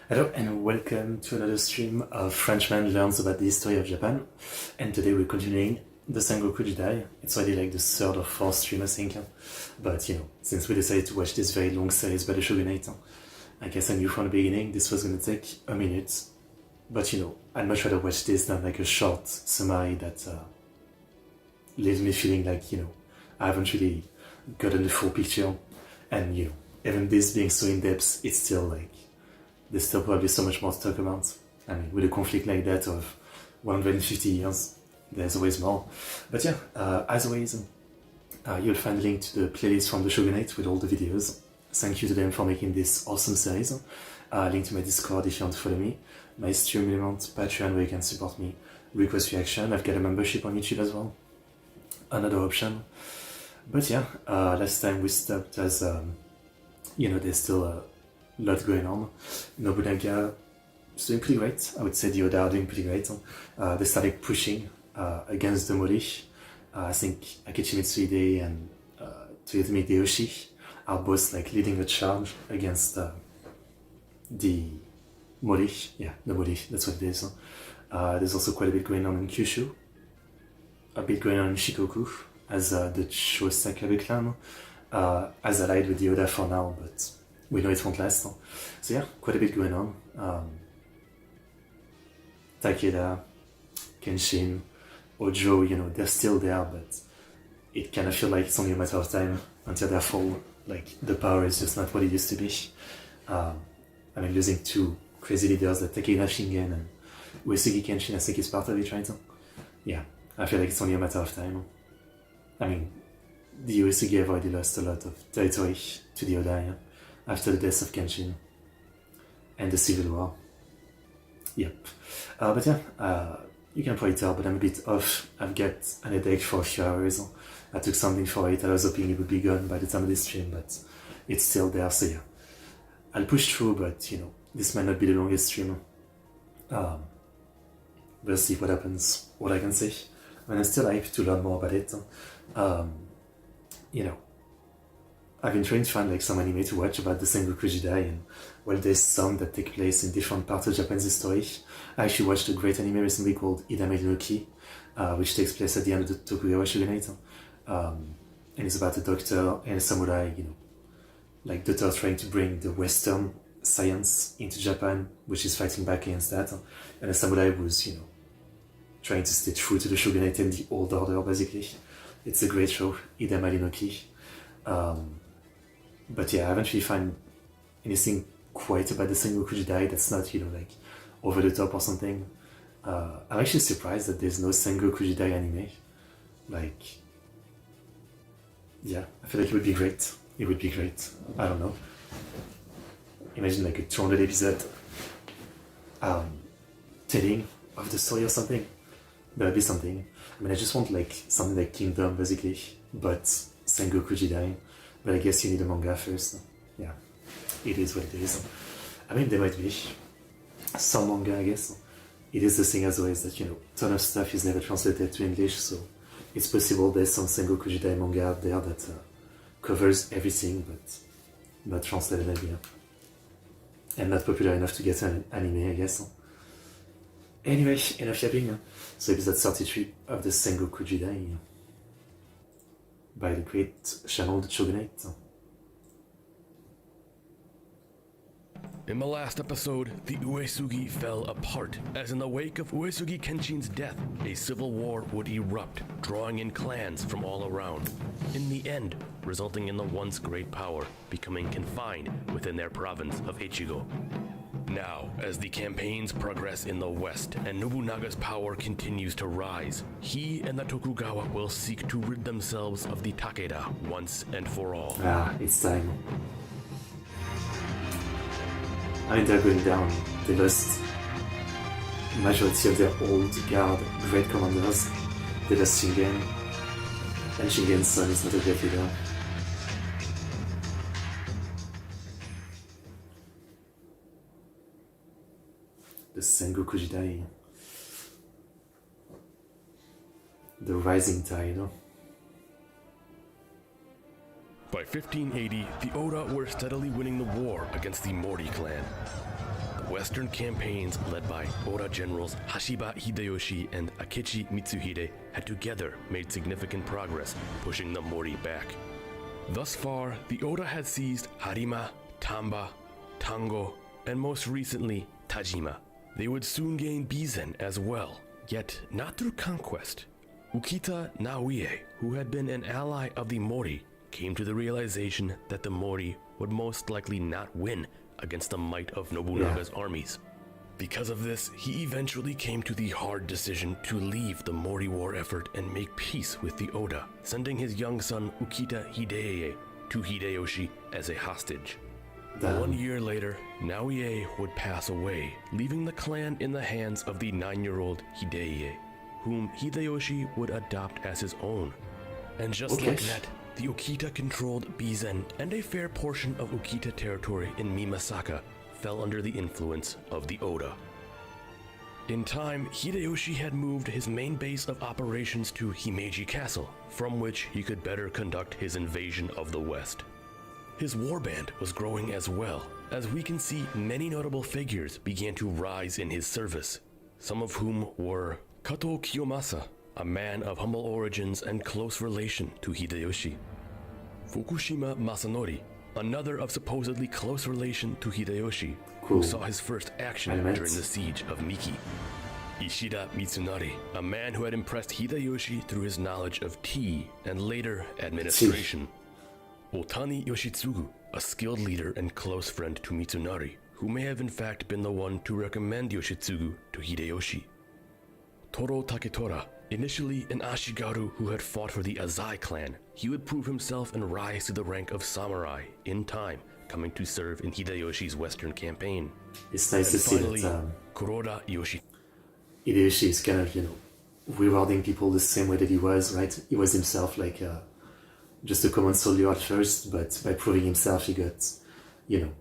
Hello and welcome to another stream of Frenchman learns about the history of Japan. And today we're continuing the Sengoku Jidai. It's already like the third or fourth stream, I think. But since we decided to watch this very long series by the Shogunate, I guess I knew from the beginning this was going to take a minute. But I'd much rather watch this than like a short summary that leaves me feeling like, I haven't really gotten the full picture. And even this being so in-depth, it's still like, there's still probably so much more to talk about. I mean, with a conflict like that of 150 years, there's always more. But yeah, as always, you'll find a link to the playlist from the Shogunate with all the videos. Thank you to them for making this awesome series. Link to my Discord if you want to follow me. My Stream Element, Patreon where you can support me. Request reaction, I've got a membership on YouTube as well. Another option. But yeah, last time we stopped as, there's still a lot going on. Nobunaga is doing pretty great. I would say the Oda are doing pretty great. They started pushing against the Mori. I think Akechi Mitsuhide and Toyotomi Hideyoshi are both like leading a charge against the Mori. Yeah, the Mori, that's what it is. There's also quite a bit going on in Kyushu. A bit going on in Shikoku as the Chosakabe clan as allied with the Oda for now, but we know it won't last. So yeah, quite a bit going on. Takeda, Kenshin, Ojo, they're still there, but it kind of feels like it's only a matter of time until they fall. Like, the power is just not what it used to be. Losing two crazy leaders like Takeda Shingen and Uesugi Kenshin, I think is part of it, right? Yeah, I feel like it's only a matter of time. The Uesugi have already lost a lot of territory to the Oda after the death of Kenshin and the Civil War. Yep. But yeah, you can probably tell, but I'm a bit off. I've got an headache for a few hours. I took something for it. I was hoping it would be gone by the time of this stream, but it's still there, so yeah. I'll push through, but this might not be the longest stream. We'll see what happens, what I can say. I'm still hyped to learn more about it. I've been trying to find like some anime to watch about the Sengoku Jidai, and well, there's some that take place in different parts of Japan's history. I actually watched a great anime recently called Idamari no Ki, which takes place at the end of the Tokugawa Shogunate, and it's about a doctor and a samurai, like the doctor trying to bring the Western science into Japan, which is fighting back against that, and a samurai who's, trying to stay true to the Shogunate and the old order, basically. It's a great show, Idamari no Ki. But yeah, I haven't really found anything quite about the Sengoku Jidai that's not, like, over the top or something. I'm actually surprised that there's no Sengoku Jidai anime. Like, yeah, I feel like it would be great. It would be great. I don't know. Imagine like a 200 episode telling of the story or something. That would be something. I just want like something like Kingdom, basically, but Sengoku Jidai. But I guess you need a manga first. Yeah, it is what it is. There might be some manga, I guess. It is the thing as always that, ton of stuff is never translated to English, so it's possible there's some Sengoku Jidai manga out there that covers everything, but not translated anywhere. And not popular enough to get an anime, I guess. Anyway, enough yapping. So episode 33 of the Sengoku Jidai by the great channel the Shogunate. In the last episode, the Uesugi fell apart, as in the wake of Uesugi Kenshin's death, a civil war would erupt, drawing in clans from all around. In the end, resulting in the once great power becoming confined within their province of Echigo. Now, as the campaigns progress in the west and Nobunaga's power continues to rise, he and the Tokugawa will seek to rid themselves of the Takeda once and for all. It's time. They're going down. They lost majority of their old guard great commanders. They lost Shingen, and Shingen's son is not a great leader. The Sengoku Jidai. The rising tide. By 1580, the Oda were steadily winning the war against the Mori clan. The western campaigns led by Oda generals Hashiba Hideyoshi and Akechi Mitsuhide had together made significant progress, pushing the Mori back. Thus far, the Oda had seized Harima, Tamba, Tango, and most recently, Tajima. They would soon gain Bizen as well, yet not through conquest. Ukita Naoie, who had been an ally of the Mori, came to the realization that the Mori would most likely not win against the might of Nobunaga's armies. Because of this, he eventually came to the hard decision to leave the Mori war effort and make peace with the Oda, sending his young son Ukita Hideye to Hideyoshi as a hostage. Damn. 1 year later, Naoie would pass away, leaving the clan in the hands of the 9-year-old Hideye, whom Hideyoshi would adopt as his own. And just like that, the Ukita controlled Bizen, and a fair portion of Ukita territory in Mimasaka fell under the influence of the Oda. In time, Hideyoshi had moved his main base of operations to Himeji Castle, from which he could better conduct his invasion of the West. His warband was growing as well, as we can see many notable figures began to rise in his service, some of whom were Kato Kiyomasa, a man of humble origins and close relation to Hideyoshi; Fukushima Masanori, another of supposedly close relation to Hideyoshi, who saw his first action during the siege of Miki; Ishida Mitsunari, a man who had impressed Hideyoshi through his knowledge of tea and later administration; Otani Yoshitsugu, a skilled leader and close friend to Mitsunari, who may have in fact been the one to recommend Yoshitsugu to Hideyoshi; Toro Taketora, initially an Ashigaru who had fought for the Azai clan. He would prove himself and rise to the rank of samurai in time, coming to serve in Hideyoshi's western campaign. It's nice to see that Kuroda Hideyoshi is kind of, rewarding people the same way that he was, right? He was himself like just a common soldier at first, but by proving himself, he got, in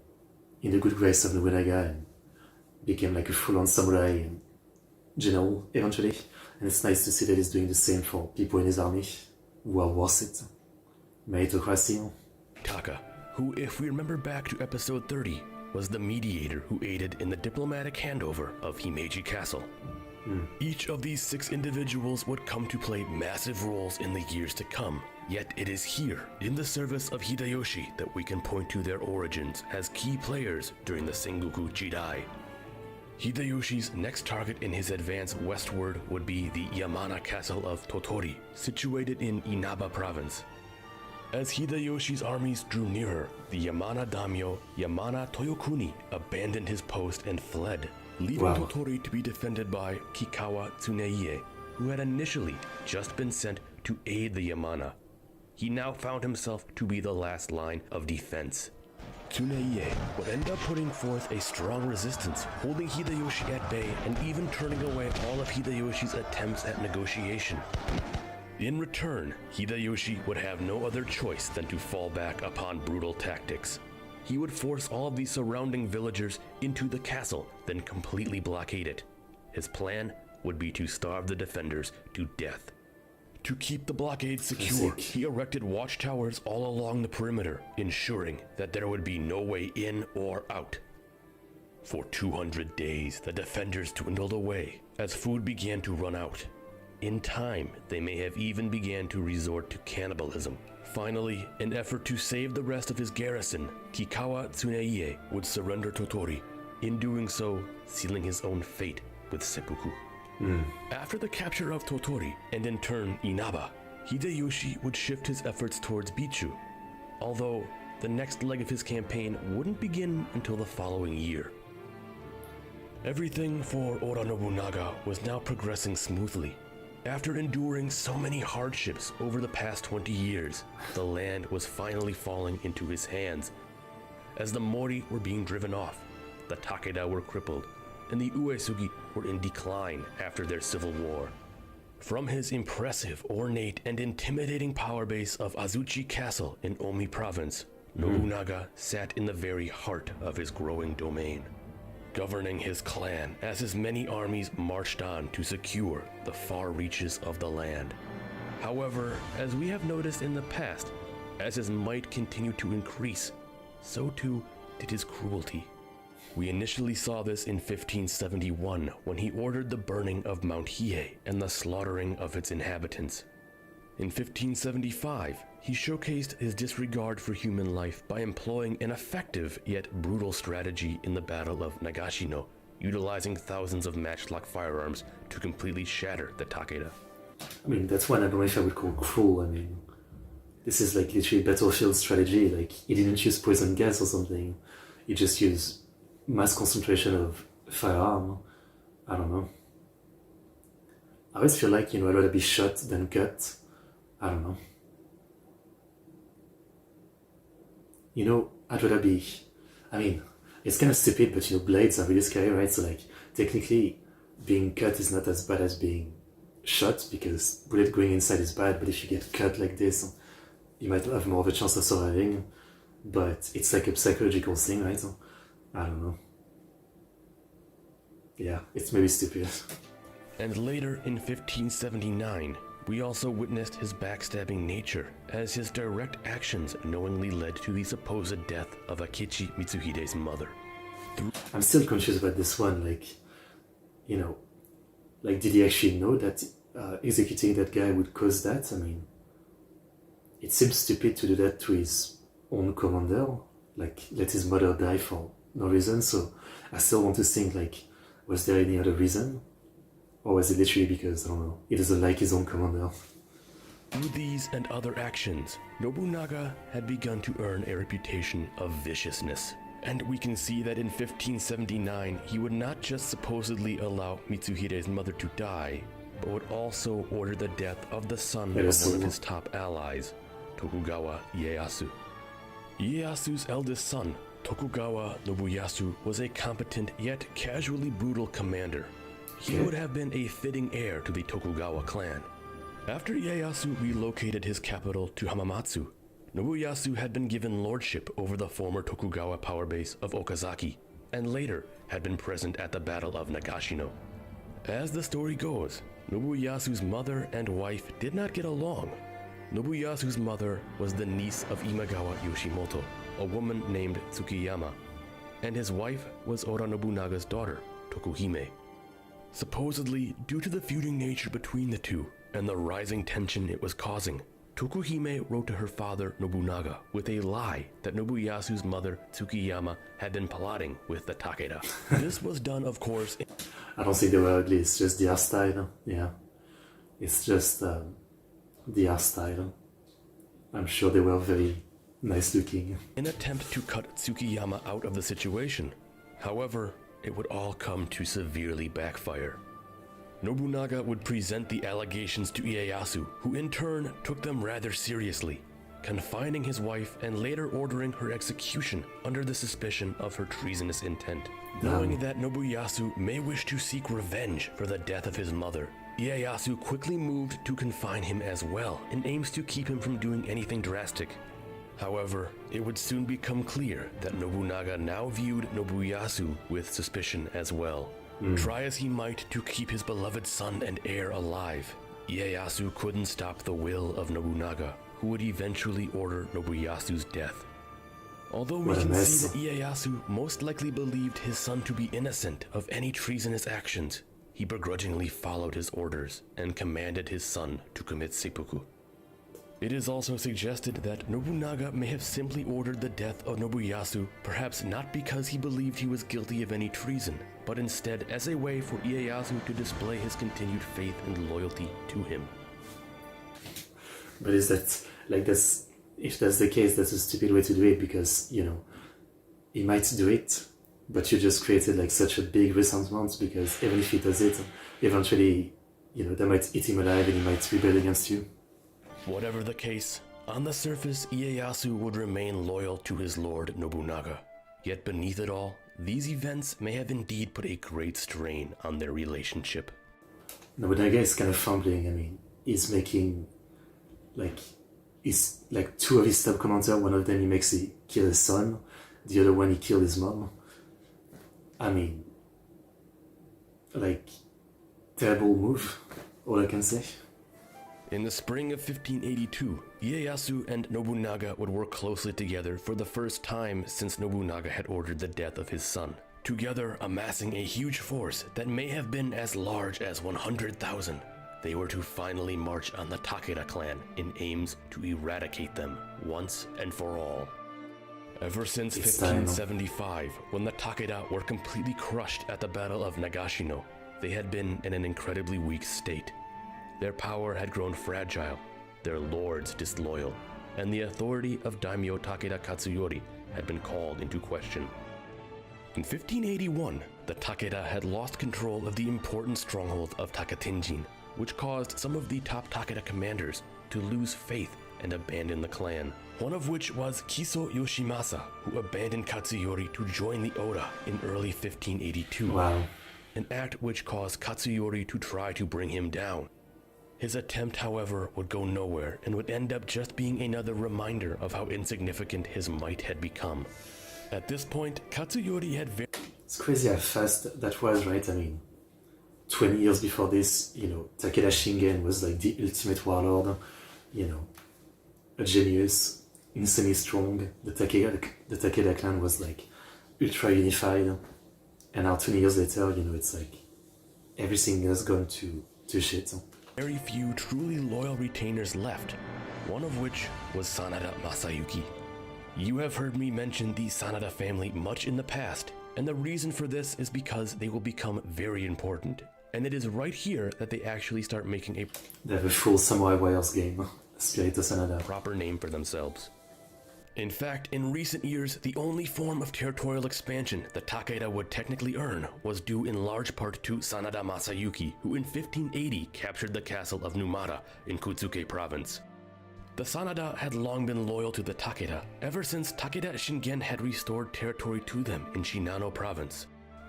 the good grace of Nobunaga and became like a full-on samurai and general eventually. And it's nice to see that he's doing the same for people in his army who are worth it. Meritocracy. Taka, who, if we remember back to episode 30, was the mediator who aided in the diplomatic handover of Himeji Castle. Each of these 6 individuals would come to play massive roles in the years to come, yet it is here, in the service of Hideyoshi, that we can point to their origins as key players during the Sengoku Jidai. Hideyoshi's next target in his advance westward would be the Yamana castle of Totori, situated in Inaba province. As Hideyoshi's armies drew nearer, the Yamana daimyo Yamana Toyokuni abandoned his post and fled, leaving Totori to be defended by Kikawa Tsuneiye, who had initially just been sent to aid the Yamana. He now found himself to be the last line of defense. Tsuneiye would end up putting forth a strong resistance, holding Hideyoshi at bay and even turning away all of Hideyoshi's attempts at negotiation. In return, Hideyoshi would have no other choice than to fall back upon brutal tactics. He would force all of the surrounding villagers into the castle, then completely blockade it. His plan would be to starve the defenders to death. To keep the blockade secure, he erected watchtowers all along the perimeter, ensuring that there would be no way in or out. For 200 days, the defenders dwindled away as food began to run out. In time, they may have even began to resort to cannibalism. Finally, in an effort to save the rest of his garrison, Kikawa Tsuneiye would surrender Totori, in doing so, sealing his own fate with seppuku. After the capture of Totori, and in turn Inaba, Hideyoshi would shift his efforts towards Bichu, although the next leg of his campaign wouldn't begin until the following year. Everything for Oda Nobunaga was now progressing smoothly. After enduring so many hardships over the past 20 years, the land was finally falling into his hands. As the Mori were being driven off, the Takeda were crippled, and the Uesugi were in decline after their civil war. From his impressive, ornate, and intimidating power base of Azuchi Castle in Omi Province, Nobunaga sat in the very heart of his growing domain, governing his clan as his many armies marched on to secure the far reaches of the land. However, as we have noticed in the past, As his might continued to increase, so too did his cruelty. We initially saw this in 1571 when he ordered the burning of Mount Hiei and the slaughtering of its inhabitants. In 1575, he showcased his disregard for human life by employing an effective yet brutal strategy in the Battle of Nagashino, utilizing thousands of matchlock firearms to completely shatter the Takeda. I mean, that's one I don't know if I would call cruel. I mean, this is like literally battlefield strategy. Like, he didn't use poison gas or something. He just used mass concentration of firearm. I don't know. I always feel like, I'd rather be shot than cut. I don't know. I'd rather be... I mean, it's kind of stupid, but blades are really scary, right? So like, technically, being cut is not as bad as being shot, because bullet going inside is bad, but if you get cut like this, you might have more of a chance of surviving. But it's like a psychological thing, right? So, I don't know. Yeah, it's maybe stupid. And later in 1579, we also witnessed his backstabbing nature, as his direct actions knowingly led to the supposed death of Akechi Mitsuhide's mother. I'm still confused about this one, did he actually know that executing that guy would cause that? I mean, it seems stupid to do that to his own commander, like let his mother die for no reason, so I still want to think, was there any other reason? Or was it literally because, I don't know, he doesn't like his own commander? Through these and other actions, Nobunaga had begun to earn a reputation of viciousness. And we can see that in 1579, he would not just supposedly allow Mitsuhide's mother to die, but would also order the death of the son of one of his top allies, Tokugawa Ieyasu. Ieyasu's eldest son, Tokugawa Nobuyasu, was a competent yet casually brutal commander. He would have been a fitting heir to the Tokugawa clan. After Ieyasu relocated his capital to Hamamatsu, Nobuyasu had been given lordship over the former Tokugawa power base of Okazaki, and later had been present at the Battle of Nagashino. As the story goes, Nobuyasu's mother and wife did not get along. Nobuyasu's mother was the niece of Imagawa Yoshimoto, a woman named Tsukiyama, and his wife was Oda Nobunaga's daughter, Tokuhime. Supposedly, due to the feuding nature between the two and the rising tension it was causing, Tokuhime wrote to her father Nobunaga with a lie that Nobuyasu's mother Tsukiyama had been plotting with the Takeda. This was done, of course. I don't think they were ugly, it's just the hairstyle. Yeah. It's just the hairstyle. I'm sure they were very nice looking. In an attempt to cut Tsukiyama out of the situation. However, it would all come to severely backfire. Nobunaga would present the allegations to Ieyasu, who in turn took them rather seriously, confining his wife and later ordering her execution under the suspicion of her treasonous intent. Knowing that Nobuyasu may wish to seek revenge for the death of his mother, Ieyasu quickly moved to confine him as well in aims to keep him from doing anything drastic. However, it would soon become clear that Nobunaga now viewed Nobuyasu with suspicion as well. Try as he might to keep his beloved son and heir alive, Ieyasu couldn't stop the will of Nobunaga, who would eventually order Nobuyasu's death. Although we can see that Ieyasu most likely believed his son to be innocent of any treasonous actions, he begrudgingly followed his orders and commanded his son to commit seppuku. It is also suggested that Nobunaga may have simply ordered the death of Nobuyasu, perhaps not because he believed he was guilty of any treason, but instead as a way for Ieyasu to display his continued faith and loyalty to him. But is that, if that's the case, that's a stupid way to do it, because, he might do it, but you just created such a big resentment, because even if he does it, eventually, they might eat him alive and he might rebel against you. Whatever the case, on the surface, Ieyasu would remain loyal to his lord Nobunaga. Yet beneath it all, these events may have indeed put a great strain on their relationship. Nobunaga is kind of fumbling. I mean, he's making, two of his top commanders. One of them he makes kill his son, the other one he killed his mom. I mean, terrible move, all I can say. In the spring of 1582, Ieyasu and Nobunaga would work closely together for the first time since Nobunaga had ordered the death of his son, together amassing a huge force that may have been as large as 100,000. They were to finally march on the Takeda clan in aims to eradicate them once and for all. Ever since 1575, when the Takeda were completely crushed at the Battle of Nagashino, they had been in an incredibly weak state. Their power had grown fragile, their lords disloyal, and the authority of Daimyo Takeda Katsuyori had been called into question. In 1581, the Takeda had lost control of the important stronghold of Takatenjin, which caused some of the top Takeda commanders to lose faith and abandon the clan, one of which was Kiso Yoshimasa, who abandoned Katsuyori to join the Oda in early 1582. Wow. An act which caused Katsuyori to try to bring him down. His attempt, however, would go nowhere and would end up just being another reminder of how insignificant his might had become. At this point, Katsuyori had It's crazy how fast that was, right? I mean, 20 years before this, Takeda Shingen was like the ultimate warlord, a genius, insanely strong. The Takeda clan was like ultra unified. And now 20 years later, it's like everything has gone to shit. very few truly loyal retainers left, one of which was Sanada Masayuki. You have heard me mention the Sanada family much in the past, and the reason for this is because they will become very important. And it is right here that they actually start making a They have a full Samurai Warriors game, Spirit of Sanada. proper name for themselves. In fact, in recent years, the only form of territorial expansion the Takeda would technically earn was due in large part to Sanada Masayuki, who in 1580 captured the castle of Numata in Kotsuke province. The Sanada had long been loyal to the Takeda, ever since Takeda Shingen had restored territory to them in Shinano province.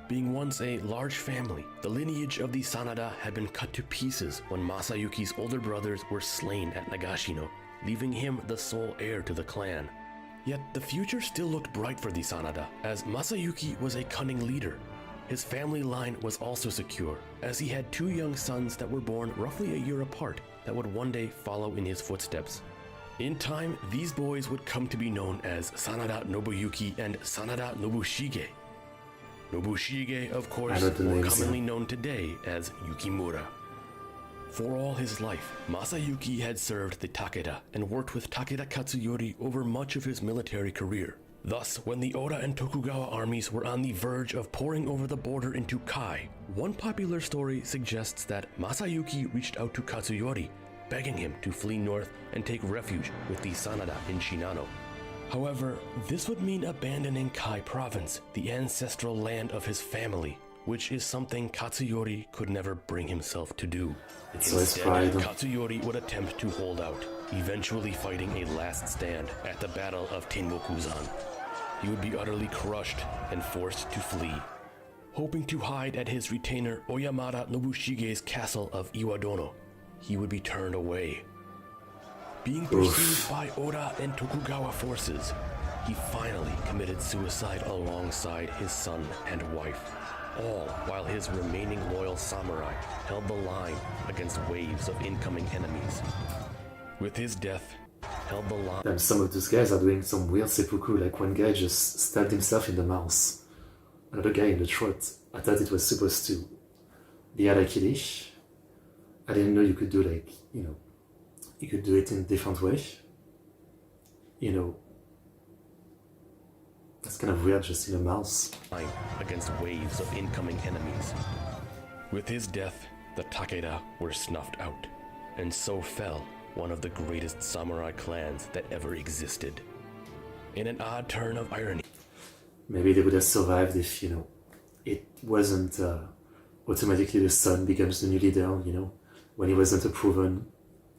Being once a large family, the lineage of the Sanada had been cut to pieces when Masayuki's older brothers were slain at Nagashino, leaving him the sole heir to the clan. Yet the future still looked bright for the Sanada, as Masayuki was a cunning leader. His family line was also secure, as he had two young sons that were born roughly a year apart that would one day follow in his footsteps. In time, these boys would come to be known as Sanada Nobuyuki and Sanada Nobushige. Nobushige, of course, more commonly known today as Yukimura. For all his life, Masayuki had served the Takeda and worked with Takeda Katsuyori over much of his military career. Thus, when the Oda and Tokugawa armies were on the verge of pouring over the border into Kai, one popular story suggests that Masayuki reached out to Katsuyori, begging him to flee north and take refuge with the Sanada in Shinano. However, this would mean abandoning Kai province, the ancestral land of his family, which is something Katsuyori could never bring himself to do. Instead, Katsuyori would attempt to hold out, eventually fighting a last stand at the Battle of Tenmokuzan. He would be utterly crushed and forced to flee. Hoping to hide at his retainer Oyamada Nobushige's castle of Iwadono, he would be turned away. Being pursued by Oda and Tokugawa forces, he finally committed suicide alongside his son and wife, all while his remaining loyal samurai held the line against waves of incoming enemies. With his death, held the line. Damn, some of those guys are doing some weird seppuku, like one guy just stabbed himself in the mouth, another guy in the throat. I thought it was supposed to be harakiri. I didn't know you could do you could do it in a different way. That's kind of weird, just in the mouth. Against waves of incoming enemies. With his death, the Takeda were snuffed out, and so fell one of the greatest samurai clans that ever existed. In an odd turn of irony, maybe they would have survived if, it wasn't automatically the son becomes the new leader, when he wasn't a proven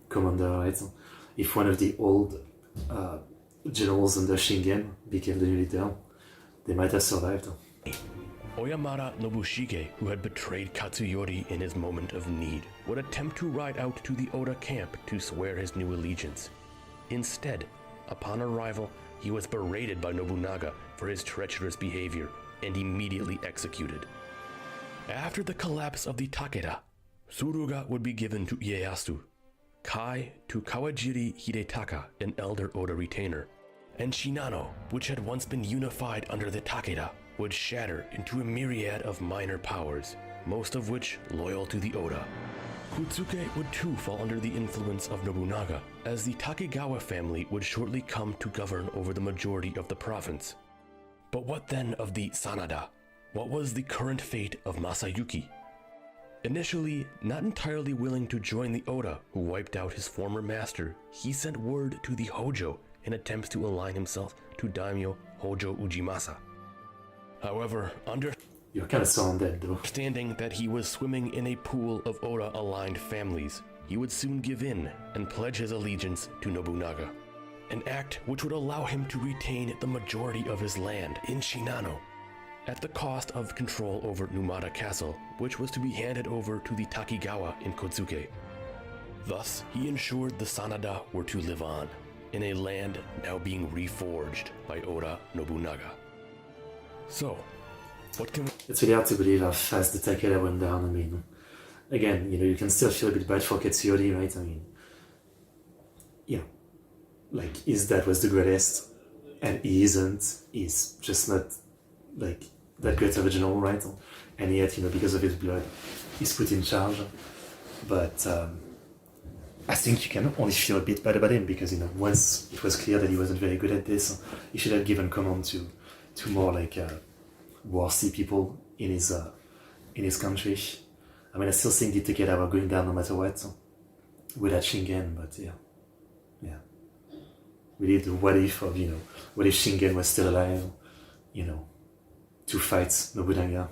commander, right? If one of the old generals under Shingen became the new leader, they might have survived. Oyamada Nobushige, who had betrayed Katsuyori in his moment of need, would attempt to ride out to the Oda camp to swear his new allegiance. Instead, upon arrival, he was berated by Nobunaga for his treacherous behavior and immediately executed. After the collapse of the Takeda, Suruga would be given to Ieyasu. Kai to Kawajiri Hidetaka, an elder Oda retainer, and Shinano, which had once been unified under the Takeda, would shatter into a myriad of minor powers, most of which loyal to the Oda. Kutsuke would too fall under the influence of Nobunaga, as the Takegawa family would shortly come to govern over the majority of the province. But what then of the Sanada? What was the current fate of Masayuki? Initially, not entirely willing to join the Oda, who wiped out his former master, he sent word to the Hojo in attempts to align himself to Daimyo Hojo Ujimasa. However, You're kind of so undead though. understanding that he was swimming in a pool of Oda-aligned families, he would soon give in and pledge his allegiance to Nobunaga, an act which would allow him to retain the majority of his land in Shinano, at the cost of control over Numata Castle, which was to be handed over to the Takegawa in Kotsuke. Thus, he ensured the Sanada were to live on, in a land now being reforged by Oda Nobunaga. So, what can we... It's really hard to believe how fast the Takeda went down. I mean, again, you can still feel a bit bad for Katsuyori, right? I mean, like, his dad was the greatest, and he isn't. He's just not, like, that great original, right? And yet, because of his blood, he's put in charge. But I think you can only feel a bit bad about him because, once it was clear that he wasn't very good at this, he should have given command to more, like, worthy people in his country. I mean, I still think the Takeda were going down no matter what with that Shingen, but yeah. Really, the what if of, what if Shingen was still alive, to fight Nobunaga.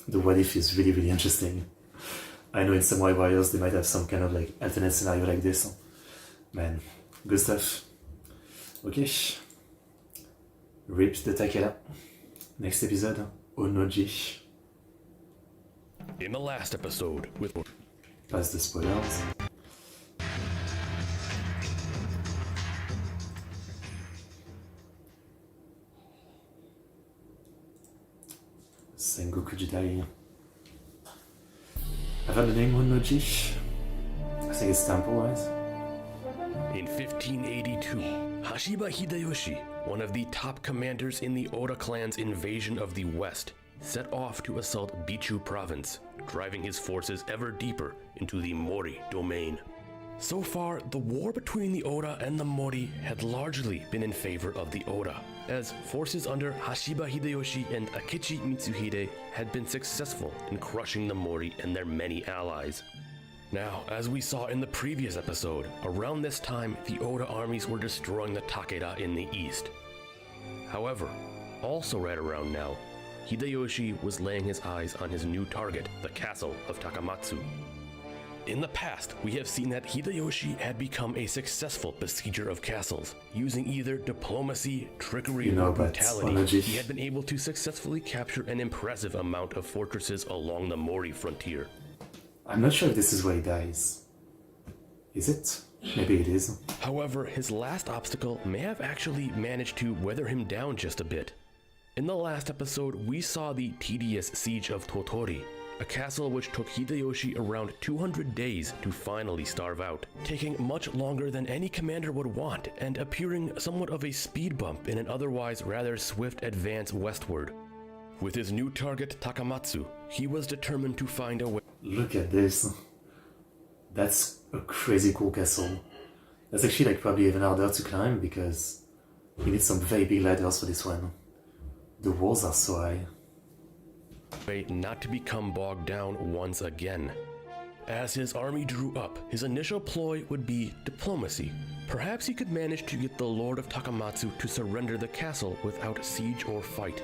The what if is really, really interesting. I know in Samurai Warriors they might have some kind of like alternate scenario like this. Man, good stuff. Okay. Rip the Takeda. Next episode, Onoji. In the last episode with... Past the spoilers. Sengoku Jidai. I've heard the name Onoji. I think it's temple, right? In 1582, Hashiba Hideyoshi, one of the top commanders in the Oda clan's invasion of the West, set off to assault Bichu province, driving his forces ever deeper into the Mori domain. So far, the war between the Oda and the Mori had largely been in favor of the Oda, as forces under Hashiba Hideyoshi and Akechi Mitsuhide had been successful in crushing the Mori and their many allies. Now, as we saw in the previous episode, around this time the Oda armies were destroying the Takeda in the east. However, also right around now, Hideyoshi was laying his eyes on his new target, the castle of Takamatsu. In the past, we have seen that Hideyoshi had become a successful besieger of castles, using either diplomacy, trickery, or brutality. He had been able to successfully capture an impressive amount of fortresses along the Mori frontier. I'm not sure if this is where he dies. Is it? Maybe it is. However, his last obstacle may have actually managed to weather him down just a bit. In the last episode, we saw the tedious siege of Totori, a castle which took Hideyoshi around 200 days to finally starve out, taking much longer than any commander would want and appearing somewhat of a speed bump in an otherwise rather swift advance westward. With his new target Takamatsu, he was determined to find a way. Look at this. That's a crazy cool castle. That's actually like probably even harder to climb because you need some very big ladders for this one. The walls are so high. Not to become bogged down once again. As his army drew up, his initial ploy would be diplomacy. Perhaps he could manage to get the Lord of Takamatsu to surrender the castle without siege or fight.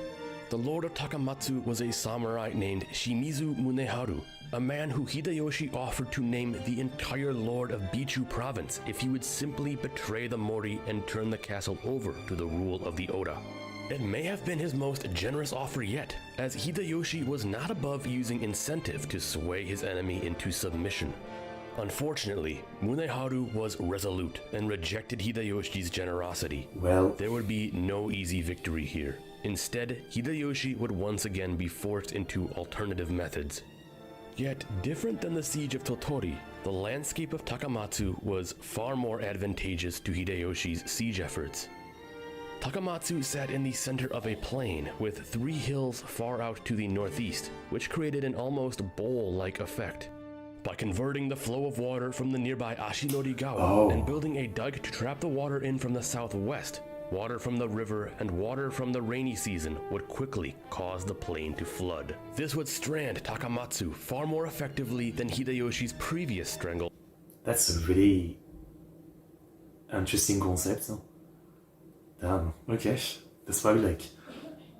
The Lord of Takamatsu was a samurai named Shimizu Muneharu, a man who Hideyoshi offered to name the entire Lord of Bichu province if he would simply betray the Mori and turn the castle over to the rule of the Oda. It may have been his most generous offer yet, as Hideyoshi was not above using incentive to sway his enemy into submission. Unfortunately, Muneharu was resolute and rejected Hideyoshi's generosity. Well, there would be no easy victory here. Instead, Hideyoshi would once again be forced into alternative methods. Yet, different than the siege of Tottori, the landscape of Takamatsu was far more advantageous to Hideyoshi's siege efforts. Takamatsu sat in the center of a plain with 3 hills far out to the northeast, which created an almost bowl-like effect. By converting the flow of water from the nearby Ashinorigawa and building a dike to trap the water in from the southwest, water from the river and water from the rainy season would quickly cause the plain to flood. This would strand Takamatsu far more effectively than Hideyoshi's previous strangle. That's a really interesting concept. Huh? Damn, okay. That's probably like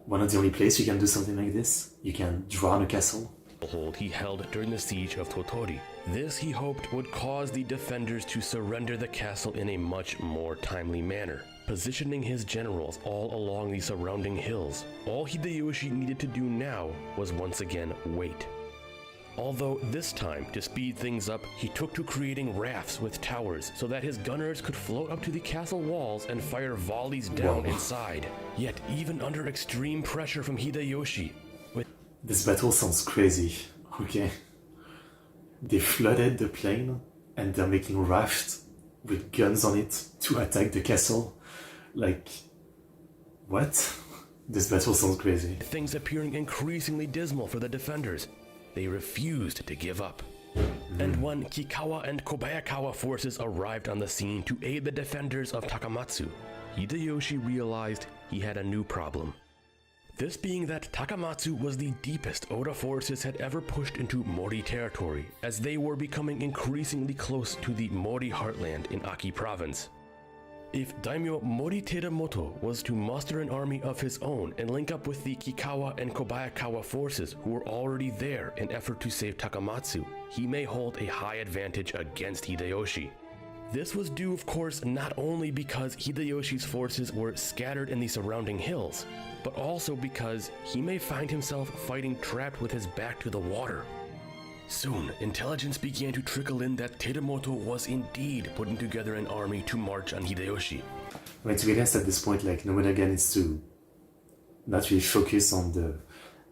one of the only places you can do something like this. You can drown a castle. Hold he held during the siege of Tottori. This he hoped would cause the defenders to surrender the castle in a much more timely manner, positioning his generals all along the surrounding hills. All Hideyoshi needed to do now was once again wait. Although this time, to speed things up, he took to creating rafts with towers so that his gunners could float up to the castle walls and fire volleys down inside. Yet even under extreme pressure from Hideyoshi, this battle sounds crazy. Okay. They flooded the plain and they're making rafts with guns on it to attack the castle. Like, what? This battle sounds crazy. Things appearing increasingly dismal for the defenders. They refused to give up. And when Kikawa and Kobayakawa forces arrived on the scene to aid the defenders of Takamatsu, Hideyoshi realized he had a new problem. This being that Takamatsu was the deepest Oda forces had ever pushed into Mori territory, as they were becoming increasingly close to the Mori heartland in Aki province. If Daimyo Mori Teramoto was to muster an army of his own and link up with the Kikawa and Kobayakawa forces who were already there in effort to save Takamatsu, he may hold a high advantage against Hideyoshi. This was due, of course, not only because Hideyoshi's forces were scattered in the surrounding hills, but also because he may find himself fighting trapped with his back to the water. Soon, intelligence began to trickle in that Teramoto was indeed putting together an army to march on Hideyoshi. I mean, to be honest, at this point, like, Nobunaga needs to not really focus on the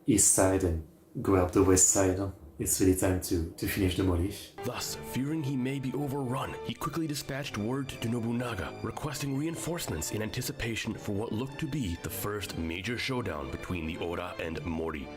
east side and go up the west side. Huh? It's really time to finish the Mori. Thus, fearing he may be overrun, he quickly dispatched word to Nobunaga, requesting reinforcements in anticipation for what looked to be the first major showdown between the Oda and Mori.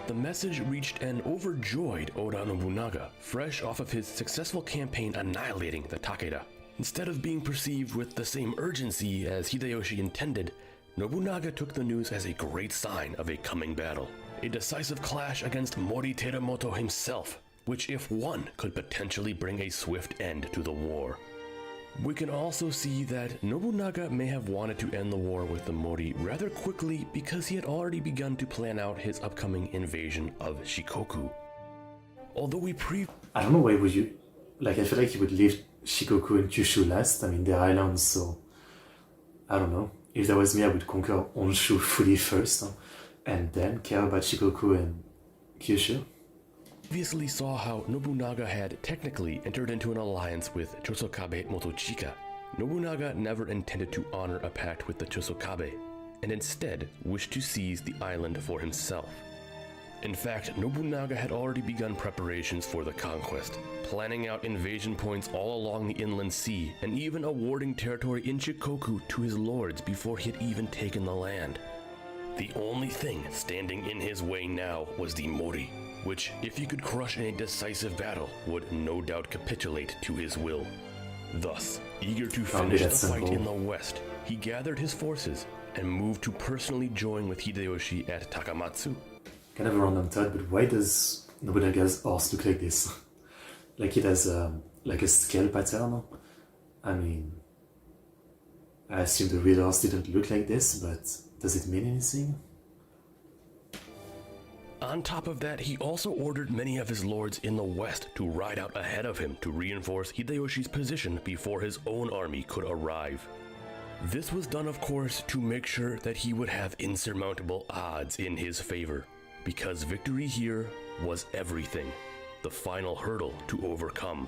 The message reached an overjoyed Oda Nobunaga, fresh off of his successful campaign annihilating the Takeda. Instead of being perceived with the same urgency as Hideyoshi intended, Nobunaga took the news as a great sign of a coming battle. A decisive clash against Mori Teramoto himself, which if won could potentially bring a swift end to the war. We can also see that Nobunaga may have wanted to end the war with the Mori rather quickly because he had already begun to plan out his upcoming invasion of Shikoku. Although I don't know why would you... Like, I feel like you would leave Shikoku and Kyushu last. I mean, they're islands, so... I don't know. If that was me, I would conquer Honshu fully first. Huh? And then care about Shikoku and Kyushu. Previously saw how Nobunaga had technically entered into an alliance with Chosokabe Motochika. Nobunaga never intended to honor a pact with the Chosokabe, and instead wished to seize the island for himself. In fact, Nobunaga had already begun preparations for the conquest, planning out invasion points all along the inland sea, and even awarding territory in Shikoku to his lords before he had even taken the land. The only thing standing in his way now was the Mori, which, if he could crush in a decisive battle, would no doubt capitulate to his will. Thus, eager to finish the fight in the west, he gathered his forces and moved to personally join with Hideyoshi at Takamatsu. Kind of a random thought, but why does Nobunaga's horse look like this? Like it has like a scale pattern? I mean, I assume the real horse didn't look like this, but does it mean anything? On top of that, he also ordered many of his lords in the west to ride out ahead of him to reinforce Hideyoshi's position before his own army could arrive. This was done, of course, to make sure that he would have insurmountable odds in his favor, because victory here was everything, the final hurdle to overcome.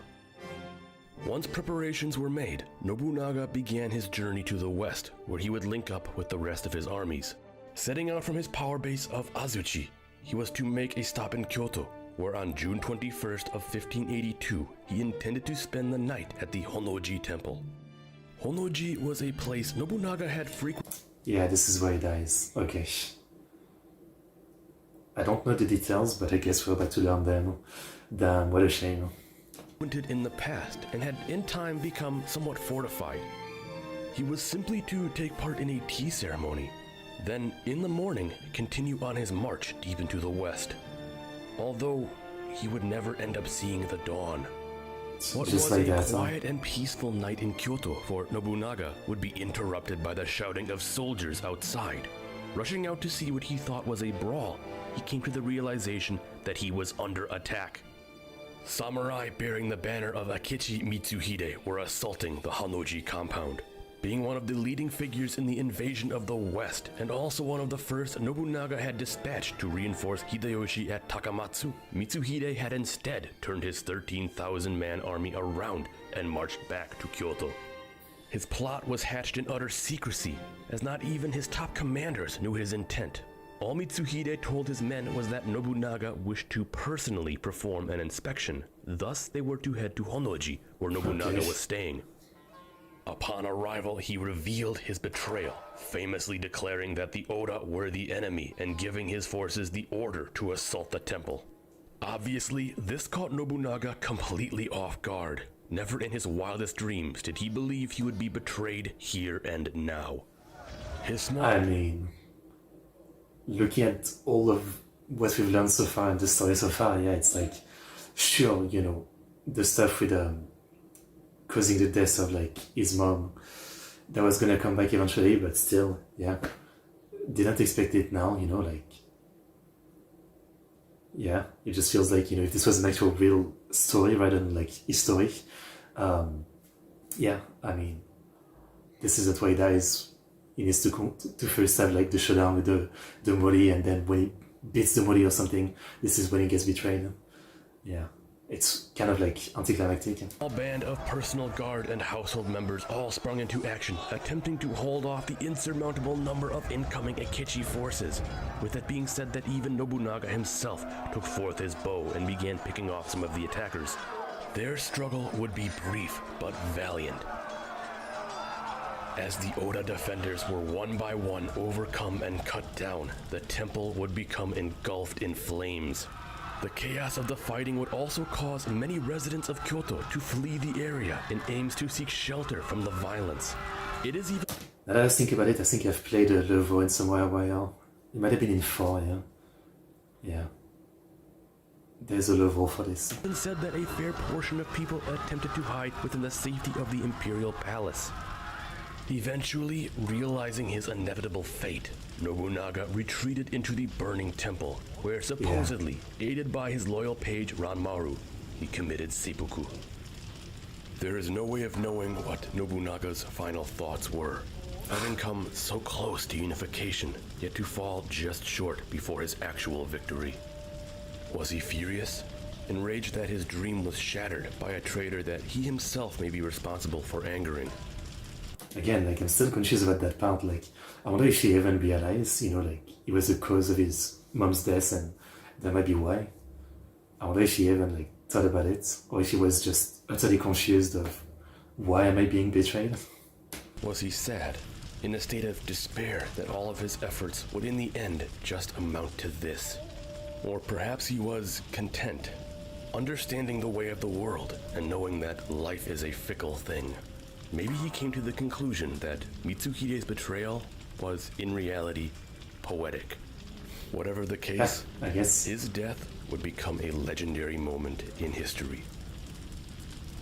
Once preparations were made, Nobunaga began his journey to the west, where he would link up with the rest of his armies. Setting out from his power base of Azuchi, he was to make a stop in Kyoto, where on June 21st of 1582, he intended to spend the night at the Honnoji Temple. Honnoji was a place Nobunaga had frequented. Yeah, this is where he dies. Okay. I don't know the details, but I guess we're about to learn them. Damn, what a shame. In the past and had in time become somewhat fortified. He was simply to take part in a tea ceremony, then in the morning continue on his march deep into the west. Although he would never end up seeing the dawn. What Just was like a that, quiet and peaceful night in Kyoto for Nobunaga would be interrupted by the shouting of soldiers outside. Rushing out to see what he thought was a brawl, he came to the realization that he was under attack. Samurai bearing the banner of Akechi Mitsuhide were assaulting the Honnoji compound. Being one of the leading figures in the invasion of the West, and also one of the first Nobunaga had dispatched to reinforce Hideyoshi at Takamatsu, Mitsuhide had instead turned his 13,000-man army around and marched back to Kyoto. His plot was hatched in utter secrecy, as not even his top commanders knew his intent. All Mitsuhide told his men was that Nobunaga wished to personally perform an inspection, thus they were to head to Honnoji, where Nobunaga was staying. Upon arrival, he revealed his betrayal, famously declaring that the Oda were the enemy and giving his forces the order to assault the temple. Obviously, this caught Nobunaga completely off guard. Never in his wildest dreams did he believe he would be betrayed here and now. I mean, looking at all of what we've learned so far in the story so far, yeah, it's like, sure, you know, the stuff with causing the death of like his mom, that was gonna come back eventually, but still, yeah, didn't expect it now, you know, like, yeah, it just feels like, you know, if this was an actual real story rather than like historic, yeah, I mean, this is why he dies. He needs to first have like the showdown with the Mori, and then when he beats the Mori or something, this is when he gets betrayed. Yeah. It's kind of like anticlimactic. A band of personal guard and household members all sprung into action, attempting to hold off the insurmountable number of incoming Akechi forces. With it being said that even Nobunaga himself took forth his bow and began picking off some of the attackers. Their struggle would be brief but valiant. As the Oda defenders were one by one overcome and cut down, the temple would become engulfed in flames. The chaos of the fighting would also cause many residents of Kyoto to flee the area in aims to seek shelter from the violence. It is even... Now that I was thinking about it, I think I've played a level in somewhere while. It might have been in 4, yeah. Yeah. There's a level for this. It's been said that a fair portion of people attempted to hide within the safety of the imperial palace. Eventually, realizing his inevitable fate, Nobunaga retreated into the burning temple, where supposedly, aided by his loyal page Ranmaru, he committed seppuku. There is no way of knowing what Nobunaga's final thoughts were, having come so close to unification, yet to fall just short before his actual victory. Was he furious? Enraged that his dream was shattered by a traitor that he himself may be responsible for angering? Again, like, I'm still conscious about that part. Like, I wonder if he even realized, you know, like, it was the cause of his mom's death, and that might be why. I wonder if he even, like, thought about it, or if he was just utterly confused of why am I being betrayed? Was he sad, in a state of despair that all of his efforts would in the end just amount to this? Or perhaps he was content, understanding the way of the world and knowing that life is a fickle thing. Maybe he came to the conclusion that Mitsuhide's betrayal was, in reality, poetic. Whatever the case, I guess his death would become a legendary moment in history.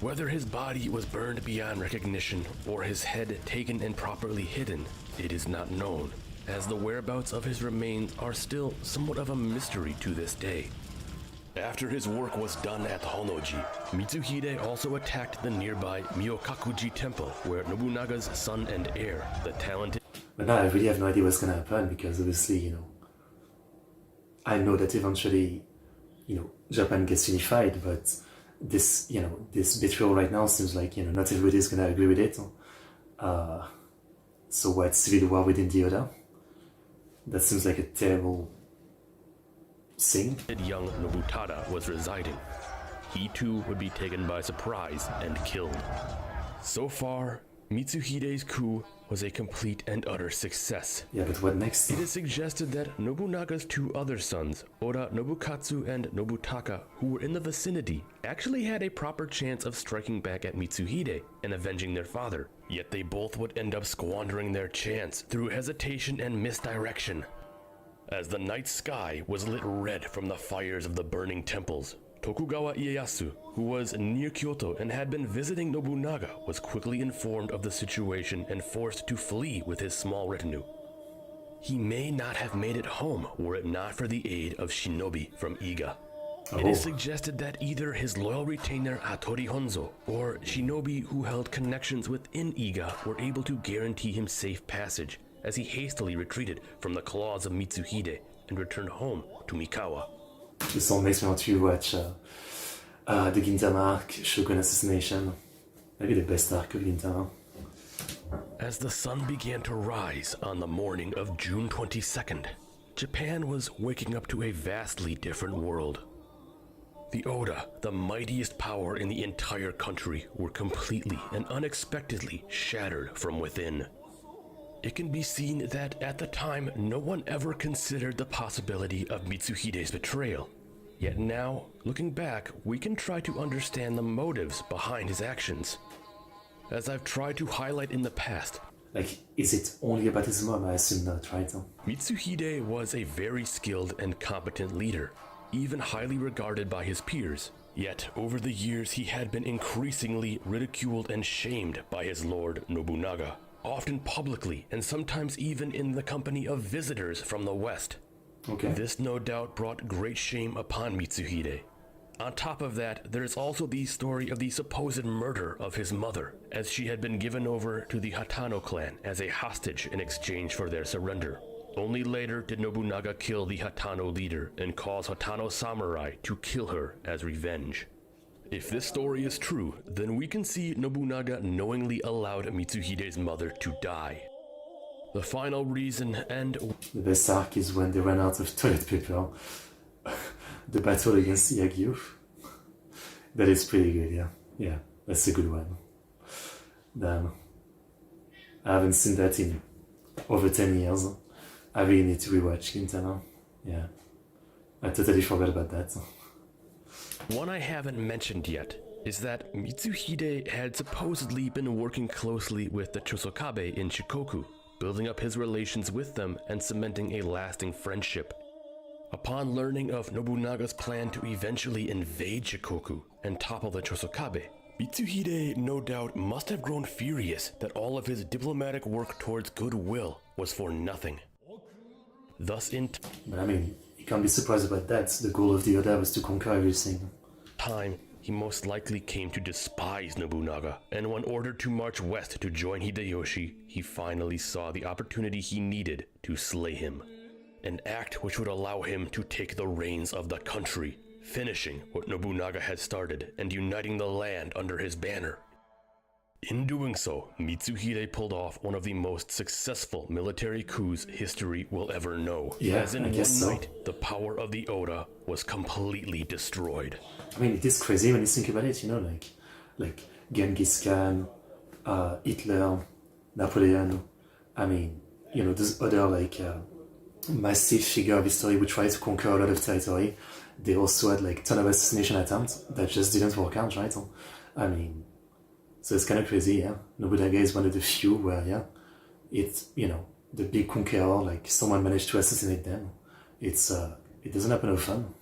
Whether his body was burned beyond recognition or his head taken and properly hidden, it is not known, as the whereabouts of his remains are still somewhat of a mystery to this day. After his work was done at Honnoji, Mitsuhide also attacked the nearby Myokakuji Temple, where Nobunaga's son and heir, the talented... But now I really have no idea what's gonna happen, because obviously, you know, I know that eventually, you know, Japan gets unified, but this, you know, this betrayal right now seems like, you know, not everybody's gonna agree with it. So what, civil war within the Oda? That seems like a terrible sing. Young Nobutada was residing. He too would be taken by surprise and killed. So far, Mitsuhide's coup was a complete and utter success. Yeah, but what next? It is suggested that Nobunaga's two other sons, Oda Nobukatsu and Nobutaka, who were in the vicinity, actually had a proper chance of striking back at Mitsuhide and avenging their father. Yet they both would end up squandering their chance through hesitation and misdirection. As the night sky was lit red from the fires of the burning temples, Tokugawa Ieyasu, who was near Kyoto and had been visiting Nobunaga, was quickly informed of the situation and forced to flee with his small retinue. He may not have made it home were it not for the aid of shinobi from Iga. It is suggested that either his loyal retainer Hattori Honzo or shinobi who held connections within Iga were able to guarantee him safe passage as he hastily retreated from the claws of Mitsuhide and returned home to Mikawa. This song makes me want to watch the Gintama arc, Shogun Assassination. Maybe the best arc of Gintama. As the sun began to rise on the morning of June 22nd, Japan was waking up to a vastly different world. The Oda, the mightiest power in the entire country, were completely and unexpectedly shattered from within. It can be seen that at the time, no one ever considered the possibility of Mitsuhide's betrayal. Yet now, looking back, we can try to understand the motives behind his actions. As I've tried to highlight in the past, Like, is it only about his mom? I assume not, right? Mitsuhide was a very skilled and competent leader, even highly regarded by his peers. Yet, over the years, he had been increasingly ridiculed and shamed by his lord Nobunaga, often publicly and sometimes even in the company of visitors from the West. Okay. This no doubt brought great shame upon Mitsuhide. On top of that, there is also the story of the supposed murder of his mother, as she had been given over to the Hatano clan as a hostage in exchange for their surrender. Only later did Nobunaga kill the Hatano leader and cause Hatano samurai to kill her as revenge. If this story is true, then we can see Nobunaga knowingly allowed Mitsuhide's mother to die. The final reason and The best arc is when they ran out of toilet paper. The battle against Yagyu. That is pretty good, yeah. Yeah, that's a good one. Damn. I haven't seen that in over 10 years. I really need to rewatch Gintama. Yeah. I totally forgot about that. one I haven't mentioned yet is that Mitsuhide had supposedly been working closely with the Chosokabe in Shikoku, building up his relations with them and cementing a lasting friendship. Upon learning of Nobunaga's plan to eventually invade Shikoku and topple the Chosokabe, Mitsuhide no doubt must have grown furious that all of his diplomatic work towards goodwill was for nothing. Thus But I mean, you can't be surprised about that. The goal of the Oda was to conquer everything. time, he most likely came to despise Nobunaga, and when ordered to march west to join Hideyoshi, he finally saw the opportunity he needed to slay him. An act which would allow him to take the reins of the country, finishing what Nobunaga had started and uniting the land under his banner. In doing so, Mitsuhide pulled off one of the most successful military coups history will ever know. Yeah, as in I one guess so. night, the power of the Oda was completely destroyed. I mean, it is crazy when you think about it, you know, like Genghis Khan, Hitler, Napoleon. I mean, you know, those other massive figure of history who tried to conquer a lot of territory. They also had like ton of assassination attempts that just didn't work out, right? I mean, so it's kind of crazy, yeah. Nobunaga is one of the few where, yeah, it's, you know, the big conqueror, like someone managed to assassinate them. It's it doesn't happen often.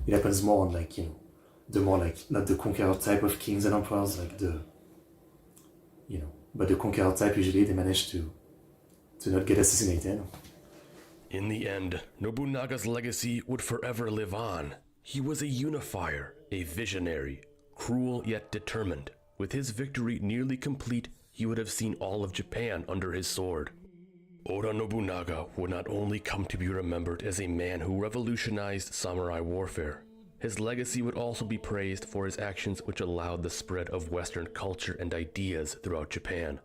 It happens more on like, you know, the more like not the conqueror type of kings and emperors, like the, you know, but the conqueror type usually they manage to not get assassinated. In the end, Nobunaga's legacy would forever live on. He was a unifier, a visionary, cruel yet determined. With his victory nearly complete, he would have seen all of Japan under his sword. Oda Nobunaga would not only come to be remembered as a man who revolutionized samurai warfare, his legacy would also be praised for his actions which allowed the spread of Western culture and ideas throughout Japan.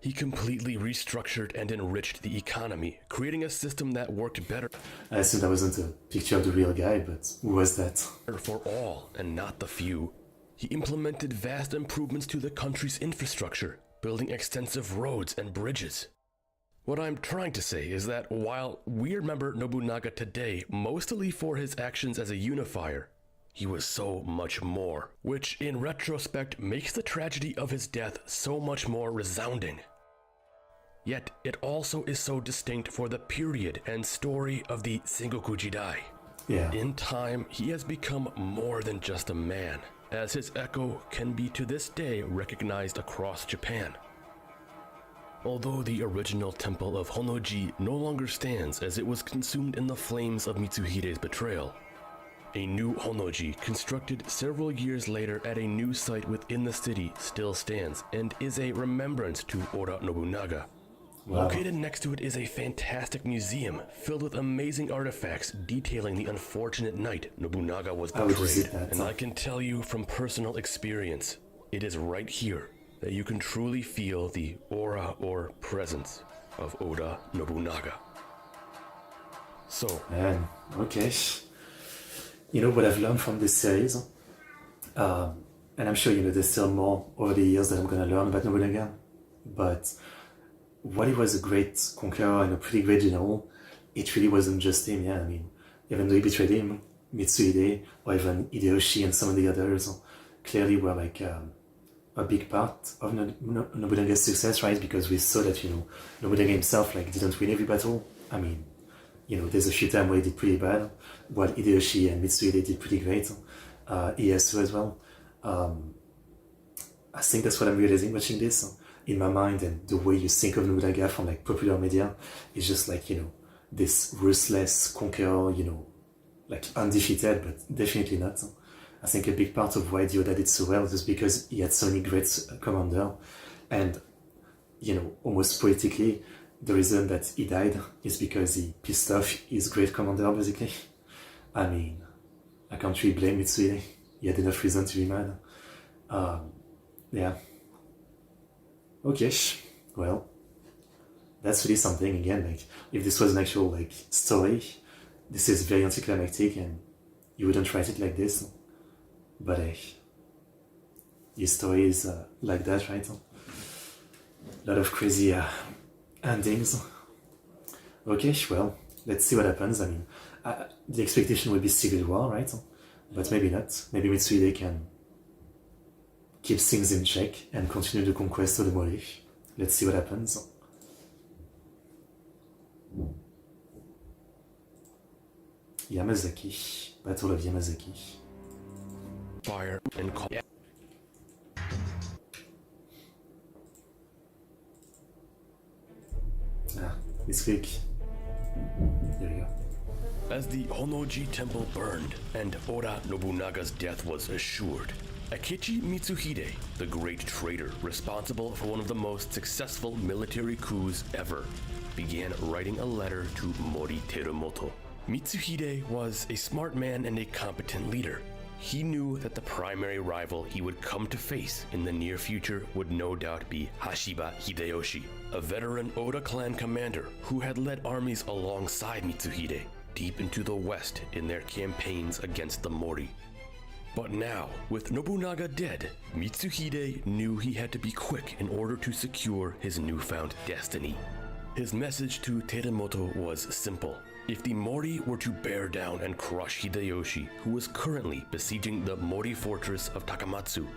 He completely restructured and enriched the economy, creating a system that worked better I assume that wasn't a picture of the real guy, but who was that? for all and not the few. He implemented vast improvements to the country's infrastructure, building extensive roads and bridges. What I'm trying to say is that while we remember Nobunaga today mostly for his actions as a unifier, he was so much more, which in retrospect makes the tragedy of his death so much more resounding. Yet it also is so distinct for the period and story of the Sengoku Jidai. Yeah. In time, he has become more than just a man, as his echo can be to this day recognized across Japan. Although the original temple of Honnoji no longer stands as it was consumed in the flames of Mitsuhide's betrayal, a new Honnoji constructed several years later at a new site within the city still stands and is a remembrance to Oda Nobunaga. Wow. Located next to it is a fantastic museum filled with amazing artifacts detailing the unfortunate night Nobunaga was I would betrayed. visit that. And I can tell you from personal experience, it is right here that you can truly feel the aura or presence of Oda Nobunaga. So, Man, okay. You know what I've learned from this series? And I'm sure, there's still more over the years that I'm going to learn about Nobunaga. But while he was a great conqueror and a pretty great general, it really wasn't just him, yeah. I mean, even though he betrayed him, Mitsuhide, or even Hideyoshi and some of the others clearly were like a big part of Nobunaga's success, right? Because we saw that, Nobunaga himself didn't win every battle. I mean, there's a few times where he did pretty bad, while Hideyoshi and Mitsuhide did pretty great. Ieyasu as well. I think that's what I'm realizing watching this. In my mind, and the way you think of Nobunaga from popular media is just this ruthless conqueror, undefeated, but definitely not. I think a big part of why Oda did so well is because he had so many great commanders, and almost poetically, the reason that he died is because he pissed off his great commander, basically. I mean, I can't really blame Mitsuhide. He had enough reason to be mad. Yeah. Okay, well, that's really something. Again, if this was an actual story, this is very anticlimactic, and you wouldn't write it like this. But his story is like that, right? A lot of crazy endings. Okay, well, let's see what happens. I mean, the expectation would be civil war, right? But maybe not. Maybe Mitsuhide can keep things in check and continue the conquest of the Mori. Let's see what happens. Yamazaki. Battle of Yamazaki. fire and coal. It's quick. There we go. As the Honnoji temple burned and Oda Nobunaga's death was assured, Akechi Mitsuhide, the great traitor responsible for one of the most successful military coups ever, began writing a letter to Mori Terumoto. Mitsuhide was a smart man and a competent leader. He knew that the primary rival he would come to face in the near future would no doubt be Hashiba Hideyoshi, a veteran Oda clan commander who had led armies alongside Mitsuhide deep into the west in their campaigns against the Mori. But now, with Nobunaga dead, Mitsuhide knew he had to be quick in order to secure his newfound destiny. His message to Terumoto was simple. If the Mori were to bear down and crush Hideyoshi, who was currently besieging the Mori fortress of Takamatsu,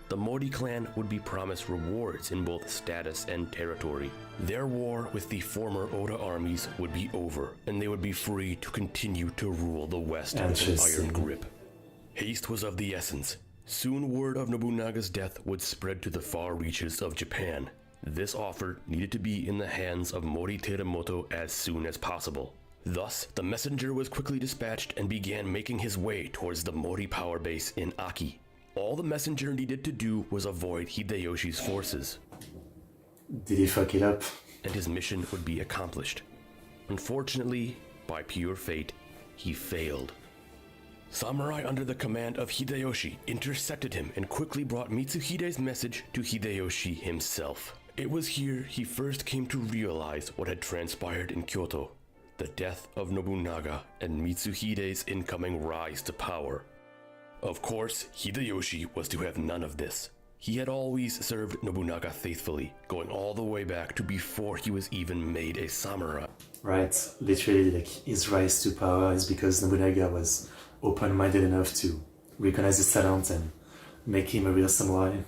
the Mori clan would be promised rewards in both status and territory. Their war with the former Oda armies would be over, and they would be free to continue to rule the West with an iron grip. Haste was of the essence. Soon word of Nobunaga's death would spread to the far reaches of Japan. This offer needed to be in the hands of Mori Terumoto as soon as possible. Thus, the messenger was quickly dispatched and began making his way towards the Mori power base in Aki. All the messenger needed to do was avoid Hideyoshi's forces. Did he fuck it up? And his mission would be accomplished. Unfortunately, by pure fate, he failed. Samurai under the command of Hideyoshi intercepted him and quickly brought Mitsuhide's message to Hideyoshi himself. It was here he first came to realize what had transpired in Kyoto, the death of Nobunaga and Mitsuhide's incoming rise to power. Of course, Hideyoshi was to have none of this. He had always served Nobunaga faithfully, going all the way back to before he was even made a samurai. Right, literally, like, his rise to power is because Nobunaga was open-minded enough to recognize his talent and make him a real samurai.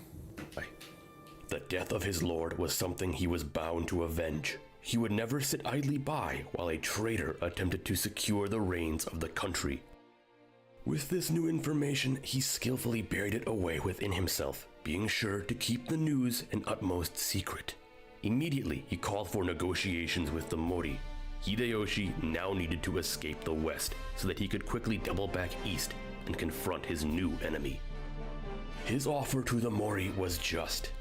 The death of his lord was something he was bound to avenge. He would never sit idly by while a traitor attempted to secure the reins of the country. With this new information, he skillfully buried it away within himself, being sure to keep the news an utmost secret. Immediately, he called for negotiations with the Mori. Hideyoshi now needed to escape the west so that he could quickly double back east and confront his new enemy. His offer to the Mori was just.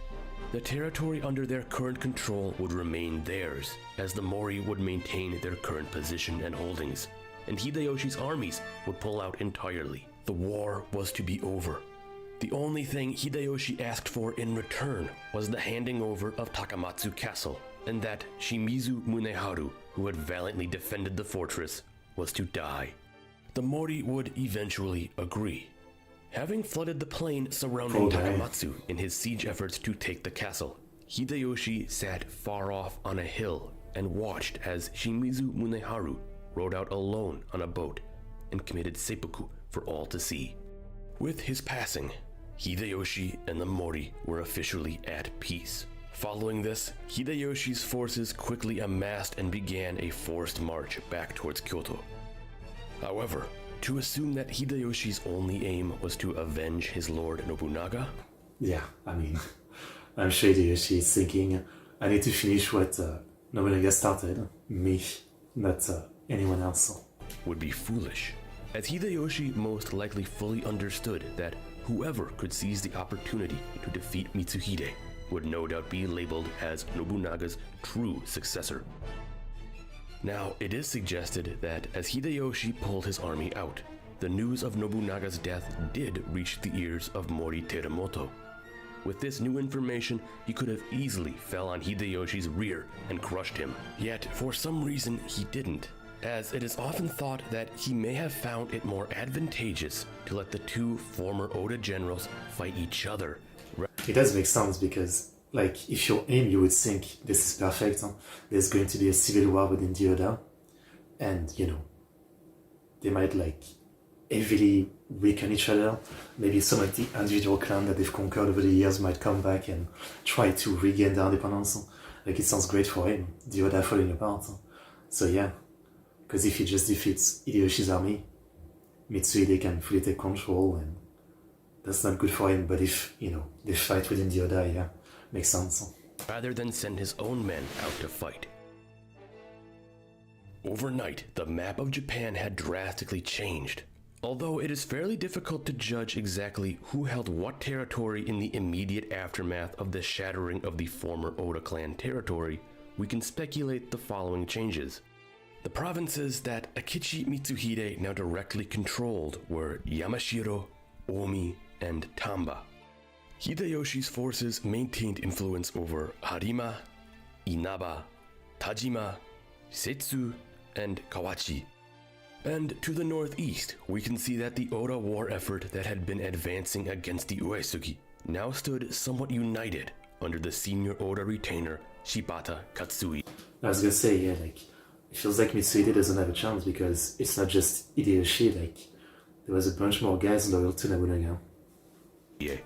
The territory under their current control would remain theirs, as the Mori would maintain their current position and holdings, and Hideyoshi's armies would pull out entirely. The war was to be over. The only thing Hideyoshi asked for in return was the handing over of Takamatsu Castle, and that Shimizu Muneharu, who had valiantly defended the fortress, was to die. The Mori would eventually agree. Having flooded the plain surrounding Takamatsu in his siege efforts to take the castle, Hideyoshi sat far off on a hill and watched as Shimizu Muneharu rode out alone on a boat and committed seppuku for all to see. With his passing, Hideyoshi and the Mori were officially at peace. Following this, Hideyoshi's forces quickly amassed and began a forced march back towards Kyoto. However, to assume that Hideyoshi's only aim was to avenge his lord Nobunaga? Yeah, I mean, I'm sure Hideyoshi is thinking, I need to finish what Nobunaga started, me, not anyone else. Would be foolish, as Hideyoshi most likely fully understood that whoever could seize the opportunity to defeat Mitsuhide would no doubt be labeled as Nobunaga's true successor. Now, it is suggested that as Hideyoshi pulled his army out, the news of Nobunaga's death did reach the ears of Mori Teramoto. With this new information, he could have easily fell on Hideyoshi's rear and crushed him. Yet, for some reason, he didn't, as it is often thought that he may have found it more advantageous to let the two former Oda generals fight each other. It does make sense because, like, if you're aim, you would think this is perfect. There's going to be a civil war within the Oda, and they might like heavily weaken each other. Maybe some of the individual clans that they've conquered over the years might come back and try to regain their independence. Like, it sounds great for him, the Oda falling apart. So yeah, because if he just defeats Hideyoshi's army, Mitsuhide can fully take control, and that's not good for him. But if, they fight within the Oda, yeah, makes sense. Rather than send his own men out to fight. Overnight, the map of Japan had drastically changed. Although it is fairly difficult to judge exactly who held what territory in the immediate aftermath of the shattering of the former Oda clan territory, we can speculate the following changes. The provinces that Akechi Mitsuhide now directly controlled were Yamashiro, Omi, and Tamba. Hideyoshi's forces maintained influence over Harima, Inaba, Tajima, Setsu, and Kawachi. And to the northeast, we can see that the Oda war effort that had been advancing against the Uesugi now stood somewhat united under the senior Oda retainer Shibata Katsui. I was gonna say, yeah, like, it feels like Mitsuhide doesn't have a chance because it's not just Hideyoshi, like, there was a bunch more guys loyal to Nobunaga. Yeah.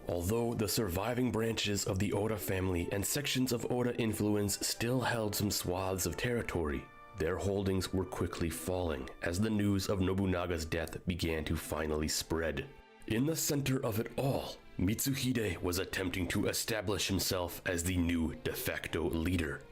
Although the surviving branches of the Oda family and sections of Oda influence still held some swaths of territory, their holdings were quickly falling as the news of Nobunaga's death began to finally spread. In the center of it all, Mitsuhide was attempting to establish himself as the new de facto leader.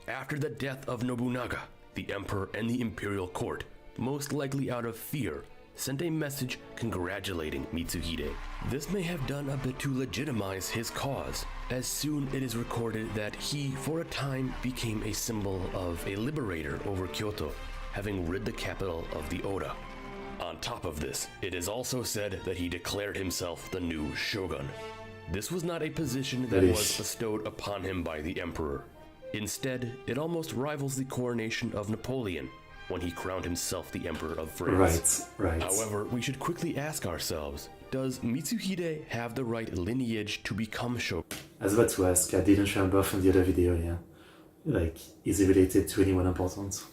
After the death of Nobunaga, the emperor and the imperial court, most likely out of fear, sent a message congratulating Mitsuhide. This may have done a bit to legitimize his cause, as soon it is recorded that he, for a time, became a symbol of a liberator over Kyoto, having rid the capital of the Oda. On top of this, it is also said that he declared himself the new shogun. This was not a position that was bestowed upon him by the emperor. Instead, it almost rivals the coronation of Napoleon when he crowned himself the Emperor of France. Right. However, we should quickly ask ourselves, does Mitsuhide have the right lineage to become shogun? I was about to ask, I didn't remember from the other video, yeah. Like, is he related to anyone important?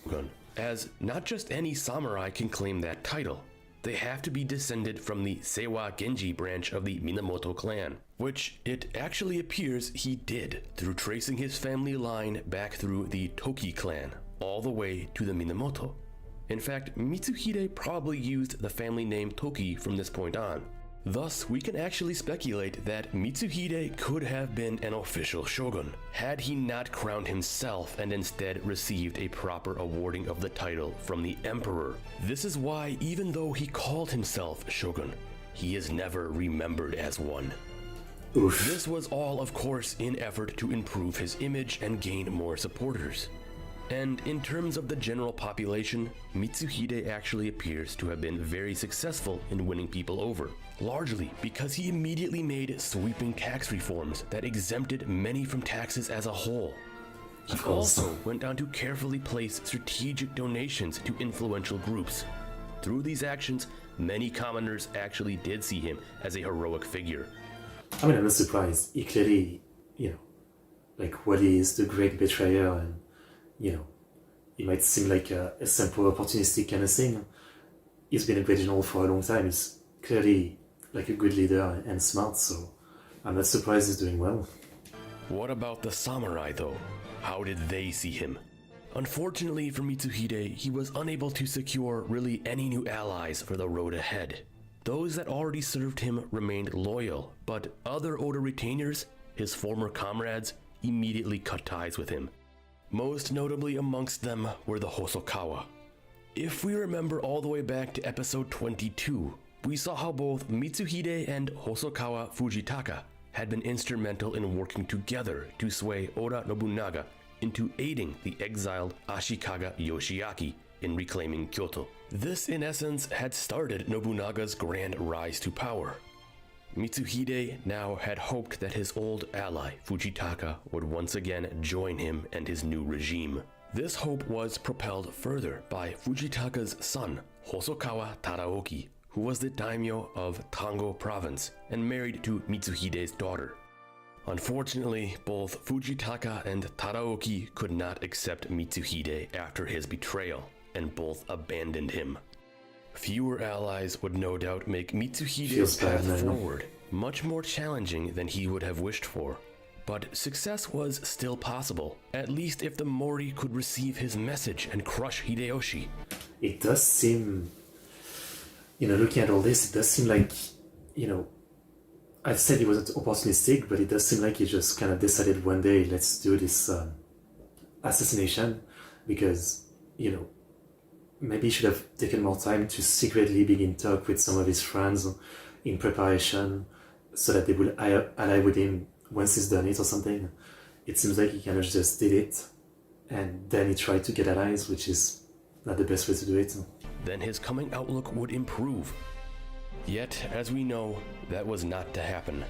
As not just any samurai can claim that title. They have to be descended from the Seiwa Genji branch of the Minamoto clan, which it actually appears he did through tracing his family line back through the Toki clan, all the way to the Minamoto. In fact, Mitsuhide probably used the family name Toki from this point on. Thus, we can actually speculate that Mitsuhide could have been an official shogun, had he not crowned himself and instead received a proper awarding of the title from the emperor. This is why, even though he called himself shogun, he is never remembered as one. Oof. This was all, of course, in effort to improve his image and gain more supporters. And in terms of the general population, Mitsuhide actually appears to have been very successful in winning people over, largely because he immediately made sweeping tax reforms that exempted many from taxes as a whole. He also went on to carefully place strategic donations to influential groups. Through these actions, many commoners actually did see him as a heroic figure. I mean, I'm not surprised. He clearly, like what he is, the great betrayer, and he might seem like a simple opportunistic kind of thing. He's been a great general for a long time. He's clearly like a good leader and smart, so I'm not surprised he's doing well. What about the samurai though? How did they see him? Unfortunately for Mitsuhide, he was unable to secure really any new allies for the road ahead. Those that already served him remained loyal, but other Oda retainers, his former comrades, immediately cut ties with him. Most notably amongst them were the Hosokawa. If we remember all the way back to episode 22, we saw how both Mitsuhide and Hosokawa Fujitaka had been instrumental in working together to sway Oda Nobunaga into aiding the exiled Ashikaga Yoshiaki in reclaiming Kyoto. This, in essence, had started Nobunaga's grand rise to power. Mitsuhide now had hoped that his old ally, Fujitaka, would once again join him and his new regime. This hope was propelled further by Fujitaka's son, Hosokawa Tadaoki, who was the daimyo of Tango province and married to Mitsuhide's daughter. Unfortunately, both Fujitaka and Tadaoki could not accept Mitsuhide after his betrayal, and both abandoned him. Fewer allies would no doubt make Mitsuhide's path forward much more challenging than he would have wished for. But success was still possible, at least if the Mori could receive his message and crush Hideyoshi. It does seem, looking at all this, it does seem like, I've said he wasn't opportunistic, but it does seem like he just kind of decided one day, let's do this assassination, because, maybe he should have taken more time to secretly begin talk with some of his friends in preparation so that they would ally with him once he's done it or something. It seems like he kind of just did it and then he tried to get allies, which is not the best way to do it. Then his coming outlook would improve. Yet, as we know, that was not to happen.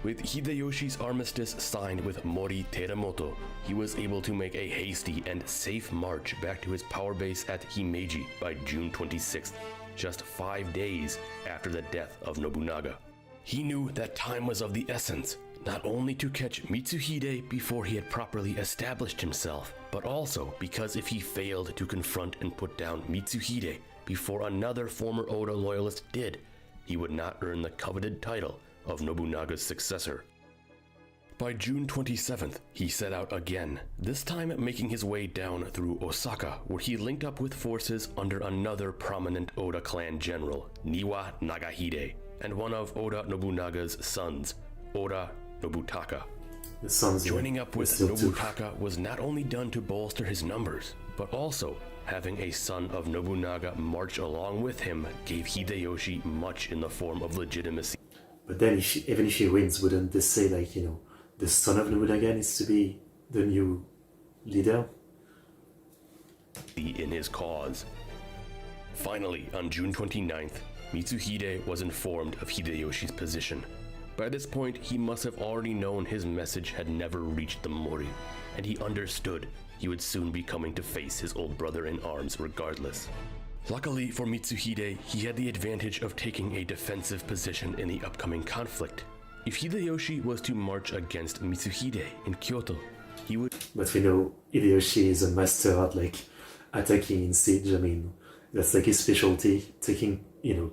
With Hideyoshi's armistice signed with Mori Teramoto, he was able to make a hasty and safe march back to his power base at Himeji by June 26th, just 5 days after the death of Nobunaga. He knew that time was of the essence, not only to catch Mitsuhide before he had properly established himself, but also because if he failed to confront and put down Mitsuhide before another former Oda loyalist did, he would not earn the coveted title of Nobunaga's successor. By June 27th, he set out again, this time making his way down through Osaka, where he linked up with forces under another prominent Oda clan general, Niwa Nagahide, and one of Oda Nobunaga's sons, Oda Nobutaka. Joining up with Nobutaka was not only done to bolster his numbers, but also having a son of Nobunaga march along with him gave Hideyoshi much in the form of legitimacy. But then even if he wins, wouldn't they say the son of Nobunaga needs to be the new leader? In his cause. Finally, on June 29th, Mitsuhide was informed of Hideyoshi's position. By this point, he must have already known his message had never reached the Mori, and he understood he would soon be coming to face his old brother in arms regardless. Luckily for Mitsuhide, he had the advantage of taking a defensive position in the upcoming conflict. If Hideyoshi was to march against Mitsuhide in Kyoto, he would... But we know Hideyoshi is a master at like attacking in siege. I mean, that's like his specialty, taking,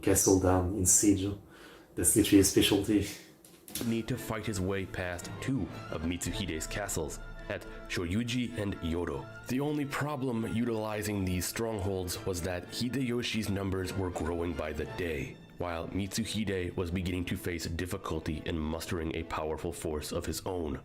castle down in siege. That's literally his specialty. Need to fight his way past two of Mitsuhide's castles at Shoryuji and Yodo. The only problem utilizing these strongholds was that Hideyoshi's numbers were growing by the day, while Mitsuhide was beginning to face difficulty in mustering a powerful force of his own.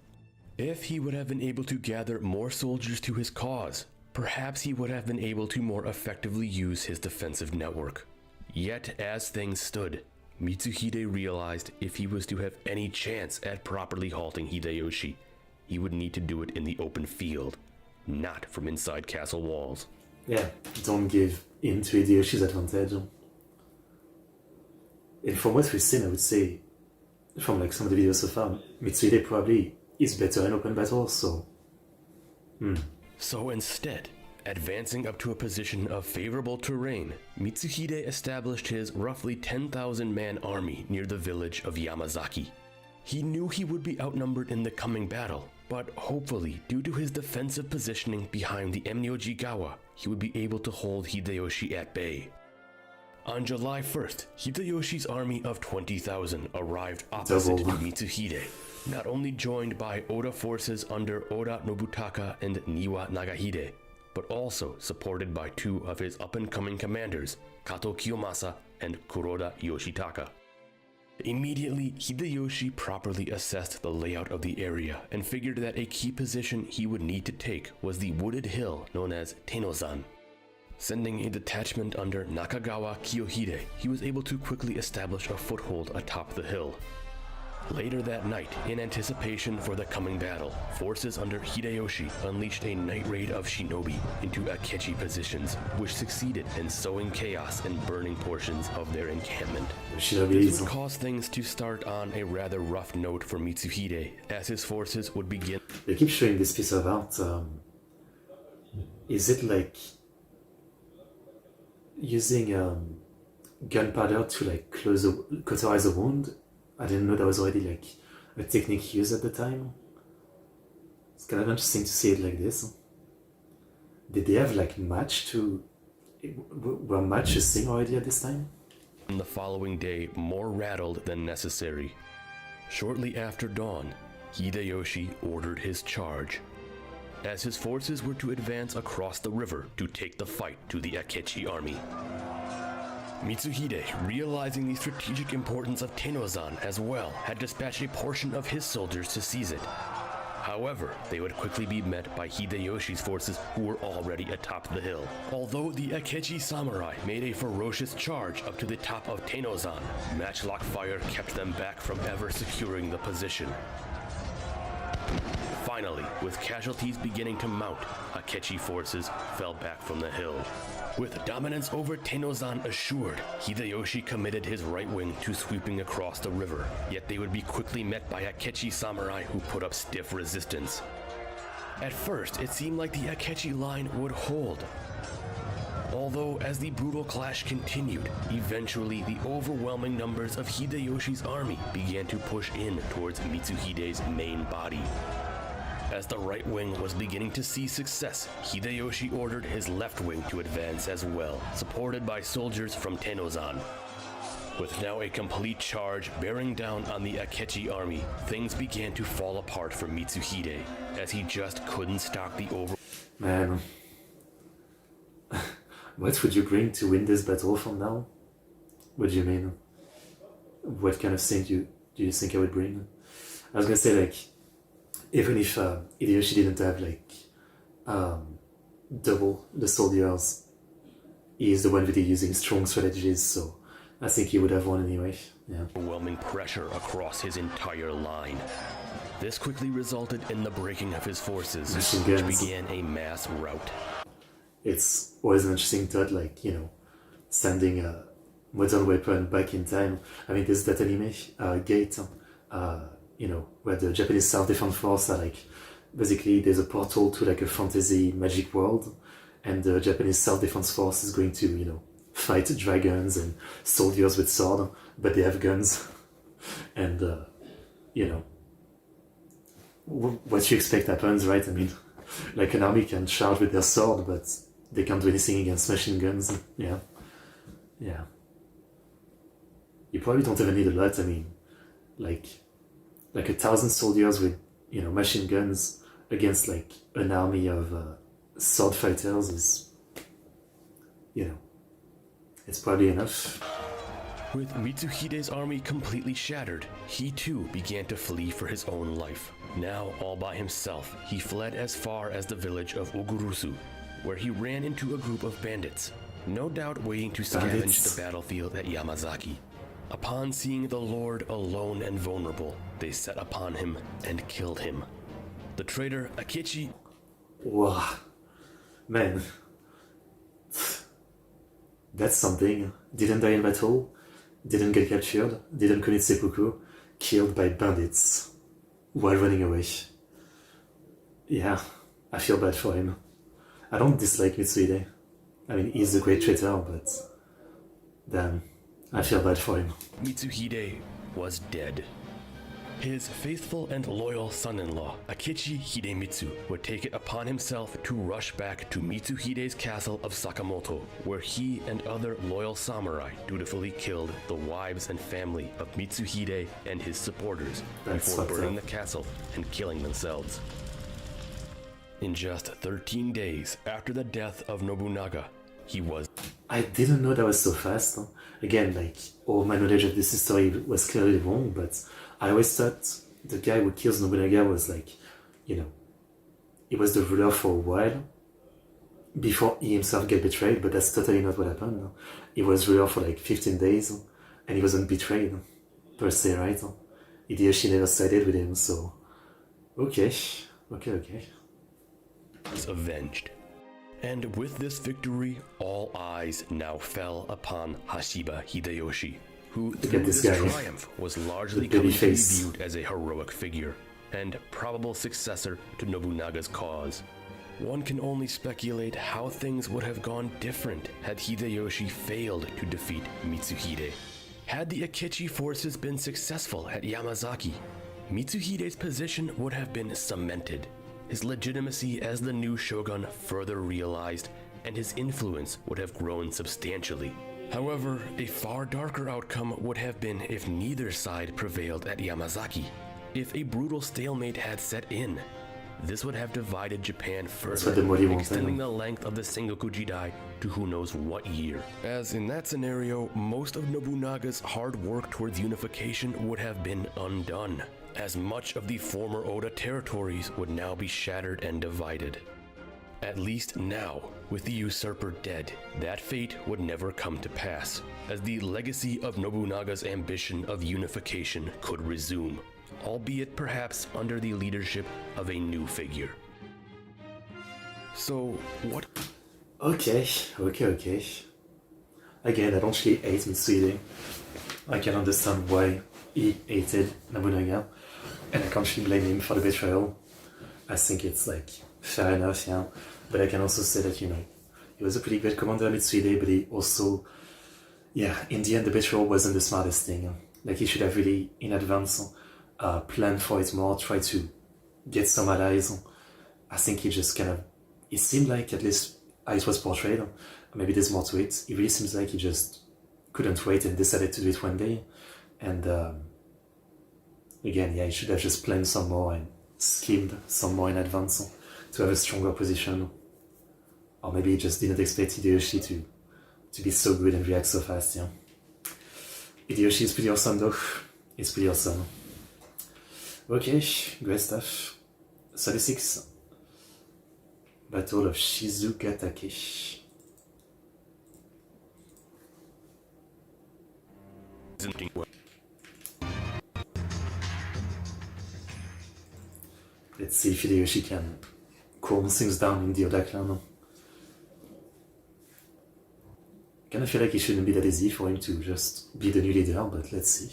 If he would have been able to gather more soldiers to his cause, perhaps he would have been able to more effectively use his defensive network. Yet, as things stood, Mitsuhide realized if he was to have any chance at properly halting Hideyoshi, he would need to do it in the open field, not from inside castle walls. Yeah, don't give in to Hideyoshi's advantage. And from what we've seen, I would say, from like some of the videos so far, Mitsuhide probably is better in open battles, so... So instead, advancing up to a position of favorable terrain, Mitsuhide established his roughly 10,000-man army near the village of Yamazaki. He knew he would be outnumbered in the coming battle, but hopefully, due to his defensive positioning behind the Emnyoji-gawa, he would be able to hold Hideyoshi at bay. On July 1st, Hideyoshi's army of 20,000 arrived opposite to Mitsuhide, not only joined by Oda forces under Oda Nobutaka and Niwa Nagahide, but also supported by two of his up-and-coming commanders, Kato Kiyomasa and Kuroda Yoshitaka. Immediately, Hideyoshi properly assessed the layout of the area and figured that a key position he would need to take was the wooded hill known as Tenozan. Sending a detachment under Nakagawa Kiyohide, he was able to quickly establish a foothold atop the hill. Later that night, in anticipation for the coming battle, forces under Hideyoshi unleashed a night raid of shinobi into Akechi positions, which succeeded in sowing chaos and burning portions of their encampment. This would cause things to start on a rather rough note for Mitsuhide, as his forces would begin... They keep showing this piece of art. Is it like using gunpowder to like cauterize a wound? I didn't know that was already like a technique used at the time. It's kind of interesting to see it like this. Did they have like match to... Were matches thing already at this time? The following day, more rattled than necessary. Shortly after dawn, Hideyoshi ordered his charge, as his forces were to advance across the river to take the fight to the Akechi army. Mitsuhide, realizing the strategic importance of Tenozan as well, had dispatched a portion of his soldiers to seize it. However, they would quickly be met by Hideyoshi's forces who were already atop the hill. Although the Akechi samurai made a ferocious charge up to the top of Tenozan, matchlock fire kept them back from ever securing the position. Finally, with casualties beginning to mount, Akechi forces fell back from the hill. With dominance over Tenozan assured, Hideyoshi committed his right wing to sweeping across the river, yet they would be quickly met by Akechi samurai who put up stiff resistance. At first, it seemed like the Akechi line would hold. Although, as the brutal clash continued, eventually the overwhelming numbers of Hideyoshi's army began to push in towards Mitsuhide's main body. As the right wing was beginning to see success, Hideyoshi ordered his left wing to advance as well, supported by soldiers from Tenozan. With now a complete charge bearing down on the Akechi army, things began to fall apart for Mitsuhide, as he just couldn't stop the over... Man, what would you bring to win this battle from now? What do you mean? What kind of thing do you think I would bring? I was gonna say, like, even if Hideyoshi didn't have like double the soldiers, he is the one really using strong strategies, so I think he would have won anyway. Yeah. Overwhelming pressure across his entire line. This quickly resulted in the breaking of his forces, which began a mass rout. It's always an interesting thought, like, sending a modern weapon back in time. I mean, there's that anime, Gate, where the Japanese self-defense force are like, basically there's a portal to like a fantasy magic world, and the Japanese self-defense force is going to, fight dragons and soldiers with sword, but they have guns. And, what you expect happens, right? I mean, like an army can charge with their sword, but they can't do anything against machine guns. Yeah. You probably don't even need a lot. I mean, like 1,000 soldiers with, machine guns against like an army of sword fighters is, it's probably enough. With Mitsuhide's army completely shattered, he too began to flee for his own life. Now all by himself, he fled as far as the village of Ugurusu, where he ran into a group of bandits, no doubt waiting to scavenge the battlefield at Yamazaki. Upon seeing the Lord alone and vulnerable, they set upon him and killed him. The traitor Akechi... Wow. Man. That's something. Didn't die in battle, didn't get captured, didn't commit seppuku, killed by bandits while running away. Yeah, I feel bad for him. I don't dislike Mitsuhide. I mean, he's a great traitor, but damn, I feel bad for him. Mitsuhide was dead. His faithful and loyal son-in-law, Akechi Hidemitsu, would take it upon himself to rush back to Mitsuhide's castle of Sakamoto, where he and other loyal samurai dutifully killed the wives and family of Mitsuhide and his supporters before burning the castle and killing themselves. In just 13 days after the death of Nobunaga, he was... I didn't know that was so fast. Again, like, all my knowledge of this history was clearly wrong, but I always thought the guy who kills Nobunaga was like, he was the ruler for a while before he himself get betrayed, but that's totally not what happened. He was ruler for like 15 days and he wasn't betrayed per se, right? Hideyoshi never sided with him, so okay. Was avenged. And with this victory, all eyes now fell upon Hashiba Hideyoshi, who through this triumph was largely coming to be viewed as a heroic figure and probable successor to Nobunaga's cause. One can only speculate how things would have gone different had Hideyoshi failed to defeat Mitsuhide. Had the Akechi forces been successful at Yamazaki, Mitsuhide's position would have been cemented, his legitimacy as the new shogun further realized, and his influence would have grown substantially. However, a far darker outcome would have been if neither side prevailed at Yamazaki. If a brutal stalemate had set in, this would have divided Japan further, extending the length of the Sengoku Jidai to who knows what year. As in that scenario, most of Nobunaga's hard work towards unification would have been undone, as much of the former Oda territories would now be shattered and divided. At least now, with the usurper dead, that fate would never come to pass, as the legacy of Nobunaga's ambition of unification could resume, albeit perhaps under the leadership of a new figure. So, what? Okay. Again, I don't really hate Mitsuhide. I can understand why he hated Nobunaga, and I can't really blame him for the betrayal. I think it's like fair enough, yeah. But I can also say that, he was a pretty great commander, Mitsuhide, but he also, in the end, the betrayal wasn't the smartest thing. Like, he should have really, in advance, planned for it more, try to get some allies. I think he just it seemed like, at least how it was portrayed, maybe there's more to it, it really seems like he just couldn't wait and decided to do it one day. And again, he should have just planned some more and schemed some more in advance to have a stronger position. Or maybe he just didn't expect Hideyoshi to be so good and react so fast, yeah. Hideyoshi is pretty awesome though. It's pretty awesome. Okay, great stuff. 36. Battle of Shizugatake. Let's see if Hideyoshi can calm things down in the Oda clan. I kind of feel like it shouldn't be that easy for him to just be the new leader, but let's see.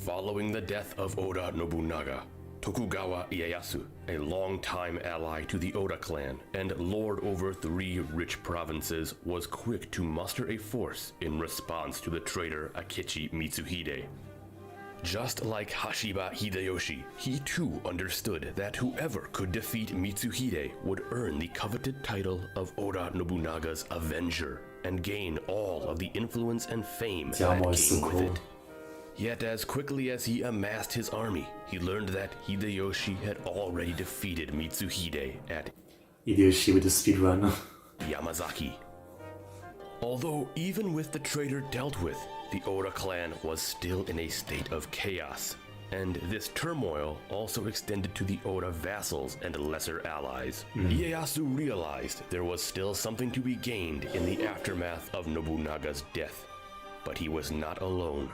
Following the death of Oda Nobunaga, Tokugawa Ieyasu, a longtime ally to the Oda clan and lord over 3 rich provinces, was quick to muster a force in response to the traitor Akechi Mitsuhide. Just like Hashiba Hideyoshi, he too understood that whoever could defeat Mitsuhide would earn the coveted title of Oda Nobunaga's Avenger and gain all of the influence and fame that came with it. Yet as quickly as he amassed his army, he learned that Hideyoshi had already defeated Mitsuhide at Hideyoshi with the speedrun. Yamazaki. Although even with the traitor dealt with, the Oda clan was still in a state of chaos, and this turmoil also extended to the Oda vassals and lesser allies. Ieyasu realized there was still something to be gained in the aftermath of Nobunaga's death, but he was not alone.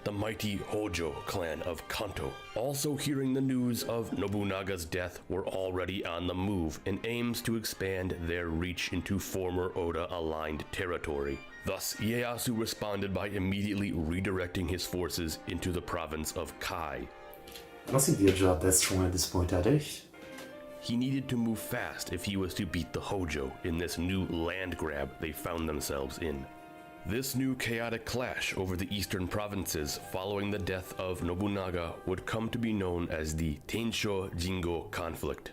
The mighty Hojo clan of Kanto, also hearing the news of Nobunaga's death, were already on the move in aims to expand their reach into former Oda-aligned territory. Thus, Ieyasu responded by immediately redirecting his forces into the province of Kai. I don't think the Hojo are that strong at this point, are they? He needed to move fast if he was to beat the Hojo in this new land grab they found themselves in. This new chaotic clash over the eastern provinces following the death of Nobunaga would come to be known as the Tensho Jingo conflict.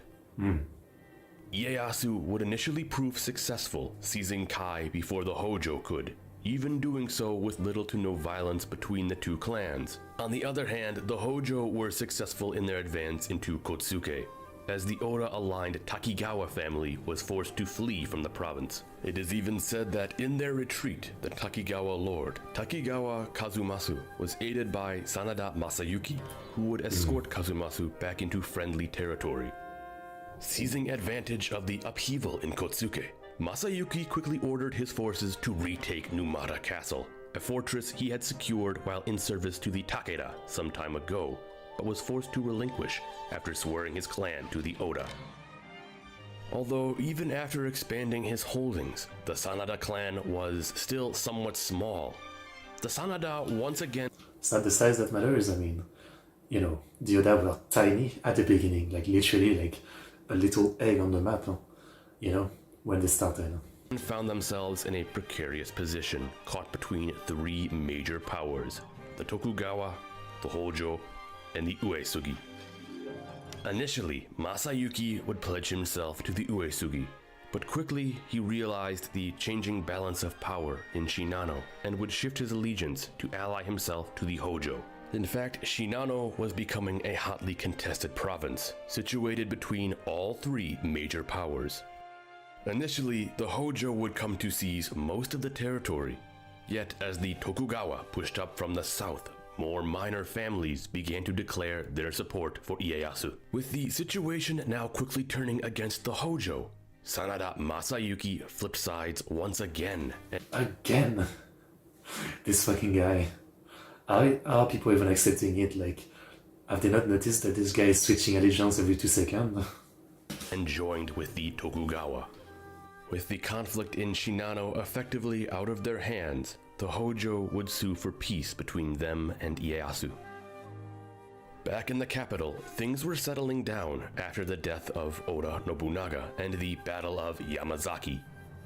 Ieyasu would initially prove successful, seizing Kai before the Hojo could, even doing so with little to no violence between the two clans. On the other hand, the Hojo were successful in their advance into Kotsuke, as the Oda-aligned Takigawa family was forced to flee from the province. It is even said that in their retreat, the Takigawa lord, Takigawa Kazumasu, was aided by Sanada Masayuki, who would escort Kazumasu back into friendly territory. Seizing advantage of the upheaval in Kotsuke, Masayuki quickly ordered his forces to retake Numata Castle, a fortress he had secured while in service to the Takeda some time ago, but was forced to relinquish after swearing his clan to the Oda. Although even after expanding his holdings, the Sanada clan was still somewhat small. The Sanada once again... It's not the size that matters, I mean, you know, the Oda were tiny at the beginning, like literally like a little egg on the map, you know, when they started. Found themselves in a precarious position, caught between 3 major powers, the Tokugawa, the Hojo, and the Uesugi. Initially, Masayuki would pledge himself to the Uesugi, but quickly he realized the changing balance of power in Shinano and would shift his allegiance to ally himself to the Hojo. In fact, Shinano was becoming a hotly contested province, situated between all 3 major powers. Initially, the Hojo would come to seize most of the territory, yet as the Tokugawa pushed up from the south, more minor families began to declare their support for Ieyasu. With the situation now quickly turning against the Hojo, Sanada Masayuki flipped sides once again. Again? This fucking guy. Are people even accepting it? Like, have they not noticed that this guy is switching allegiance every 2 seconds? And joined with the Tokugawa. With the conflict in Shinano effectively out of their hands, the Hojo would sue for peace between them and Ieyasu. Back in the capital, things were settling down after the death of Oda Nobunaga and the Battle of Yamazaki.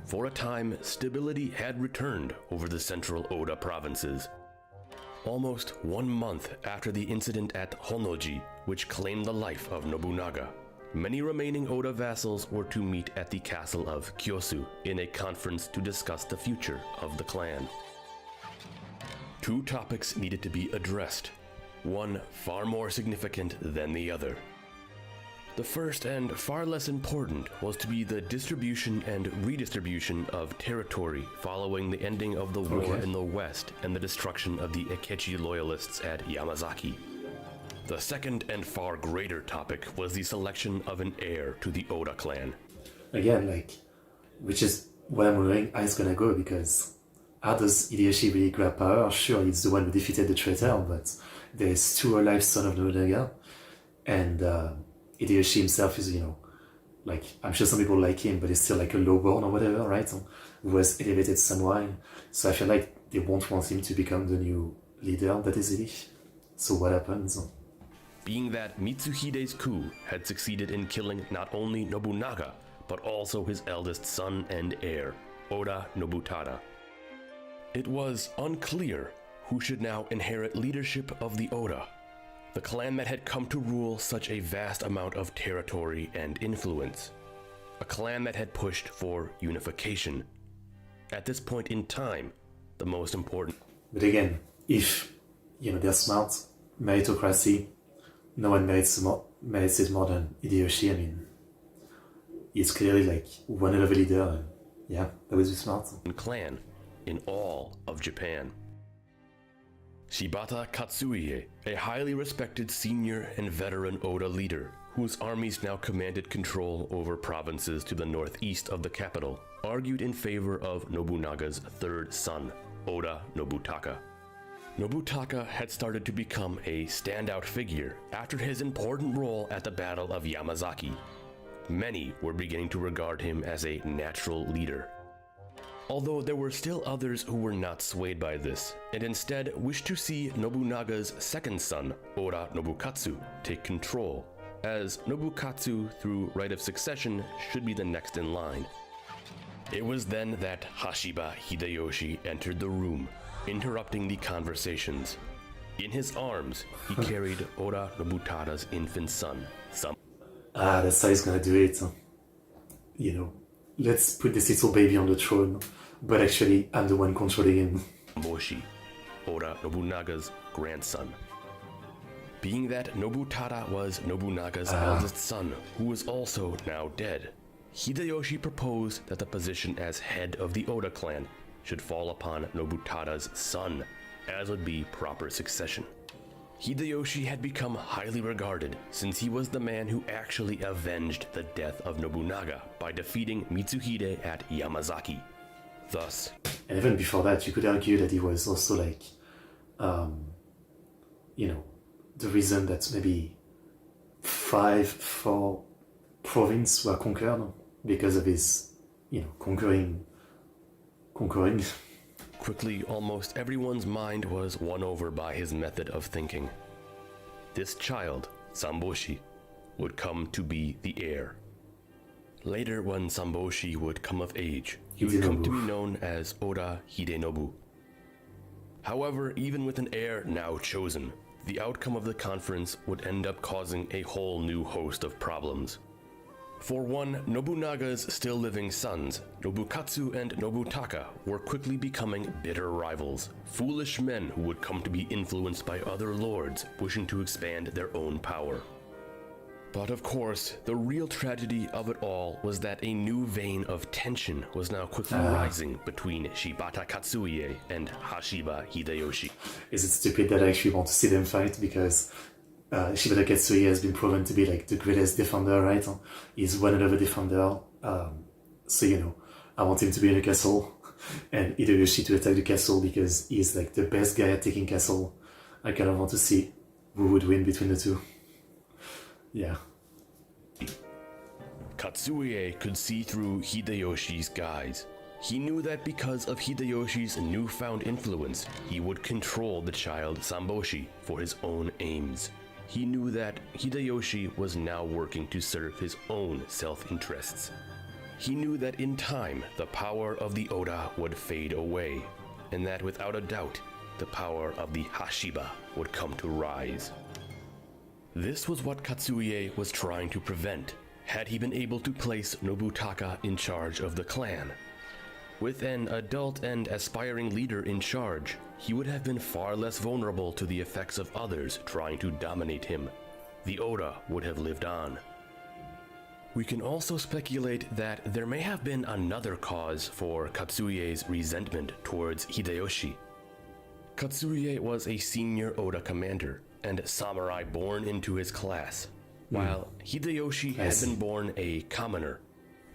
For a time, stability had returned over the central Oda provinces. Almost 1 month after the incident at Honnoji, which claimed the life of Nobunaga, many remaining Oda vassals were to meet at the castle of Kyosu in a conference to discuss the future of the clan. 2 topics needed to be addressed, one far more significant than the other. The first and far less important was to be the distribution and redistribution of territory following the ending of the war in the west and the destruction of the Akechi loyalists at Yamazaki. The second and far greater topic was the selection of an heir to the Oda clan. Again, like, which is where I'm wondering how it's gonna go, because how does Hideyoshi really grab power? Sure, he's the one who defeated the traitor, but there's still a live son of Nobunaga, and Hideyoshi himself is, you know, like, I'm sure some people like him, but he's still like a lowborn or whatever, right? Who was elevated samurai. So I feel like they won't want him to become the new leader that is Hideyoshi. So what happens? Being that Mitsuhide's coup had succeeded in killing not only Nobunaga, but also his eldest son and heir, Oda Nobutada. It was unclear who should now inherit leadership of the Oda, the clan that had come to rule such a vast amount of territory and influence, a clan that had pushed for unification. At this point in time, the most important. But again, if they're smart, meritocracy, no one merits it more than Hideyoshi. I mean, he's clearly like one hell of a leader. And yeah, that was smart. Clan in all of Japan. Shibata Katsuie, a highly respected senior and veteran Oda leader, whose armies now commanded control over provinces to the northeast of the capital, argued in favor of Nobunaga's third son, Oda Nobutaka. Nobutaka had started to become a standout figure after his important role at the Battle of Yamazaki. Many were beginning to regard him as a natural leader. Although there were still others who were not swayed by this, and instead wished to see Nobunaga's second son, Oda Nobukatsu, take control, as Nobukatsu, through right of succession, should be the next in line. It was then that Hashiba Hideyoshi entered the room, interrupting the conversations. In his arms, he carried Oda Nobutada's infant son. That's how he's gonna do it. Let's put this little baby on the throne, but actually, I'm the one controlling him. Samboshi, Oda Nobunaga's grandson. Being that Nobutada was Nobunaga's eldest son, who was also now dead, Hideyoshi proposed that the position as head of the Oda clan should fall upon Nobutada's son, as would be proper succession. Hideyoshi had become highly regarded since he was the man who actually avenged the death of Nobunaga by defeating Mitsuhide at Yamazaki. Thus, and even before that, you could argue that he was also like, the reason that maybe 4 provinces were conquered because of his, conquering. Quickly, almost everyone's mind was won over by his method of thinking. This child, Samboshi, would come to be the heir. Later, when Samboshi would come of age, he would come to be known as Oda Hidenobu. However, even with an heir now chosen, the outcome of the conference would end up causing a whole new host of problems. For one, Nobunaga's still living sons, Nobukatsu and Nobutaka, were quickly becoming bitter rivals, foolish men who would come to be influenced by other lords wishing to expand their own power. But of course, the real tragedy of it all was that a new vein of tension was now quickly rising between Shibata Katsuie and Hashiba Hideyoshi. Is it stupid that I actually want to see them fight? Because Shibata Katsuie has been proven to be like the greatest defender, right? He's one of a defender. So, I want him to be in a castle and Hideyoshi to attack the castle because he's like the best guy at taking castle. I kind of want to see who would win between the two. Yeah. Katsuie could see through Hideyoshi's guise. He knew that because of Hideyoshi's newfound influence, he would control the child Samboshi for his own aims. He knew that Hideyoshi was now working to serve his own self-interests. He knew that in time, the power of the Oda would fade away, and that without a doubt, the power of the Hashiba would come to rise. This was what Katsuie was trying to prevent, had he been able to place Nobutaka in charge of the clan. With an adult and aspiring leader in charge, he would have been far less vulnerable to the effects of others trying to dominate him. The Oda would have lived on. We can also speculate that there may have been another cause for Katsuie's resentment towards Hideyoshi. Katsuie was a senior Oda commander and samurai born into his class, while Hideyoshi had been born a commoner.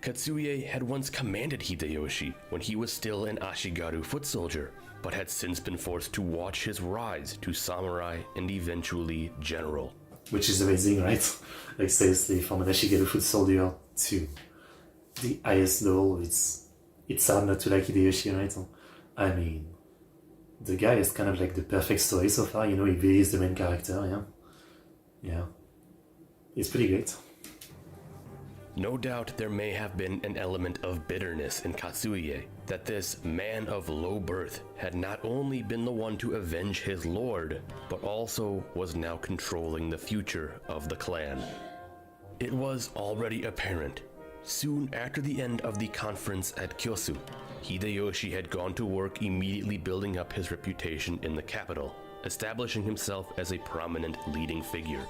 Katsuie had once commanded Hideyoshi when he was still an Ashigaru foot soldier, but had since been forced to watch his rise to samurai and eventually general. Which is amazing, right? Like seriously, from an Ashigaru foot soldier to the highest level, it's hard not to like Hideyoshi, right? I mean, the guy is kind of like the perfect story so far. You know, he really is the main character. Yeah. He's pretty great. No doubt there may have been an element of bitterness in Katsuie that this man of low birth had not only been the one to avenge his lord, but also was now controlling the future of the clan. It was already apparent. Soon after the end of the conference at Kyosu, Hideyoshi had gone to work immediately building up his reputation in the capital, establishing himself as a prominent leading figure.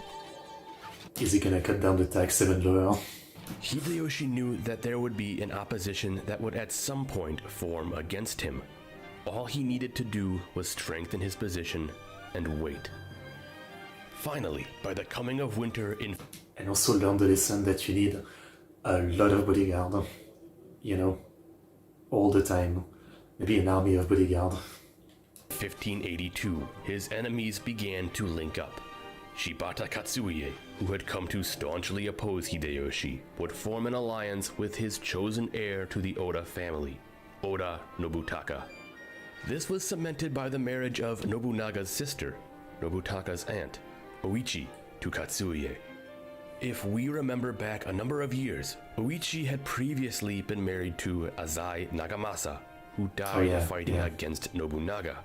Is he gonna cut down the tax even lower? Hideyoshi knew that there would be an opposition that would at some point form against him. All he needed to do was strengthen his position and wait. Finally, by the coming of winter in... And also learn the lesson that you need a lot of bodyguard. You know, all the time. Maybe an army of bodyguard. 1582, his enemies began to link up. Shibata Katsuie, who had come to staunchly oppose Hideyoshi, would form an alliance with his chosen heir to the Oda family, Oda Nobutaka. This was cemented by the marriage of Nobunaga's sister, Nobutaka's aunt, Oichi, to Katsuie. If we remember back a number of years, Oichi had previously been married to Azai Nagamasa, who died fighting against Nobunaga.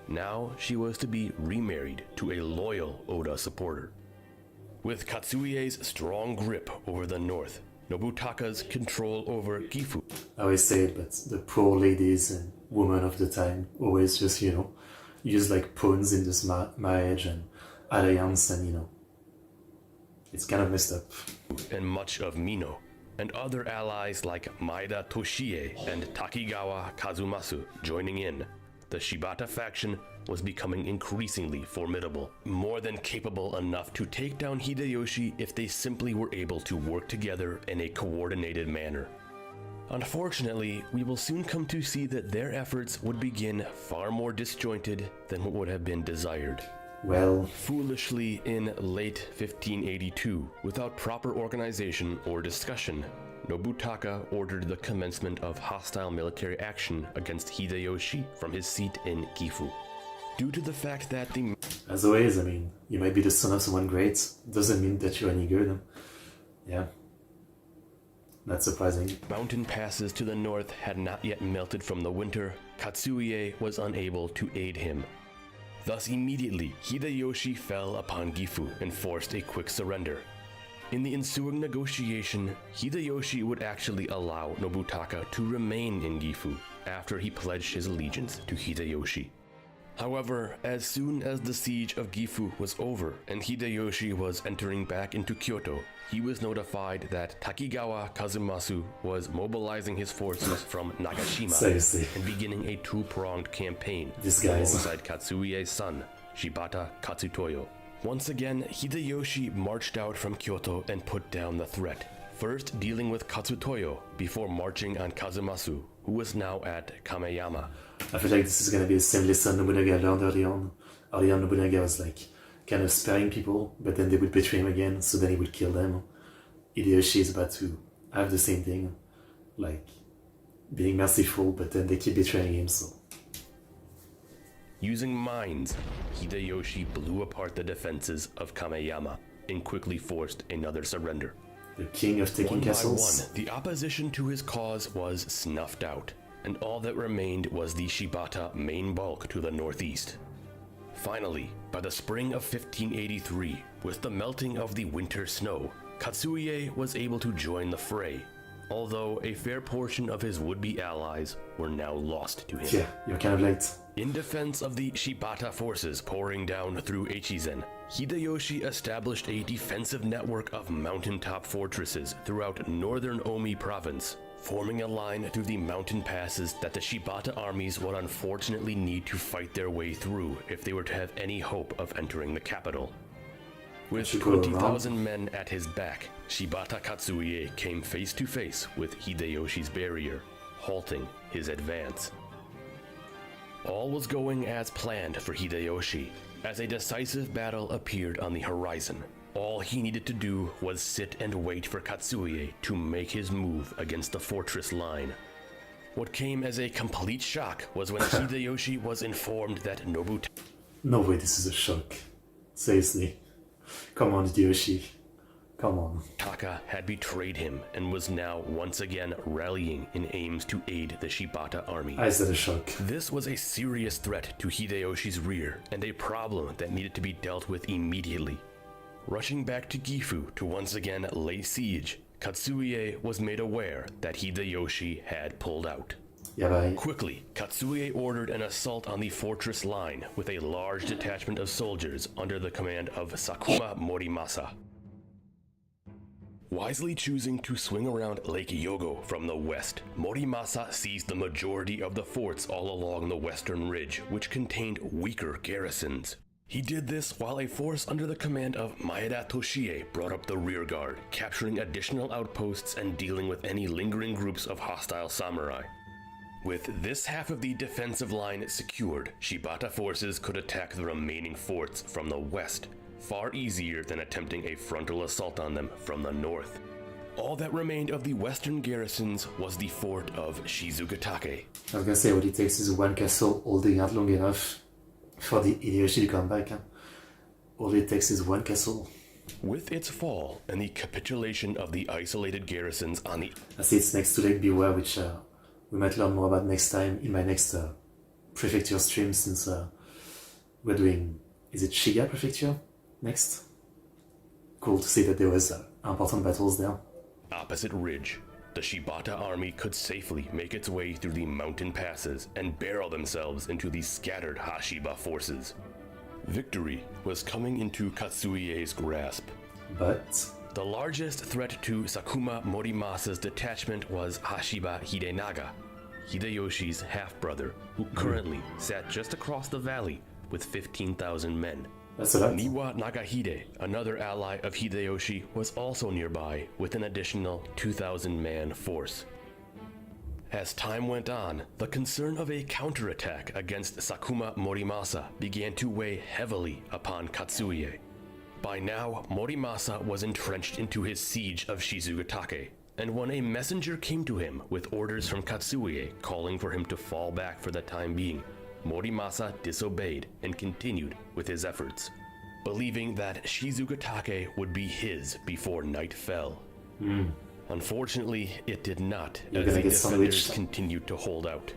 Now she was to be remarried to a loyal Oda supporter. With Katsuie's strong grip over the north, Nobutaka's control over Gifu. I always say it, but the poor ladies and women of the time always just, you know, use like pawns in this marriage and alliance, and, you know, it's kind of messed up. And much of Mino, and other allies like Maeda Toshie and Takigawa Kazumasu joining in. The Shibata faction was becoming increasingly formidable, more than capable enough to take down Hideyoshi if they simply were able to work together in a coordinated manner. Unfortunately, we will soon come to see that their efforts would begin far more disjointed than what would have been desired. Well, foolishly, in late 1582, without proper organization or discussion, Nobutaka ordered the commencement of hostile military action against Hideyoshi from his seat in Gifu. Due to the fact that the... As always, I mean, you might be the son of someone great, doesn't mean that you're any good. Yeah. Not surprising. Mountain passes to the north had not yet melted from the winter. Katsuie was unable to aid him. Thus immediately, Hideyoshi fell upon Gifu and forced a quick surrender. In the ensuing negotiation, Hideyoshi would actually allow Nobutaka to remain in Gifu after he pledged his allegiance to Hideyoshi. However, as soon as the siege of Gifu was over and Hideyoshi was entering back into Kyoto, he was notified that Takigawa Kazumasu was mobilizing his forces from Nagashima Seriously. and beginning a two-pronged campaign alongside Katsuie's son, Shibata Katsutoyo. Once again, Hideyoshi marched out from Kyoto and put down the threat, first dealing with Katsutoyo before marching on Kazumasu, who was now at Kameyama. I feel like this is gonna be the same lesson Nobunaga learned early on. Early on, Nobunaga was like kind of sparing people, but then they would betray him again, so then he would kill them. Hideyoshi is about to have the same thing, like being merciful, but then they keep betraying him, so... Using mines, Hideyoshi blew apart the defenses of Kameyama and quickly forced another surrender. The king of taking castles? One by one, the opposition to his cause was snuffed out, and all that remained was the Shibata main bulk to the northeast. Finally, by the spring of 1583, with the melting of the winter snow, Katsuie was able to join the fray, although a fair portion of his would-be allies were now lost to him. Yeah, you're kind of late. In defense of the Shibata forces pouring down through Echizen, Hideyoshi established a defensive network of mountaintop fortresses throughout northern Omi province, forming a line through the mountain passes that the Shibata armies would unfortunately need to fight their way through if they were to have any hope of entering the capital. With 20,000 men at his back, Shibata Katsuie came face to face with Hideyoshi's barrier, halting his advance. All was going as planned for Hideyoshi, as a decisive battle appeared on the horizon. All he needed to do was sit and wait for Katsuie to make his move against the fortress line. What came as a complete shock was when Hideyoshi was informed that Nobutaka No way this is a shock. Seriously. Come on, Hideyoshi. Come on. had betrayed him and was now once again rallying in aims to aid the Shibata army. Is that a shock? This was a serious threat to Hideyoshi's rear and a problem that needed to be dealt with immediately. Rushing back to Gifu to once again lay siege, Katsuie was made aware that Hideyoshi had pulled out. Yeah, bye. Quickly, Katsuie ordered an assault on the fortress line with a large detachment of soldiers under the command of Sakuma Morimasa. Wisely choosing to swing around Lake Yogo from the west, Morimasa seized the majority of the forts all along the western ridge, which contained weaker garrisons. He did this while a force under the command of Maeda Toshie brought up the rear guard, capturing additional outposts and dealing with any lingering groups of hostile samurai. With this half of the defensive line secured, Shibata forces could attack the remaining forts from the west, far easier than attempting a frontal assault on them from the north. All that remained of the western garrisons was the fort of Shizugatake. I was gonna say, what it takes is one castle holding out long enough for the Hideyoshi to come back. Huh? All it takes is one castle. With its fall and the capitulation of the isolated garrisons on the... I see it's next to Lake Biwa, which we might learn more about next time in my next prefecture stream, since we're doing... Is it Shiga Prefecture next? Cool to see that there was important battles there. opposite ridge, the Shibata army could safely make its way through the mountain passes and barrel themselves into the scattered Hashiba forces. Victory was coming into Katsuie's grasp. But the largest threat to Sakuma Morimasa's detachment was Hashiba Hidenaga, Hideyoshi's half-brother, who currently sat just across the valley with 15,000 men. that's a lot. Niwa Nagahide, another ally of Hideyoshi, was also nearby with an additional 2,000-man force. As time went on, the concern of a counterattack against Sakuma Morimasa began to weigh heavily upon Katsuie. By now, Morimasa was entrenched into his siege of Shizugatake, and when a messenger came to him with orders from Katsuie calling for him to fall back for the time being, Morimasa disobeyed and continued with his efforts, believing that Shizugatake would be his before night fell. Unfortunately, it did not, as the defenders continued to hold out.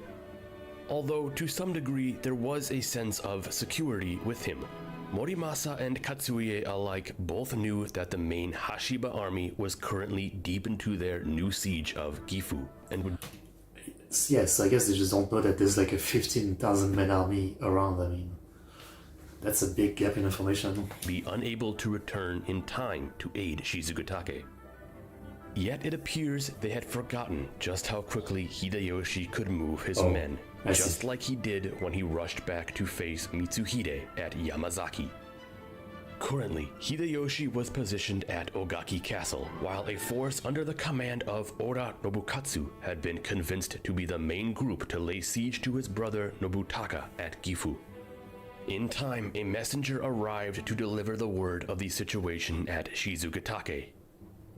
Although to some degree there was a sense of security with him, Morimasa and Katsuie alike both knew that the main Hashiba army was currently deep into their new siege of Gifu, and would... Yes, I guess they just don't know that there's like a 15,000 man army around. I mean, that's a big gap in information. be unable to return in time to aid Shizugatake. Yet it appears they had forgotten just how quickly Hideyoshi could move his men, I see. just like he did when he rushed back to face Mitsuhide at Yamazaki. Currently, Hideyoshi was positioned at Ogaki Castle, while a force under the command of Ora Nobukatsu had been convinced to be the main group to lay siege to his brother Nobutaka at Gifu. In time, a messenger arrived to deliver the word of the situation at Shizugatake.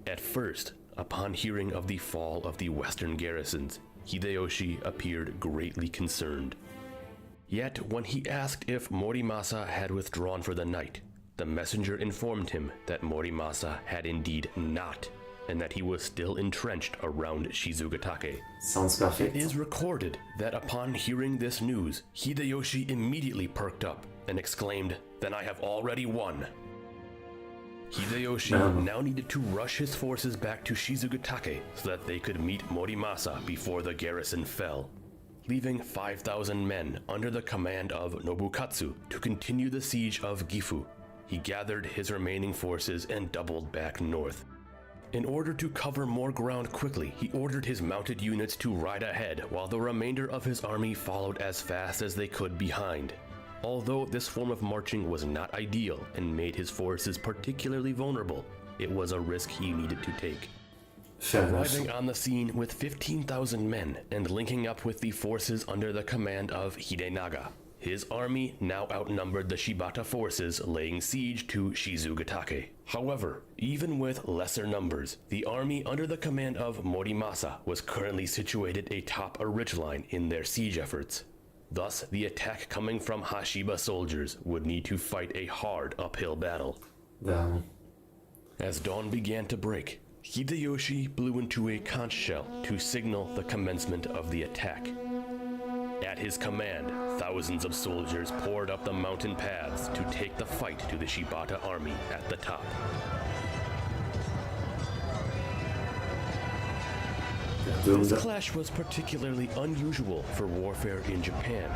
At first, upon hearing of the fall of the western garrisons, Hideyoshi appeared greatly concerned. Yet, when he asked if Morimasa had withdrawn for the night, the messenger informed him that Morimasa had indeed not, and that he was still entrenched around Shizugatake. Sounds perfect. It is recorded that upon hearing this news, Hideyoshi immediately perked up and exclaimed, "Then I have already won." Hideyoshi now needed to rush his forces back to Shizugatake so that they could meet Morimasa before the garrison fell. Leaving 5,000 men under the command of Nobukatsu to continue the siege of Gifu, he gathered his remaining forces and doubled back north. In order to cover more ground quickly, he ordered his mounted units to ride ahead while the remainder of his army followed as fast as they could behind. Although this form of marching was not ideal and made his forces particularly vulnerable, it was a risk he needed to take. Fair enough. Arriving on the scene with 15,000 men and linking up with the forces under the command of Hidenaga, His army now outnumbered the Shibata forces laying siege to Shizugatake. However, even with lesser numbers, the army under the command of Morimasa was currently situated atop a ridgeline in their siege efforts. Thus, the attack coming from Hashiba soldiers would need to fight a hard uphill battle. Damn. As dawn began to break, Hideyoshi blew into a conch shell to signal the commencement of the attack. At his command, thousands of soldiers poured up the mountain paths to take the fight to the Shibata army at the top. This clash was particularly unusual for warfare in Japan.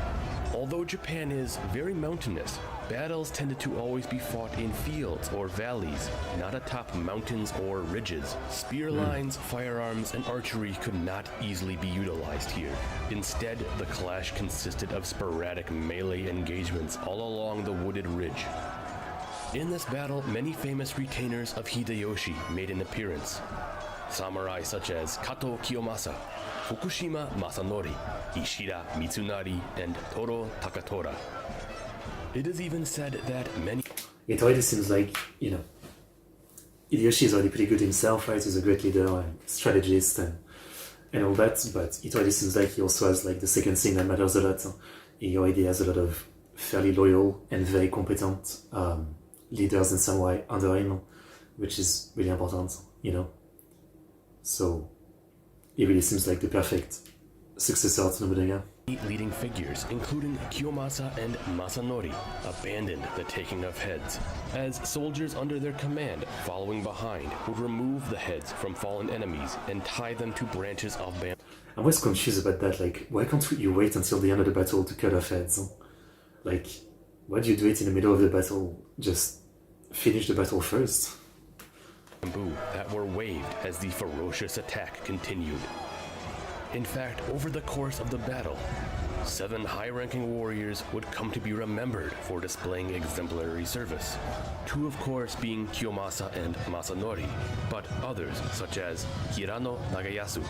Although Japan is very mountainous, battles tended to always be fought in fields or valleys, not atop mountains or ridges. Spear lines, firearms, and archery could not easily be utilized here. Instead, the clash consisted of sporadic melee engagements all along the wooded ridge. In this battle, many famous retainers of Hideyoshi made an appearance. Samurai such as Kato Kiyomasa, Fukushima Masanori, Ishida Mitsunari, and Toro Takatora. It is even said that many... It already seems like, Hideyoshi is already pretty good himself, right? He's a great leader and strategist and all that, but it already seems like he also has like the second thing that matters a lot. He already has a lot of fairly loyal and very competent leaders and samurai under him, which is really important, So, it really seems like the perfect successor to Nobunaga. Leading figures, including Kiyomasa and Masanori, abandoned the taking of heads, as soldiers under their command, following behind, would remove the heads from fallen enemies and tie them to branches of bamboo. I'm always confused about that, like, why can't you wait until the end of the battle to cut off heads? Like, why do you do it in the middle of the battle? Just finish the battle first. Bamboo that were waved as the ferocious attack continued. In fact, over the course of the battle, 7 high-ranking warriors would come to be remembered for displaying exemplary service. 2, of course, being Kiyomasa and Masanori, but others such as Hirano Nagayasu,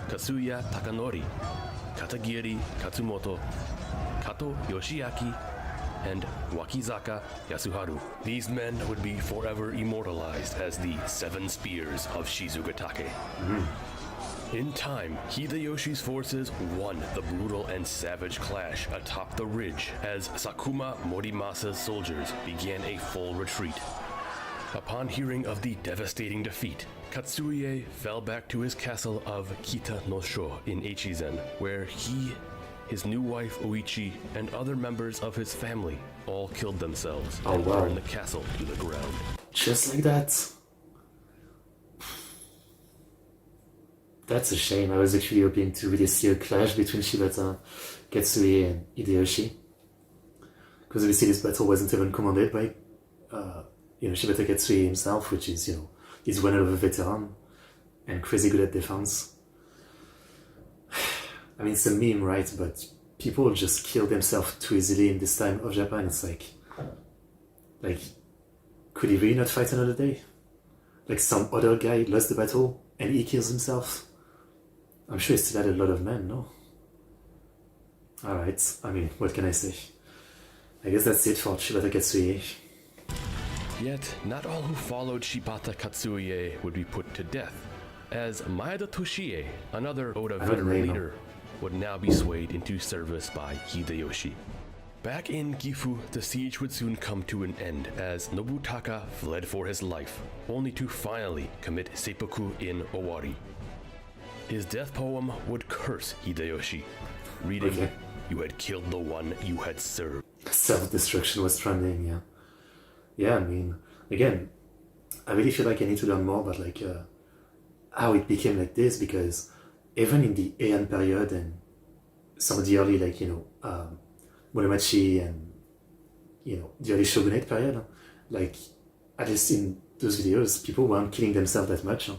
Kasuya Takanori, Katagiri Katsumoto, Kato Yoshiaki, and Wakizaka Yasuharu. These men would be forever immortalized as the 7 spears of Shizugatake. In time, Hideyoshi's forces won the brutal and savage clash atop the ridge as Sakuma Morimasa's soldiers began a full retreat. Upon hearing of the devastating defeat, Katsuie fell back to his castle of Kita no Sho in Echizen, where he, his new wife Oichi, and other members of his family all killed themselves and burned the castle to the ground. Just like that? That's a shame. I was actually hoping to really see a clash between Shibata, Katsuie, and Hideyoshi. Because obviously this battle wasn't even commanded by Shibata Katsuie himself, which is, he's one of a veteran and crazy good at defense. I mean, it's a meme, right? But people just kill themselves too easily in this time of Japan. It's like, could he really not fight another day? Like some other guy lost the battle and he kills himself? I'm sure he still had a lot of men, no? Alright, I mean, what can I say? I guess that's it for Shibata Katsuie. Yet, not all who followed Shibata Katsuie would be put to death, as Maeda Toshie, another Oda veteran leader, would now be swayed into service by Hideyoshi. Back in Gifu, the siege would soon come to an end as Nobutaka fled for his life, only to finally commit seppuku in Owari. His death poem would curse Hideyoshi, reading, "You had killed the one you had served." Self-destruction was trending, yeah. Yeah, I mean, again, I really feel like I need to learn more about how it became like this, because even in the Heian period and some of the early Muromachi and the early Shogunate period, at least in those videos, people weren't killing themselves that much.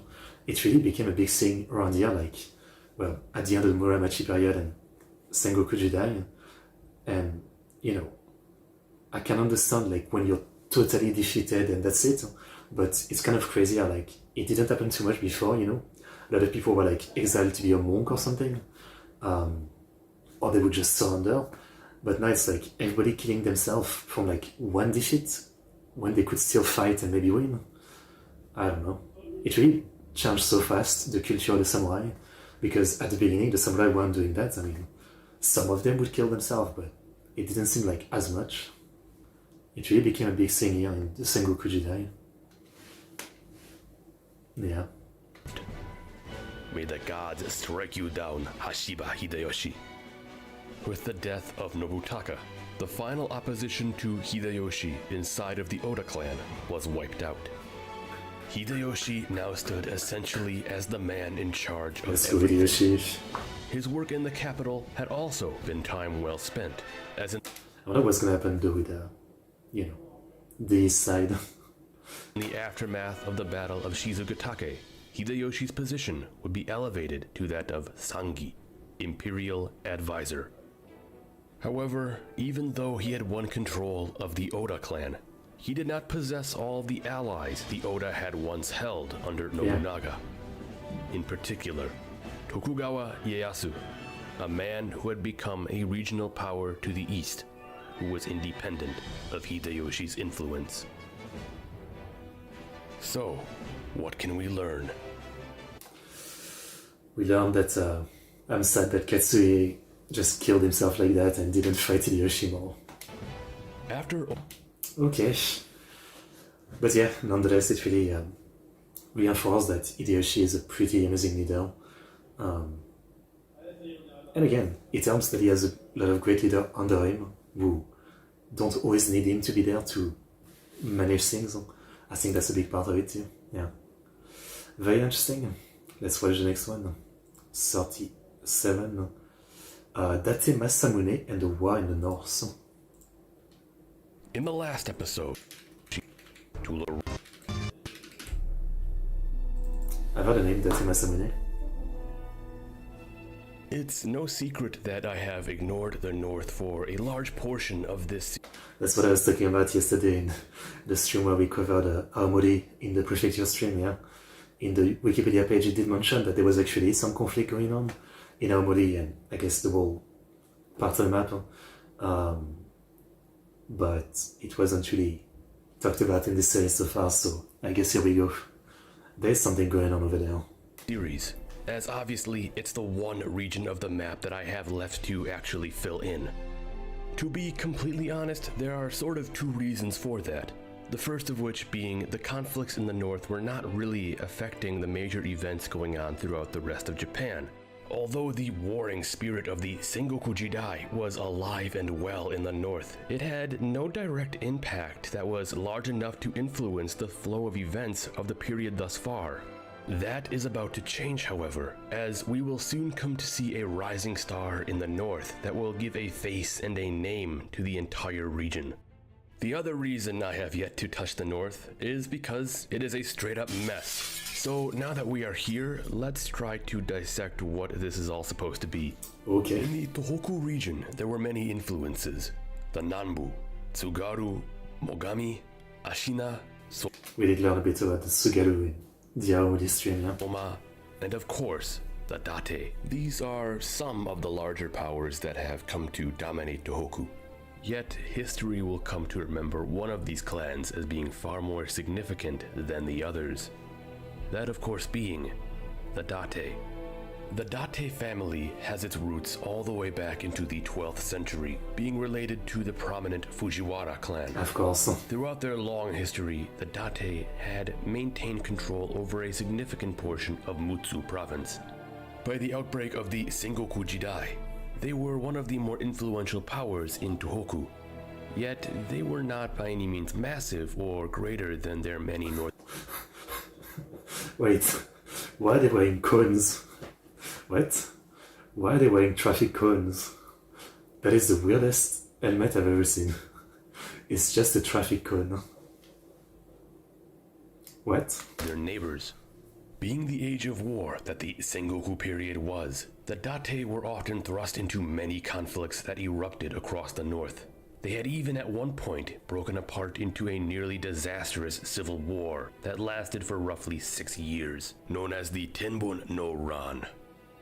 It really became a big thing around here, at the end of the Muromachi period and Sengoku Jidai. And I can understand when you're totally defeated and that's it, but it's kind of crazy how it didn't happen too much before. A lot of people were exiled to be a monk or something, or they would just surrender. But now it's like everybody killing themselves from like one defeat when they could still fight and maybe win. I don't know. It really changed so fast, the culture of the samurai, because at the beginning the samurai weren't doing that. I mean, some of them would kill themselves, but it didn't seem like as much. It really became a big thing here in the Sengoku Jidai. Yeah. May the gods strike you down, Hashiba Hideyoshi. With the death of Nobutaka, the final opposition to Hideyoshi inside of the Oda clan was wiped out. Hideyoshi now stood essentially as the man in charge of everything. His work in the capital had also been time well spent, as in I wonder what's gonna happen though with the east side. In the aftermath of the Battle of Shizugatake, Hideyoshi's position would be elevated to that of Sangi, Imperial Advisor. However, even though he had won control of the Oda clan, he did not possess all the allies the Oda had once held under Nobunaga. In particular, Tokugawa Ieyasu, a man who had become a regional power to the east, who was independent of Hideyoshi's influence. So, what can we learn? We learned that I'm sad that Katsuie just killed himself like that and didn't fight Hideyoshi more. After Okay. But yeah, nonetheless, it really reinforced that Hideyoshi is a pretty amazing leader. And again, it helps that he has a lot of great leaders under him who don't always need him to be there to manage things. I think that's a big part of it too. Yeah. Very interesting. Let's watch the next one. 37. Date Masamune and the War in the North. In the last episode, I've heard the name Date Masamune. It's no secret that I have ignored the North for a large portion of this. That's what I was talking about yesterday in the stream where we covered Aomori in the prefecture stream, yeah. In the Wikipedia page it did mention that there was actually some conflict going on in Aomori and I guess the whole part of the map. But it wasn't really talked about in this series so far, so I guess here we go. There's something going on over there. Series, as obviously it's the one region of the map that I have left to actually fill in. To be completely honest, there are sort of two reasons for that. The first of which being the conflicts in the north were not really affecting the major events going on throughout the rest of Japan. Although the warring spirit of the Sengoku Jidai was alive and well in the north, it had no direct impact that was large enough to influence the flow of events of the period thus far. That is about to change, however, as we will soon come to see a rising star in the north that will give a face and a name to the entire region. The other reason I have yet to touch the north is because it is a straight up mess. So now that we are here, let's try to dissect what this is all supposed to be. Okay. In the Tohoku region, there were many influences. The Nanbu, Tsugaru, Mogami, Ashina, We did learn a bit about the Tsugaru in the Aomori stream, yeah. Soma, and of course, the Date. These are some of the larger powers that have come to dominate Tohoku. Yet, history will come to remember one of these clans as being far more significant than the others. That, of course, being the Date. The Date family has its roots all the way back into the 12th century, being related to the prominent Fujiwara clan. Of course. Throughout their long history, the Date had maintained control over a significant portion of Mutsu province. By the outbreak of the Sengoku Jidai, they were one of the more influential powers in Tohoku. Yet, they were not by any means massive or greater than their many north. Wait, why are they wearing cones? What? Why are they wearing traffic cones? That is the weirdest helmet I've ever seen. It's just a traffic cone. What? Their neighbors. Being the age of war that the Sengoku period was, the Date were often thrust into many conflicts that erupted across the north. They had even at one point broken apart into a nearly disastrous civil war that lasted for roughly 6 years, known as the Tenbun no Ran.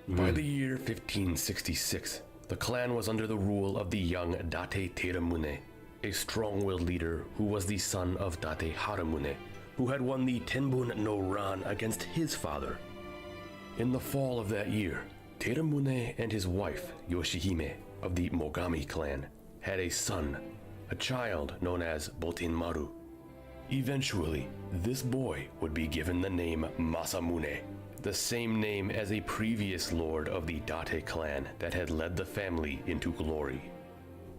By the year 1566, The clan was under the rule of the young Date Teramune, a strong-willed leader who was the son of Date Haramune, who had won the Tenbun no Ran against his father. In the fall of that year, Teramune and his wife, Yoshihime, of the Mogami clan, had a son, a child known as Botenmaru. Eventually, this boy would be given the name Masamune, the same name as a previous lord of the Date clan that had led the family into glory.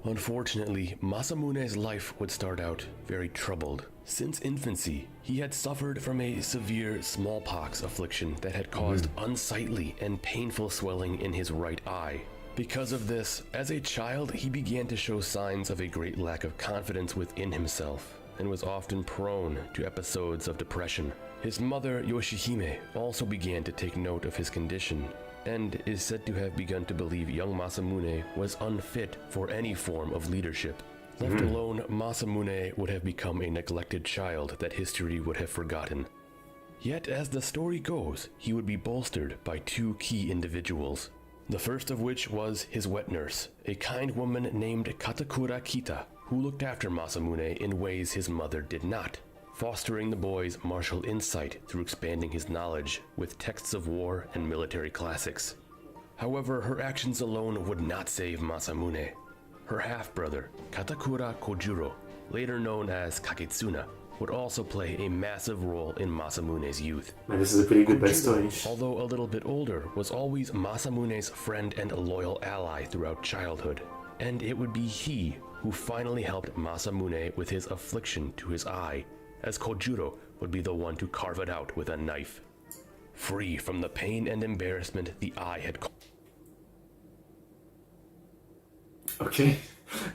Unfortunately, Masamune's life would start out very troubled. Since infancy, he had suffered from a severe smallpox affliction that had caused unsightly and painful swelling in his right eye. Because of this, as a child, he began to show signs of a great lack of confidence within himself and was often prone to episodes of depression. His mother, Yoshihime, also began to take note of his condition and is said to have begun to believe young Masamune was unfit for any form of leadership. Left alone, Masamune would have become a neglected child that history would have forgotten. Yet, as the story goes, he would be bolstered by two key individuals. The first of which was his wet nurse, a kind woman named Katakura Kita, who looked after Masamune in ways his mother did not, fostering the boy's martial insight through expanding his knowledge with texts of war and military classics. However, her actions alone would not save Masamune. Her half-brother, Katakura Kojuro, later known as Kaketsuna, would also play a massive role in Masamune's youth. Man, this is a pretty good backstory. Although a little bit older, was always Masamune's friend and a loyal ally throughout childhood, and it would be he who finally helped Masamune with his affliction to his eye, as Kojuro would be the one to carve it out with a knife. Free from the pain and embarrassment the eye had Okay,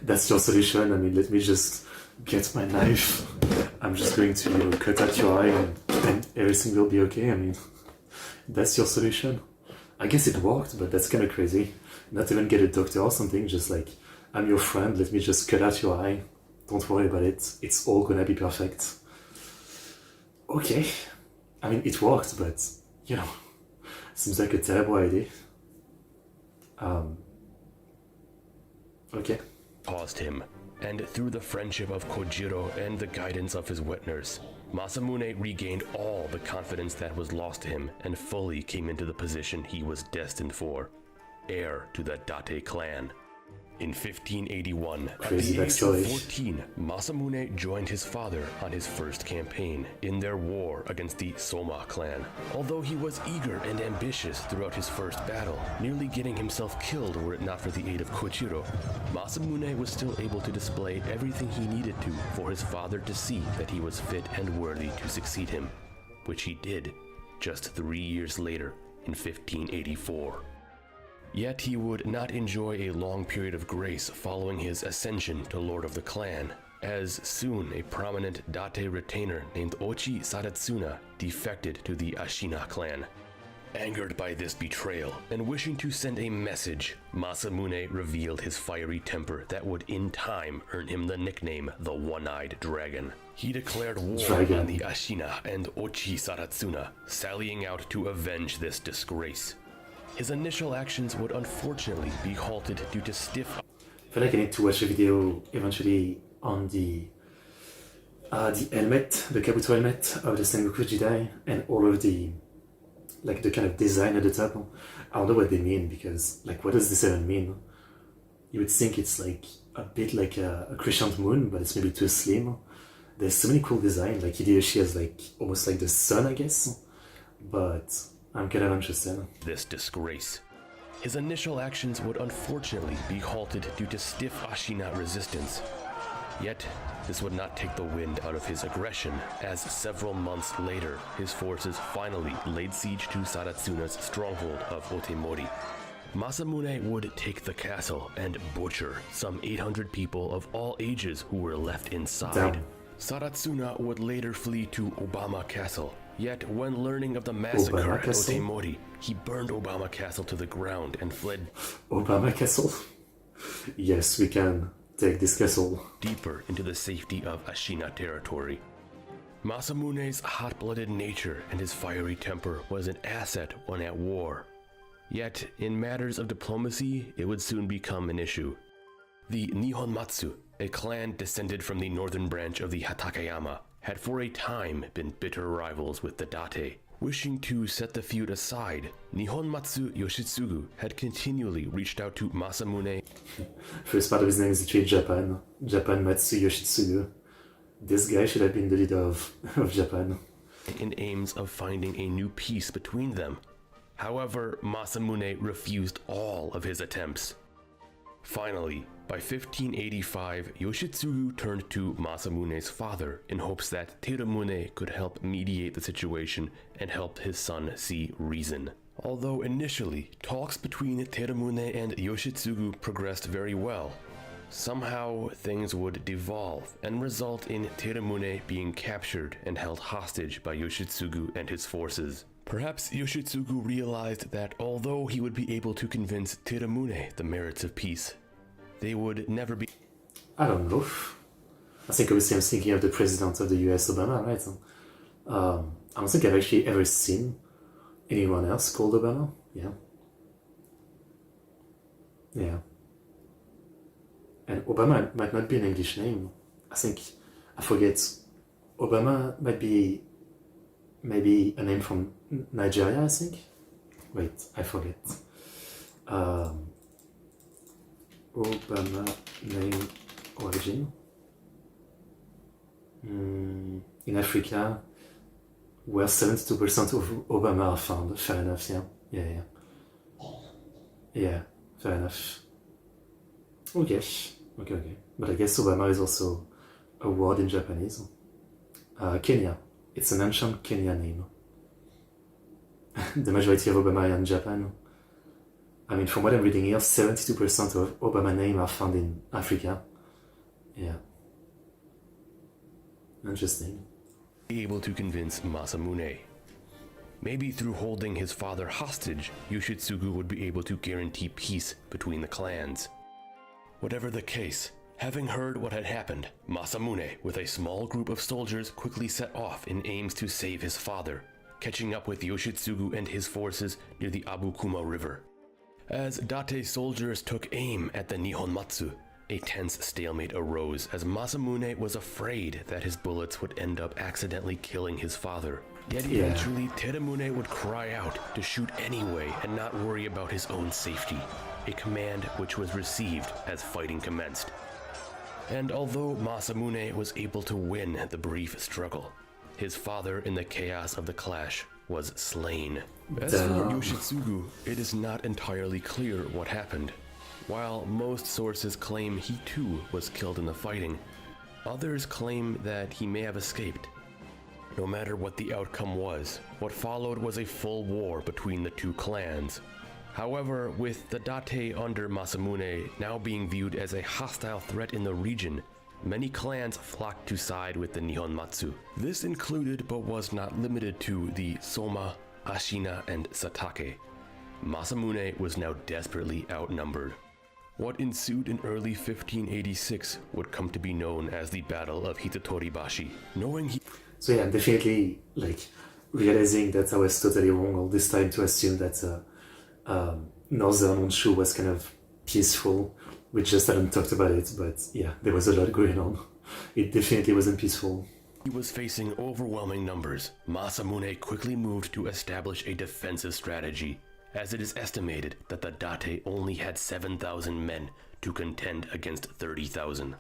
that's your solution. I mean, let me just get my knife. I'm just going to cut out your eye and then everything will be okay. I mean, that's your solution. I guess it worked, but that's kind of crazy. Not even get a doctor or something, just like, I'm your friend, let me just cut out your eye. Don't worry about it. It's all gonna be perfect. Okay. I mean, it worked, but, you know, seems like a terrible idea. Okay. Paused him, and through the friendship of Kojiro and the guidance of his wet nurse, Masamune regained all the confidence that was lost to him and fully came into the position he was destined for, heir to the Date clan. In 1581, at the age of 14, Masamune joined his father on his first campaign in their war against the Soma clan. Although he was eager and ambitious throughout his first battle, nearly getting himself killed were it not for the aid of Kojiro, Masamune was still able to display everything he needed to for his father to see that he was fit and worthy to succeed him, which he did just 3 years later in 1584. Yet he would not enjoy a long period of grace following his ascension to Lord of the Clan, as soon a prominent Date retainer named Ochi Sadatsuna defected to the Ashina clan. Angered by this betrayal and wishing to send a message, Masamune revealed his fiery temper that would in time earn him the nickname the One-Eyed Dragon. He declared war on the Ashina and Ochi Sadatsuna, sallying out to avenge this disgrace. His initial actions would unfortunately be halted due to stiff... I feel like I need to watch a video eventually on the helmet, the Kabuto helmet of the Sengoku Jidai, and all of the, like, the kind of design at the top. I don't know what they mean, because, like, what does this even mean? You would think it's like a bit like a crescent moon, but it's maybe too slim. There's so many cool designs, like Hideyoshi has like almost like the sun, I guess, but I'm kind of interested. This disgrace. His initial actions would unfortunately be halted due to stiff Ashina resistance. Yet, this would not take the wind out of his aggression, as several months later, his forces finally laid siege to Sadatsuna's stronghold of Otemori. Masamune would take the castle and butcher some 800 people of all ages who were left inside. Damn. Sadatsuna would later flee to Obama Castle. Yet, when learning of the massacre at Otemori, he burned Obama Castle to the ground and fled Obama Castle? Yes, we can take this castle deeper into the safety of Ashina territory. Masamune's hot-blooded nature and his fiery temper was an asset when at war. Yet, in matters of diplomacy, it would soon become an issue. The Nihonmatsu, a clan descended from the northern branch of the Hatakeyama, had for a time been bitter rivals with the Date. Wishing to set the feud aside, Nihonmatsu Yoshitsugu had continually reached out to Masamune. First part of his name is literally Japan. Japan Matsu Yoshitsugu. This guy should have been the leader of Japan. In aims of finding a new peace between them. However, Masamune refused all of his attempts. Finally, by 1585, Yoshitsugu turned to Masamune's father in hopes that Terumune could help mediate the situation and help his son see reason. Although initially, talks between Terumune and Yoshitsugu progressed very well, somehow things would devolve and result in Terumune being captured and held hostage by Yoshitsugu and his forces. Perhaps Yoshitsugu realized that although he would be able to convince Terumune the merits of peace, they would never be... I don't know. I think obviously I'm thinking of the president of the US, Obama, right? I don't think I've actually ever seen anyone else called Obama. Yeah. Yeah. And Obama might not be an English name. I forget. Obama might be maybe a name from Nigeria, I think. Wait, I forget. Obama name origin. In Africa, where 72% of Obama are found. Fair enough, yeah. Yeah, fair enough. Okay. But I guess Obama is also a word in Japanese. Kenya. It's an ancient Kenyan name. The majority of Obama are in Japan. I mean, from what I'm reading here, 72% of Obama names are found in Africa. Yeah. Interesting. Able to convince Masamune. Maybe through holding his father hostage, Yoshitsugu would be able to guarantee peace between the clans. Whatever the case, having heard what had happened, Masamune, with a small group of soldiers, quickly set off in aims to save his father, catching up with Yoshitsugu and his forces near the Abukuma River. As Date soldiers took aim at the Nihonmatsu, a tense stalemate arose as Masamune was afraid that his bullets would end up accidentally killing his father. Yet eventually Terumune would cry out to shoot anyway and not worry about his own safety, a command which was received as fighting commenced. And although Masamune was able to win the brief struggle, his father in the chaos of the clash was slain. As for Yoshitsugu, it is not entirely clear what happened. While most sources claim he too was killed in the fighting, others claim that he may have escaped. No matter what the outcome was, what followed was a full war between the two clans. However, with the Date under Masamune now being viewed as a hostile threat in the region, many clans flocked to side with the Nihonmatsu. This included but was not limited to the Soma, Ashina, and Satake. Masamune was now desperately outnumbered. What ensued in early 1586 would come to be known as the Battle of Hitatoribashi. So yeah, I'm definitely realizing that I was totally wrong all this time to assume that Northern Honshu was kind of peaceful. We just hadn't talked about it, but yeah, there was a lot going on. It definitely wasn't peaceful. He was facing overwhelming numbers. Masamune quickly moved to establish a defensive strategy, as it is estimated that the Date only had 7,000 men to contend against 30,000.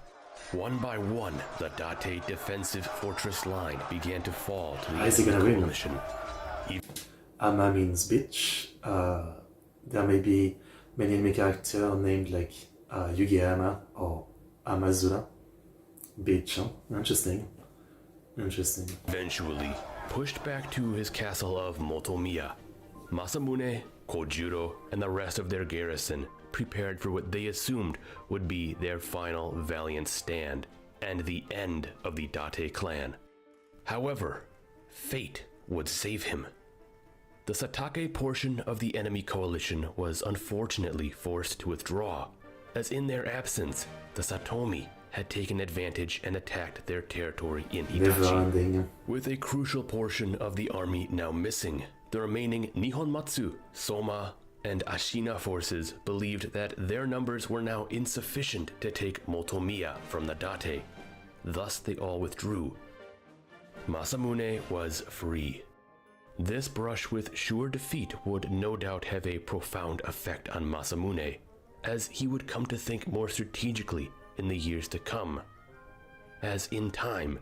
One by one, the Date defensive fortress line began to fall to the enemy coalition. Ama means beach. There may be many enemy characters named like Yugihama or Amazura. Beach, huh? Interesting. Eventually, pushed back to his castle of Motomiya, Masamune, Kojuro, and the rest of their garrison prepared for what they assumed would be their final valiant stand and the end of the Date clan. However, fate would save him. The Satake portion of the enemy coalition was unfortunately forced to withdraw, as in their absence, the Satomi had taken advantage and attacked their territory in Itachi. With a crucial portion of the army now missing, the remaining Nihonmatsu, Soma, and Ashina forces believed that their numbers were now insufficient to take Motomiya from the Date. Thus they all withdrew. Masamune was free. This brush with sure defeat would no doubt have a profound effect on Masamune, as he would come to think more strategically in the years to come, as in time,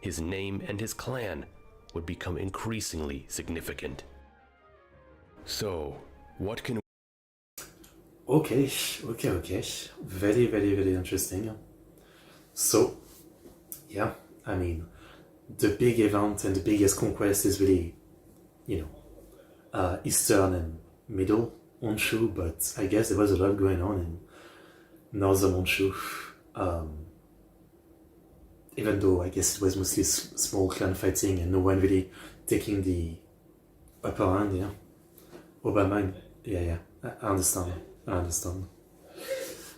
his name and his clan would become increasingly significant. So, what can... Okay. Very, very, very interesting. So, yeah, I mean, the big event and the biggest conquest is really, Eastern and Middle Honshu, but I guess there was a lot going on in Northern Honshu. Even though I guess it was mostly small clan fighting and no one really taking the upper hand, yeah. Obama, yeah, I understand.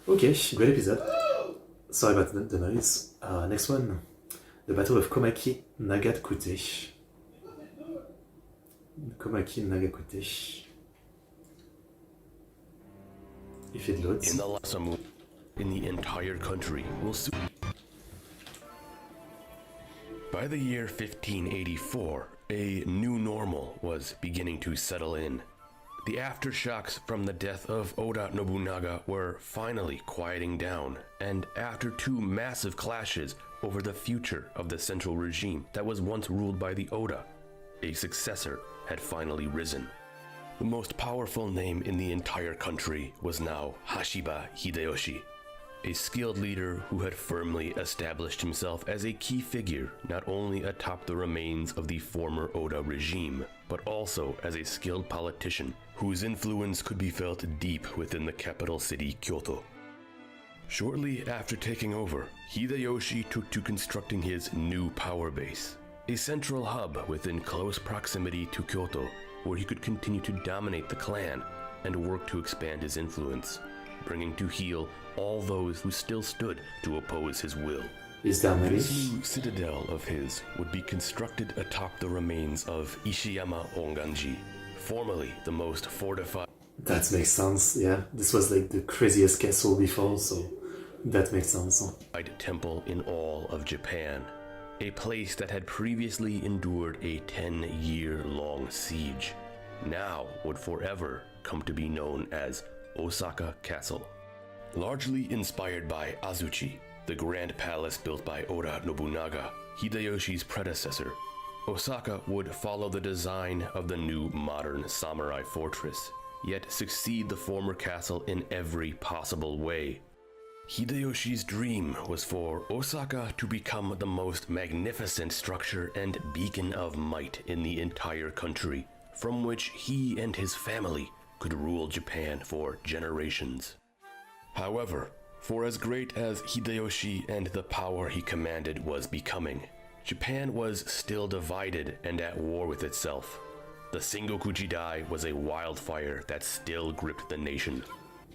Okay, great episode. Sorry about the noise. Next one, the Battle of Komaki Nagakute. If it loads. In the Lasamu, in the entire country will soon. By the year 1584, a new normal was beginning to settle in. The aftershocks from the death of Oda Nobunaga were finally quieting down, and after two massive clashes over the future of the central regime that was once ruled by the Oda, a successor had finally risen. The most powerful name in the entire country was now Hashiba Hideyoshi, a skilled leader who had firmly established himself as a key figure not only atop the remains of the former Oda regime, but also as a skilled politician whose influence could be felt deep within the capital city, Kyoto. Shortly after taking over, Hideyoshi took to constructing his new power base, a central hub within close proximity to Kyoto, where he could continue to dominate the clan and work to expand his influence, bringing to heel all those who still stood to oppose his will. Is that many? This new citadel of his would be constructed atop the remains of Ishiyama Onganji, formerly the most fortified... That makes sense, yeah. This was like the craziest castle before, so that makes sense. ...temple in all of Japan, a place that had previously endured a 10-year-long siege, now would forever come to be known as Osaka Castle. Largely inspired by Azuchi, the grand palace built by Oda Nobunaga, Hideyoshi's predecessor, Osaka would follow the design of the new modern samurai fortress, yet succeed the former castle in every possible way. Hideyoshi's dream was for Osaka to become the most magnificent structure and beacon of might in the entire country, from which he and his family could rule Japan for generations. However, for as great as Hideyoshi and the power he commanded was becoming, Japan was still divided and at war with itself. The Sengoku Jidai was a wildfire that still gripped the nation.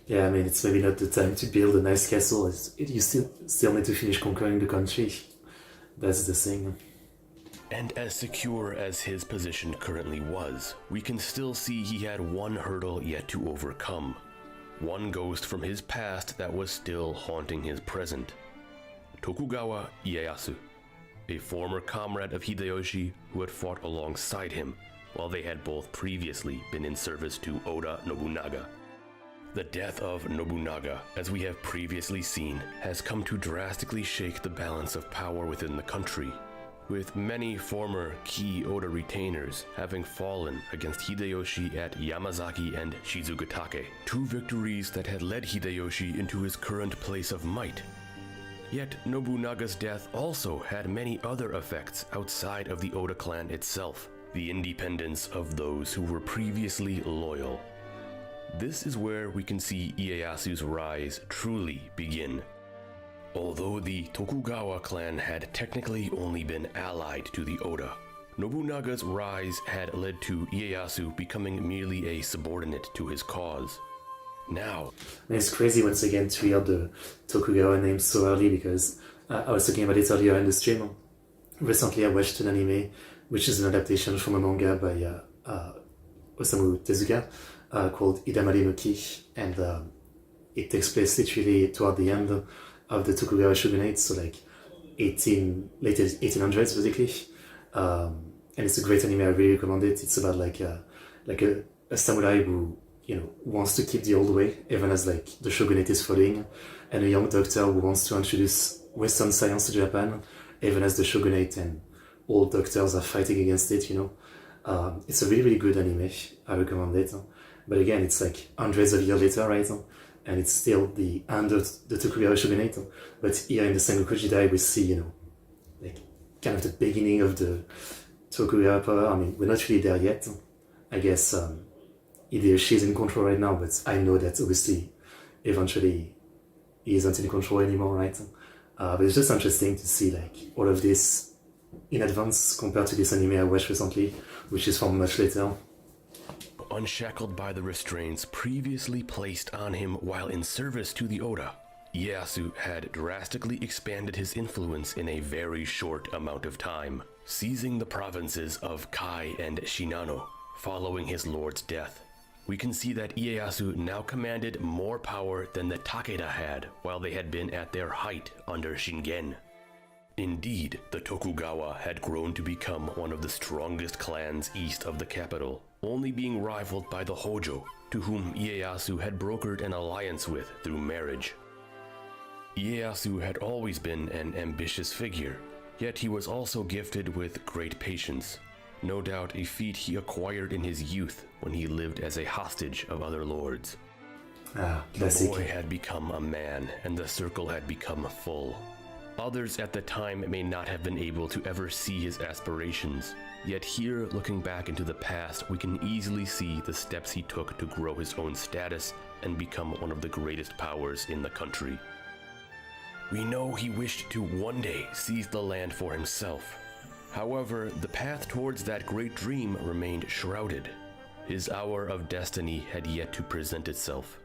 Yeah, I mean, it's maybe not the time to build a nice castle. You still need to finish conquering the country. That's the thing. And as secure as his position currently was, we can still see he had one hurdle yet to overcome. One ghost from his past that was still haunting his present. Tokugawa Ieyasu, a former comrade of Hideyoshi who had fought alongside him, while they had both previously been in service to Oda Nobunaga. The death of Nobunaga, as we have previously seen, has come to drastically shake the balance of power within the country, with many former key Oda retainers having fallen against Hideyoshi at Yamazaki and Shizugatake, two victories that had led Hideyoshi into his current place of might. Yet Nobunaga's death also had many other effects outside of the Oda clan itself, the independence of those who were previously loyal. This is where we can see Ieyasu's rise truly begin. Although the Tokugawa clan had technically only been allied to the Oda, Nobunaga's rise had led to Ieyasu becoming merely a subordinate to his cause. Now, and it's crazy once again to hear the Tokugawa name so early, because I was talking about it earlier in the stream. Recently I watched an anime which is an adaptation from a manga by Osamu Tezuka, called Idamari no Ki, and it takes place literally toward the end of the Tokugawa shogunate, so like late 1800s basically. And it's a great anime. I really recommend it. It's about like a samurai who wants to keep the old way even as like the shogunate is falling, and a young doctor who wants to introduce Western science to Japan even as the shogunate and old doctors are fighting against it. It's a really, really good anime. I recommend it. But again, it's like hundreds of years later, right? And it's still the end of the Tokugawa shogunate. But here in the Sengoku Jidai, we see, like kind of the beginning of the Tokugawa power. I mean, we're not really there yet. I guess Hideyoshi is in control right now, but I know that obviously eventually he isn't in control anymore, right? But it's just interesting to see like all of this in advance compared to this anime I watched recently, which is from much later. Unshackled by the restraints previously placed on him while in service to the Oda, Ieyasu had drastically expanded his influence in a very short amount of time, seizing the provinces of Kai and Shinano following his lord's death. We can see that Ieyasu now commanded more power than the Takeda had while they had been at their height under Shingen. Indeed, the Tokugawa had grown to become one of the strongest clans east of the capital, only being rivaled by the Hojo, to whom Ieyasu had brokered an alliance with through marriage. Ieyasu had always been an ambitious figure, yet he was also gifted with great patience, no doubt a feat he acquired in his youth when he lived as a hostage of other lords. The boy had become a man, and the circle had become full. Others at the time may not have been able to ever see his aspirations, yet here, looking back into the past, we can easily see the steps he took to grow his own status and become one of the greatest powers in the country. We know he wished to one day seize the land for himself. However, the path towards that great dream remained shrouded. His hour of destiny had yet to present itself.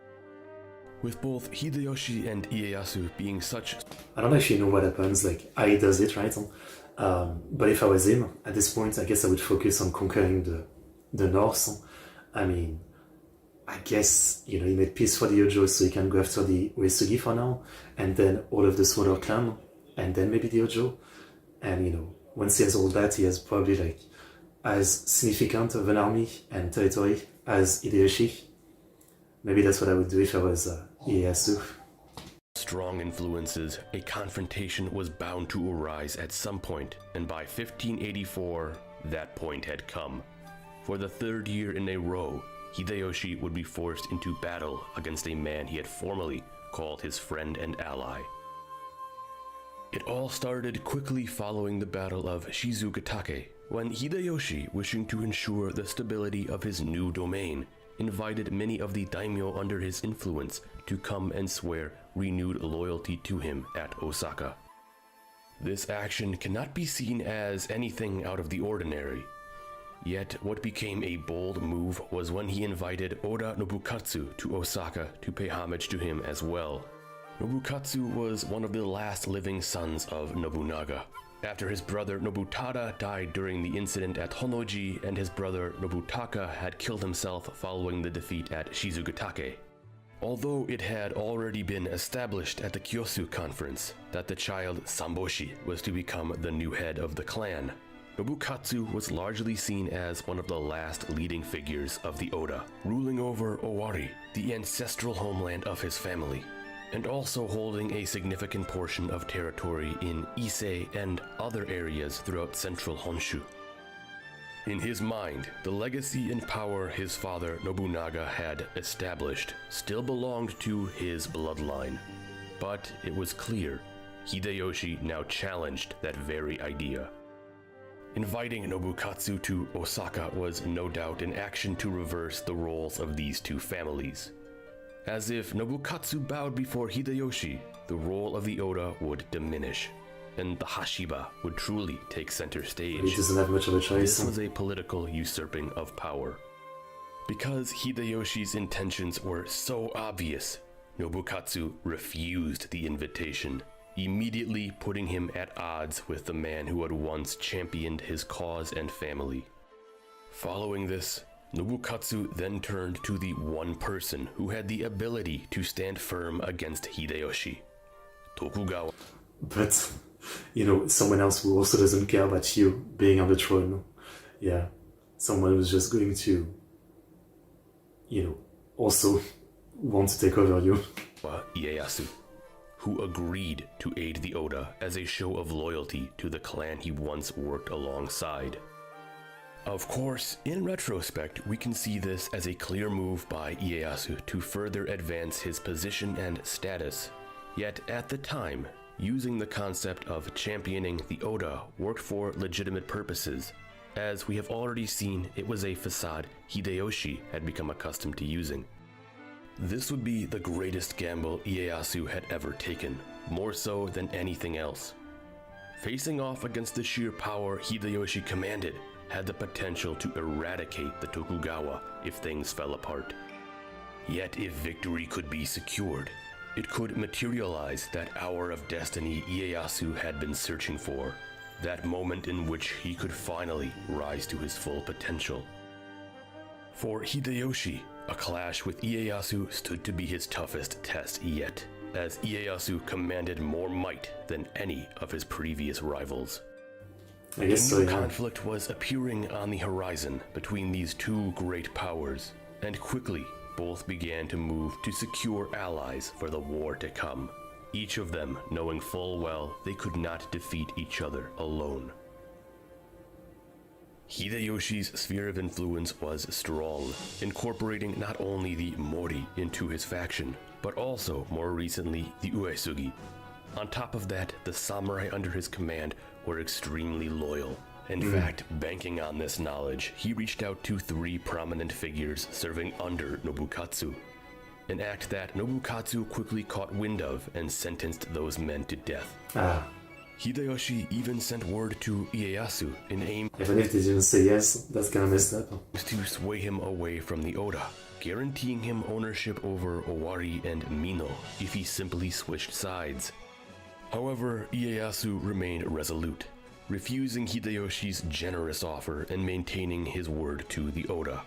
With both Hideyoshi and Ieyasu being such... I don't actually know what happens, like how he does it, right? But if I was him, at this point, I guess I would focus on conquering the north. I mean, I guess, he made peace for the Hojo so he can go after the Uesugi for now, and then all of the smaller clan, and then maybe the Hojo. And, once he has all that, he has probably like as significant of an army and territory as Hideyoshi. Maybe that's what I would do if I was Ieyasu. Strong influences, a confrontation was bound to arise at some point, and by 1584, that point had come. For the third year in a row, Hideyoshi would be forced into battle against a man he had formerly called his friend and ally. It all started quickly following the Battle of Shizugatake, when Hideyoshi, wishing to ensure the stability of his new domain, invited many of the daimyo under his influence to come and swear renewed loyalty to him at Osaka. This action cannot be seen as anything out of the ordinary. Yet what became a bold move was when he invited Oda Nobukatsu to Osaka to pay homage to him as well. Nobukatsu was one of the last living sons of Nobunaga, after his brother Nobutada died during the incident at Honnoji and his brother Nobutaka had killed himself following the defeat at Shizugatake. Although it had already been established at the Kyosu conference that the child Samboshi was to become the new head of the clan, Nobukatsu was largely seen as one of the last leading figures of the Oda, ruling over Owari, the ancestral homeland of his family, and also holding a significant portion of territory in Ise and other areas throughout central Honshu. In his mind, the legacy and power his father Nobunaga had established still belonged to his bloodline. But it was clear, Hideyoshi now challenged that very idea. Inviting Nobukatsu to Osaka was no doubt an action to reverse the roles of these two families. As if Nobukatsu bowed before Hideyoshi, the role of the Oda would diminish, and the Hashiba would truly take center stage. He doesn't have much of a choice. This was a political usurping of power. Because Hideyoshi's intentions were so obvious, Nobukatsu refused the invitation, immediately putting him at odds with the man who had once championed his cause and family. Following this, Nobukatsu then turned to the one person who had the ability to stand firm against Hideyoshi, Tokugawa. But, someone else who also doesn't care about you being on the throne. Yeah, someone who's just going to, also want to take over you. Ieyasu, who agreed to aid the Oda as a show of loyalty to the clan he once worked alongside. Of course, in retrospect, we can see this as a clear move by Ieyasu to further advance his position and status. Yet at the time, using the concept of championing the Oda worked for legitimate purposes. As we have already seen, it was a facade Hideyoshi had become accustomed to using. This would be the greatest gamble Ieyasu had ever taken, more so than anything else. Facing off against the sheer power Hideyoshi commanded had the potential to eradicate the Tokugawa if things fell apart. Yet if victory could be secured, it could materialize that hour of destiny Ieyasu had been searching for, that moment in which he could finally rise to his full potential. For Hideyoshi, a clash with Ieyasu stood to be his toughest test yet, as Ieyasu commanded more might than any of his previous rivals. I guess so, yeah. Conflict was appearing on the horizon between these two great powers, and quickly both began to move to secure allies for the war to come, each of them knowing full well they could not defeat each other alone. Hideyoshi's sphere of influence was strong, incorporating not only the Mori into his faction, but also, more recently, the Uesugi. On top of that, the samurai under his command were extremely loyal. In fact, banking on this knowledge, he reached out to 3 prominent figures serving under Nobukatsu, an act that Nobukatsu quickly caught wind of and sentenced those men to death. Hideyoshi even sent word to Ieyasu in aim Even if they didn't say yes, that's kinda messed up. to sway him away from the Oda, guaranteeing him ownership over Owari and Mino if he simply switched sides. However, Ieyasu remained resolute, refusing Hideyoshi's generous offer and maintaining his word to the Oda.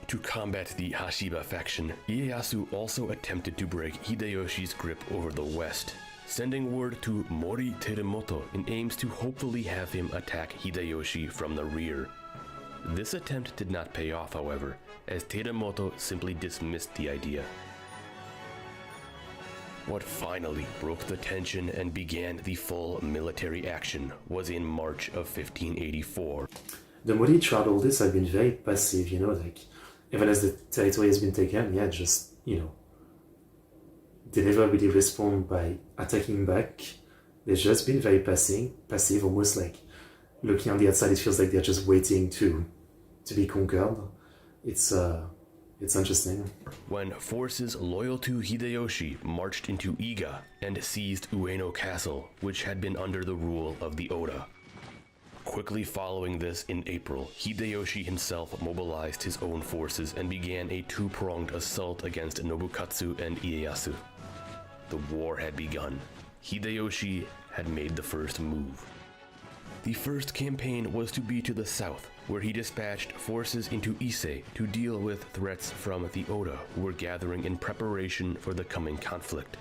To combat the Hashiba faction, Ieyasu also attempted to break Hideyoshi's grip over the west, sending word to Mori Terumoto in aims to hopefully have him attack Hideyoshi from the rear. This attempt did not pay off, however, as Terumoto simply dismissed the idea. What finally broke the tension and began the full military action was in March of 1584. The Mori throughout all this have been very passive, even as the territory has been taken, they never really respond by attacking back. They've just been very passive, almost like looking on the outside, it feels like they're just waiting to be conquered. It's interesting. When forces loyal to Hideyoshi marched into Iga and seized Ueno Castle, which had been under the rule of the Oda. Quickly following this in April, Hideyoshi himself mobilized his own forces and began a 2-pronged assault against Nobukatsu and Ieyasu. The war had begun. Hideyoshi had made the first move. The first campaign was to be to the south, where he dispatched forces into Ise to deal with threats from the Oda, who were gathering in preparation for the coming conflict.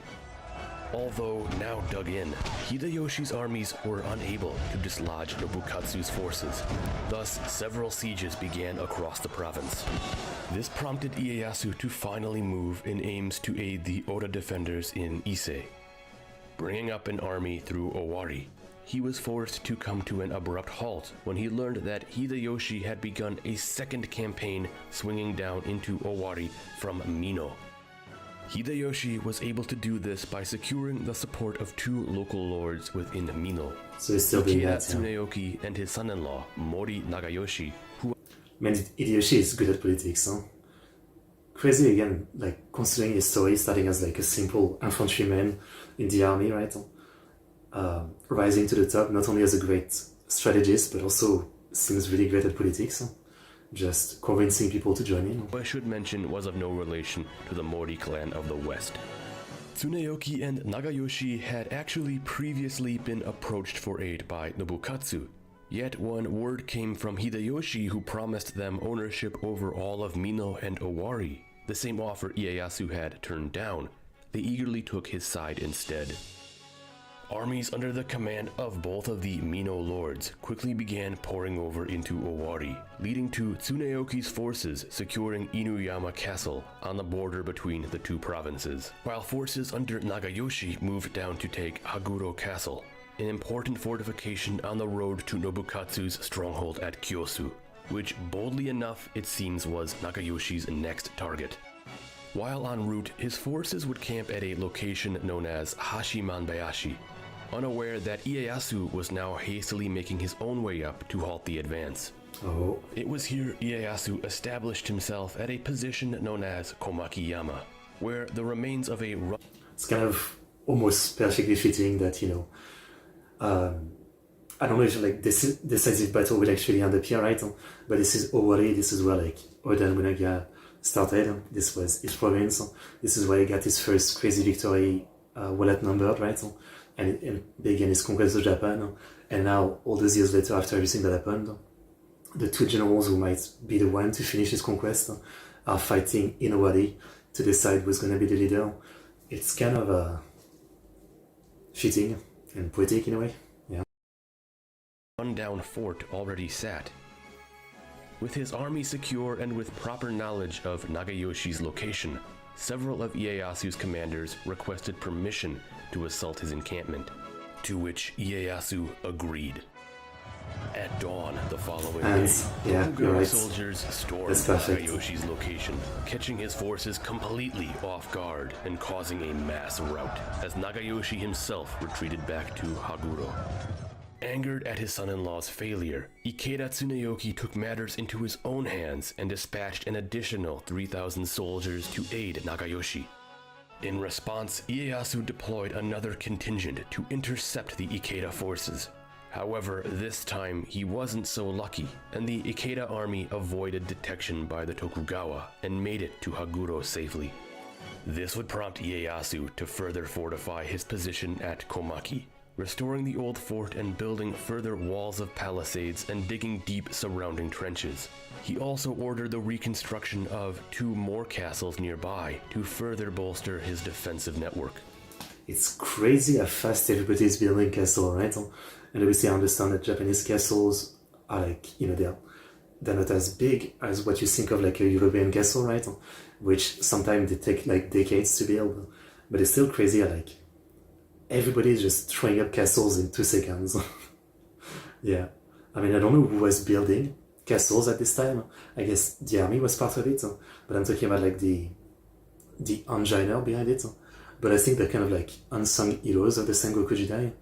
Although now dug in, Hideyoshi's armies were unable to dislodge Nobukatsu's forces. Thus, several sieges began across the province. This prompted Ieyasu to finally move in aims to aid the Oda defenders in Ise. Bringing up an army through Owari, he was forced to come to an abrupt halt when he learned that Hideyoshi had begun a second campaign swinging down into Owari from Mino. Hideyoshi was able to do this by securing the support of 2 local lords within Mino, So he's still doing that, Tsuneyoki and his son-in-law, Mori Nagayoshi, who Man, Hideyoshi is good at politics, huh? Crazy again, considering his story, starting as a simple infantryman in the army, right? Rising to the top, not only as a great strategist, but also seems really great at politics, huh? Just convincing people to join in. I should mention was of no relation to the Mori clan of the west. Tsuneyoki and Nagayoshi had actually previously been approached for aid by Nobukatsu, Yet when word came from Hideyoshi, who promised them ownership over all of Mino and Owari, the same offer Ieyasu had turned down, they eagerly took his side instead. Armies under the command of both of the Mino lords quickly began pouring over into Owari, leading to Tsuneyoki's forces securing Inuyama Castle on the border between the two provinces, while forces under Nagayoshi moved down to take Haguro Castle, an important fortification on the road to Nobukatsu's stronghold at Kyosu, which boldly enough it seems was Nagayoshi's next target. While en route, his forces would camp at a location known as Hashimanbayashi, unaware that Ieyasu was now hastily making his own way up to halt the advance. Oh. It was here Ieyasu established himself at a position known as Komakiyama, where the remains of a... It's kind of almost perfectly fitting that, I don't know if like this decisive battle will actually end up here, right? But this is Owari, this is where like Oda Nobunaga started, this was his province, this is where he got his first crazy victory, well outnumbered, right? And began his conquest of Japan, and now, all those years later, after everything that happened, the two generals who might be the one to finish his conquest are fighting in Owari to decide who's going to be the leader. It's kind of fitting and poetic in a way, yeah. Rundown fort already sat. With his army secure and with proper knowledge of Nagayoshi's location, several of Ieyasu's commanders requested permission to assault his encampment, to which Ieyasu agreed. At dawn the following day, Tokugawa soldiers stormed Nagayoshi's location, catching his forces completely off guard and causing a mass rout, as Nagayoshi himself retreated back to Haguro. Angered at his son-in-law's failure, Ikeda Tsuneyoki took matters into his own hands and dispatched an additional 3,000 soldiers to aid Nagayoshi. In response, Ieyasu deployed another contingent to intercept the Ikeda forces. However, this time he wasn't so lucky, and the Ikeda army avoided detection by the Tokugawa and made it to Haguro safely. This would prompt Ieyasu to further fortify his position at Komaki, restoring the old fort and building further walls of palisades and digging deep surrounding trenches. He also ordered the reconstruction of 2 more castles nearby to further bolster his defensive network. It's crazy how fast everybody's building castles, right? And obviously I understand that Japanese castles are like, they're not as big as what you think of like a European castle, right? Which sometimes they take like decades to build, but it's still crazy how like everybody is just throwing up castles in 2 seconds. Yeah, I mean, I don't know who was building castles at this time. I guess the army was part of it, but I'm talking about like the engineer behind it. But I think they're kind of like unsung heroes of the Sengoku Jidai.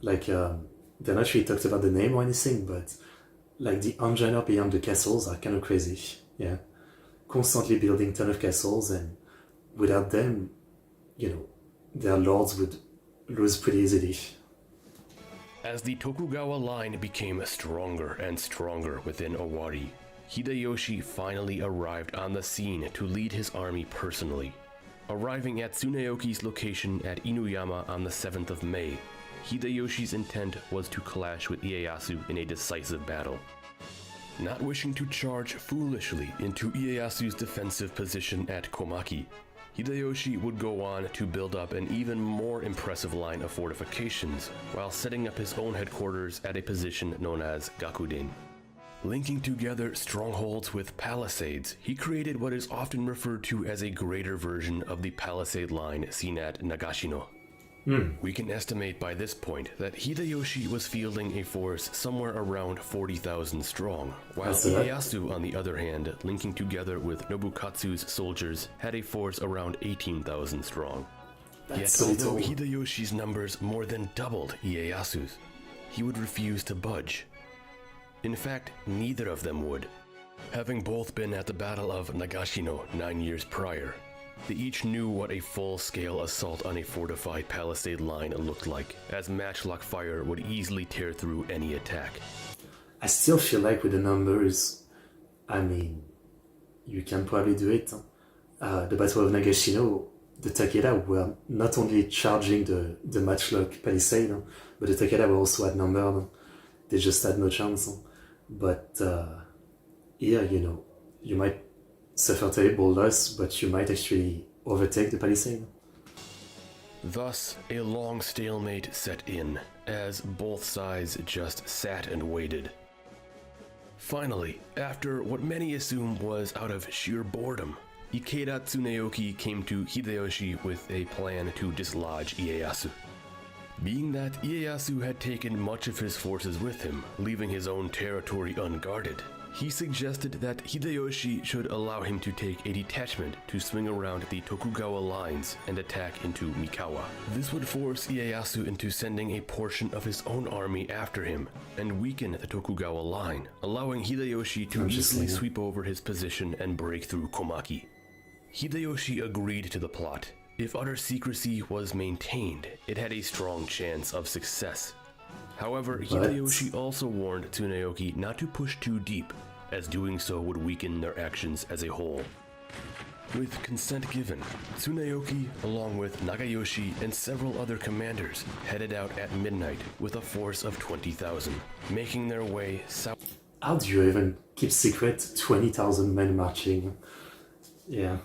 Like, they're not really talked about the name or anything, but like the engineer behind the castles are kind of crazy. Yeah, constantly building ton of castles, and without them, their lords would lose pretty easily. As the Tokugawa line became stronger and stronger within Owari, Hideyoshi finally arrived on the scene to lead his army personally. Arriving at Tsuneyoki's location at Inuyama on the 7th of May, Hideyoshi's intent was to clash with Ieyasu in a decisive battle. Not wishing to charge foolishly into Ieyasu's defensive position at Komaki, Hideyoshi would go on to build up an even more impressive line of fortifications while setting up his own headquarters at a position known as Gakuden. Linking together strongholds with palisades, he created what is often referred to as a greater version of the palisade line seen at Nagashino. We can estimate by this point that Hideyoshi was fielding a force somewhere around 40,000 strong, while Ieyasu, on the other hand, linking together with Nobukatsu's soldiers, had a force around 18,000 strong. Yet although Hideyoshi's numbers more than doubled Ieyasu's, he would refuse to budge. In fact, neither of them would. Having both been at the Battle of Nagashino 9 years prior, they each knew what a full-scale assault on a fortified palisade line looked like, as matchlock fire would easily tear through any attack. I still feel like with the numbers, I mean, you can probably do it. The Battle of Nagashino, the Takeda were not only charging the matchlock palisade, but the Takeda were also outnumbered. they just had no chance. But here, you might suffer terrible loss, but you might actually overtake the palisade. Thus, a long stalemate set in, as both sides just sat and waited. Finally, after what many assume was out of sheer boredom, Ikeda Tsuneyoki came to Hideyoshi with a plan to dislodge Ieyasu. Being that Ieyasu had taken much of his forces with him, leaving his own territory unguarded, he suggested that Hideyoshi should allow him to take a detachment to swing around the Tokugawa lines and attack into Mikawa. This would force Ieyasu into sending a portion of his own army after him and weaken the Tokugawa line, allowing Hideyoshi to easily sweep over his position and break through Komaki. Hideyoshi agreed to the plot. If utter secrecy was maintained, it had a strong chance of success. However, Hideyoshi also warned Tsuneyoki not to push too deep, as doing so would weaken their actions as a whole. With consent given, Tsuneyoki, along with Nagayoshi and several other commanders, headed out at midnight with a force of 20,000, making their way south. How do you even keep secret 20,000 men marching? Yeah.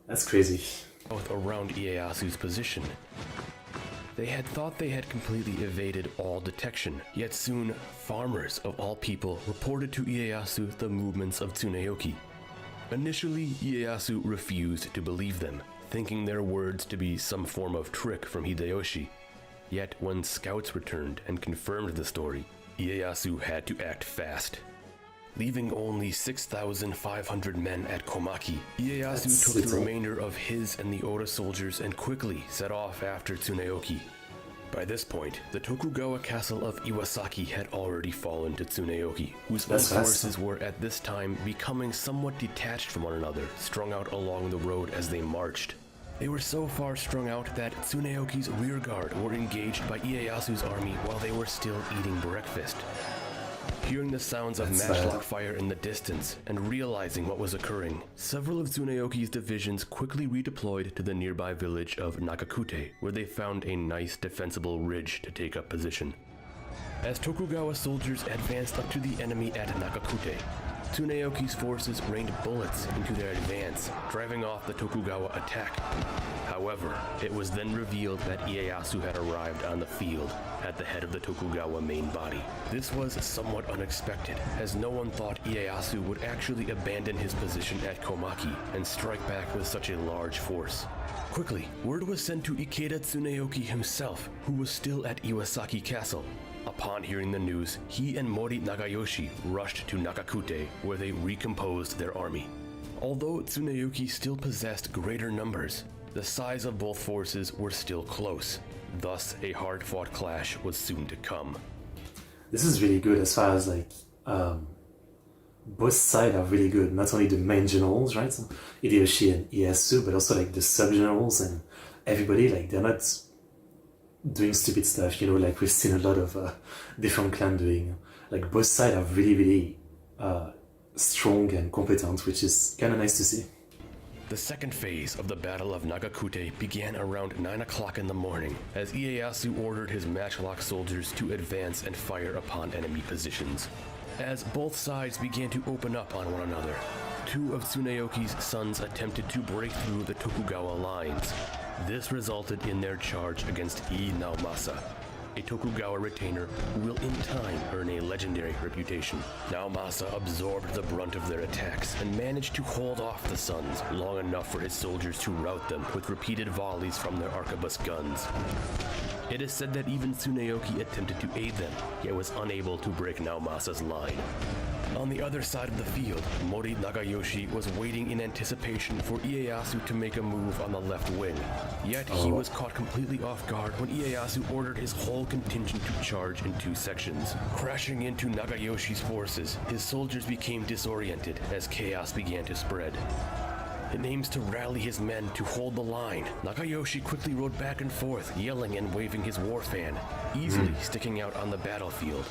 That's crazy. Around Ieyasu's position. They had thought they had completely evaded all detection, yet soon, farmers of all people reported to Ieyasu the movements of Tsuneyoki. Initially, Ieyasu refused to believe them, thinking their words to be some form of trick from Hideyoshi. Yet when scouts returned and confirmed the story, Ieyasu had to act fast. Leaving only 6,500 men at Komaki, Ieyasu took the remainder of his and the Oda soldiers and quickly set off after Tsuneyoki. By this point, the Tokugawa castle of Iwasaki had already fallen to Tsuneyoki, whose own forces were at this time becoming somewhat detached from one another, strung out along the road as they marched. They were so far strung out that Tsuneyoki's rearguard were engaged by Ieyasu's army while they were still eating breakfast. Hearing the sounds of matchlock fire in the distance and realizing what was occurring, several of Tsuneyoki's divisions quickly redeployed to the nearby village of Nakakute, where they found a nice defensible ridge to take up position. As Tokugawa soldiers advanced up to the enemy at Nakakute, Tsuneyoki's forces rained bullets into their advance, driving off the Tokugawa attack. However, it was then revealed that Ieyasu had arrived on the field at the head of the Tokugawa main body. This was somewhat unexpected, as no one thought Ieyasu would actually abandon his position at Komaki and strike back with such a large force. Quickly, word was sent to Ikeda Tsuneyoki himself, who was still at Iwasaki Castle. Upon hearing the news, he and Mori Nagayoshi rushed to Nakakute, where they recomposed their army. Although Tsuneyoki still possessed greater numbers, the size of both forces were still close. Thus, a hard-fought clash was soon to come. This is really good as far as both sides are really good. Not only the main generals, right, Hideyoshi and Ieyasu, but also the sub-generals and everybody. They're not doing stupid stuff, we've seen a lot of different clans doing. Both sides are really strong and competent, which is kind of nice to see. The second phase of the Battle of Nagakute began around 9 o'clock in the morning, as Ieyasu ordered his matchlock soldiers to advance and fire upon enemy positions. As both sides began to open up on one another, two of Tsuneyoki's sons attempted to break through the Tokugawa lines. This resulted in their charge against Ii Naomasa, a Tokugawa retainer who will in time earn a legendary reputation. Naomasa absorbed the brunt of their attacks and managed to hold off the sons long enough for his soldiers to rout them with repeated volleys from their arquebus guns. It is said that even Tsuneyoki attempted to aid them, yet was unable to break Naomasa's line. On the other side of the field, Mori Nagayoshi was waiting in anticipation for Ieyasu to make a move on the left wing. Yet he was caught completely off guard when Ieyasu ordered his whole contingent to charge in two sections. Crashing into Nagayoshi's forces, his soldiers became disoriented as chaos began to spread. In aims to rally his men to hold the line, Nagayoshi quickly rode back and forth, yelling and waving his war fan, easily sticking out on the battlefield.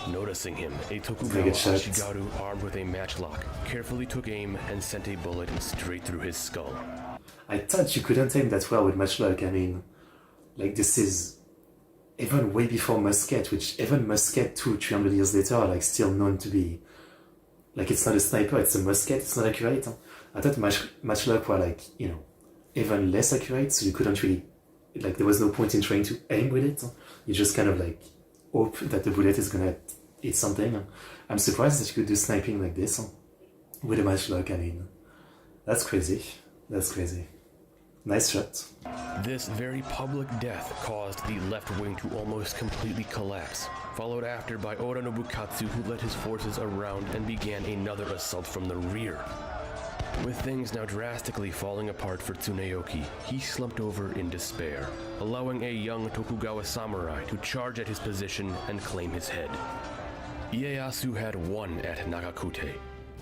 Noticing him, a Tokugawa Ashigaru armed with a matchlock carefully took aim and sent a bullet straight through his skull. I thought you couldn't aim that well with matchlock. This is even way before Musket, which even Musket 200-300 years later are like still known to be like, it's not a sniper, it's a musket, it's not accurate. Huh? I thought matchlock were like, you know, even less accurate, so you couldn't really, like, there was no point in trying to aim with it. Huh? You just kind of like hope that the bullet is gonna hit something. Huh? I'm surprised that you could do sniping like this, huh? With a matchlock. I mean, that's crazy. That's crazy. Nice shot. This very public death caused the left wing to almost completely collapse, followed after by Oda Nobukatsu, who led his forces around and began another assault from the rear. With things now drastically falling apart for Tsuneyoki, he slumped over in despair, allowing a young Tokugawa samurai to charge at his position and claim his head. Ieyasu had won at Nagakute,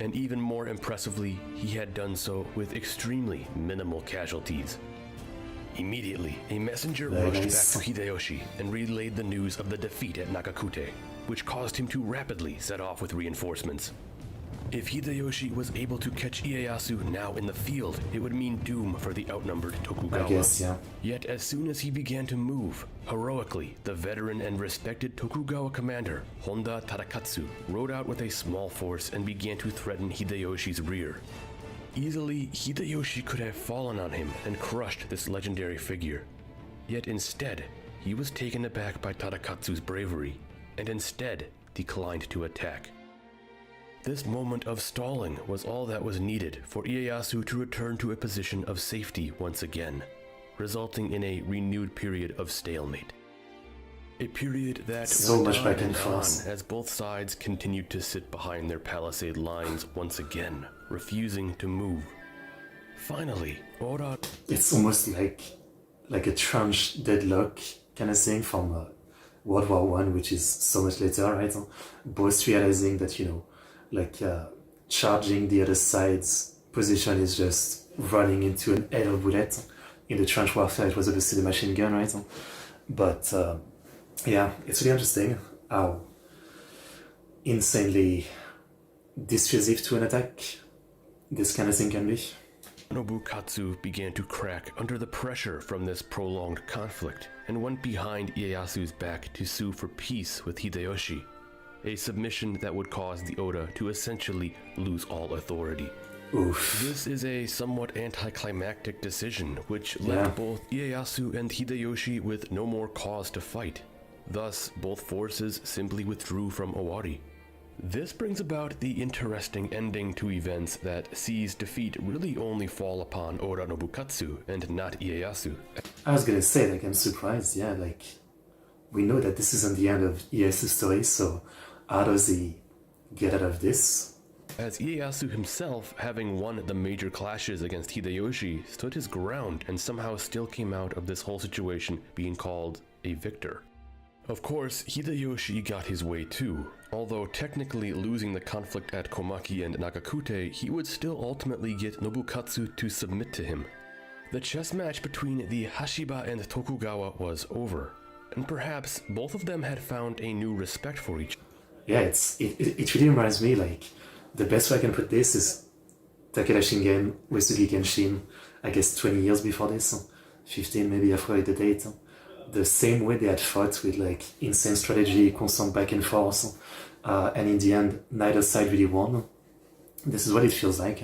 and even more impressively, he had done so with extremely minimal casualties. Immediately, a messenger rushed back to Hideyoshi and relayed the news of the defeat at Nagakute, which caused him to rapidly set off with reinforcements. If Hideyoshi was able to catch Ieyasu now in the field, it would mean doom for the outnumbered Tokugawa. I guess, yeah. Yet as soon as he began to move, heroically, the veteran and respected Tokugawa commander, Honda Tadakatsu, rode out with a small force and began to threaten Hideyoshi's rear. Easily, Hideyoshi could have fallen on him and crushed this legendary figure. Yet instead, he was taken aback by Tadakatsu's bravery, and instead declined to attack. This moment of stalling was all that was needed for Ieyasu to return to a position of safety once again, resulting in a renewed period of stalemate. A period that so went much on back and and forth on as both sides continued to sit behind their palisade lines once again, refusing to move. Finally, Oda... It's almost like a trench deadlock kind of thing from World War One, which is so much later, right? Both realizing that, you know, like charging the other side's position is just running into an hail of bullet. In the trench warfare, it was obviously the machine gun, right? But yeah, it's really interesting how insanely dissuasive to an attack this kind of thing can be. Nobukatsu began to crack under the pressure from this prolonged conflict and went behind Ieyasu's back to sue for peace with Hideyoshi, a submission that would cause the Oda to essentially lose all authority. Oof. This is a somewhat anticlimactic decision, which left both Ieyasu and Hideyoshi with no more cause to fight. Thus, both forces simply withdrew from Owari. This brings about the interesting ending to events that sees defeat really only fall upon Oda Nobukatsu and not Ieyasu. I was gonna say, like, I'm surprised, yeah, like, we know that this isn't the end of Ieyasu's story, so how does he get out of this? As Ieyasu himself, having won the major clashes against Hideyoshi, stood his ground and somehow still came out of this whole situation being called a victor. Of course, Hideyoshi got his way too. Although technically losing the conflict at Komaki and Nagakute, he would still ultimately get Nobukatsu to submit to him. The chess match between the Hashiba and Tokugawa was over, and perhaps both of them had found a new respect for each other. Yeah, it really reminds me, like, the best way I can put this is Takeda Shingen, Uesugi Kenshin, I guess 20 years before this, 15 maybe, I forgot the date. The same way they had fought with like insane strategy, constant back and forth, and in the end, neither side really won. This is what it feels like.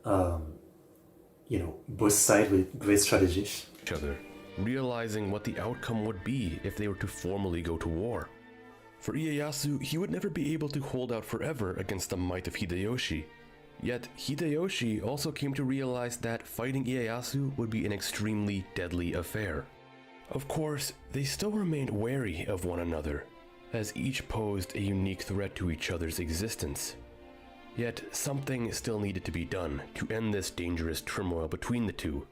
You know, both sides with great strategy. Each other, realizing what the outcome would be if they were to formally go to war. For Ieyasu, he would never be able to hold out forever against the might of Hideyoshi. Yet Hideyoshi also came to realize that fighting Ieyasu would be an extremely deadly affair. Of course, they still remained wary of one another, as each posed a unique threat to each other's existence. Yet something still needed to be done to end this dangerous turmoil between the two.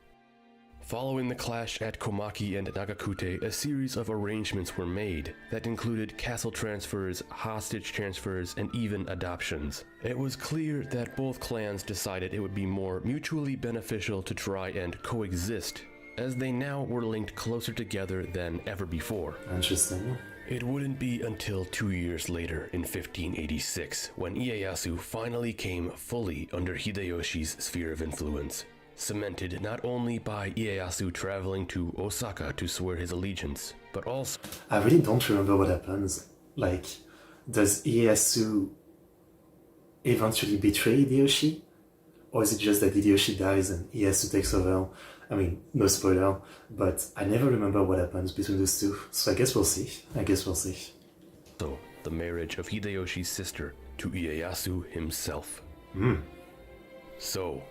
Following the clash at Komaki and Nagakute, a series of arrangements were made that included castle transfers, hostage transfers, and even adoptions. It was clear that both clans decided it would be more mutually beneficial to try and coexist, as they now were linked closer together than ever before. Interesting. It wouldn't be until 2 years later, in 1586, when Ieyasu finally came fully under Hideyoshi's sphere of influence. cemented not only by Ieyasu traveling to Osaka to swear his allegiance, but also... I really don't remember what happens. Like, does Ieyasu eventually betray Hideyoshi? Or is it just that Hideyoshi dies and Ieyasu takes over? I mean, no spoiler, but I never remember what happens between those two. So I guess we'll see. So, the marriage of Hideyoshi's sister to Ieyasu himself. So,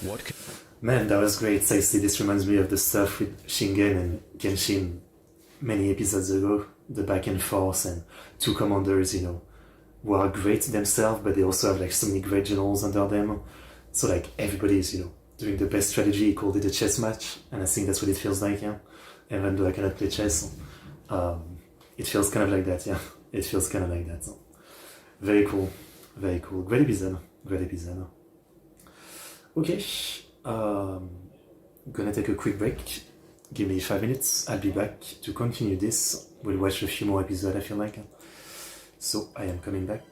what can... Man, that was great. Seriously, this reminds me of the stuff with Shingen and Genshin many episodes ago. The back and forth and two commanders, you know, who are great themselves, but they also have like so many great generals under them. So like everybody's, you know, doing the best strategy. He called it a chess match, and I think that's what it feels like, yeah. Even though I cannot play chess, it feels kind of like that, yeah. It feels kind of like that. So. Very cool. Great episode. Okay, gonna take a quick break. Give me 5 minutes. I'll be back to continue this. We'll watch a few more episodes, I feel like. So I am coming back.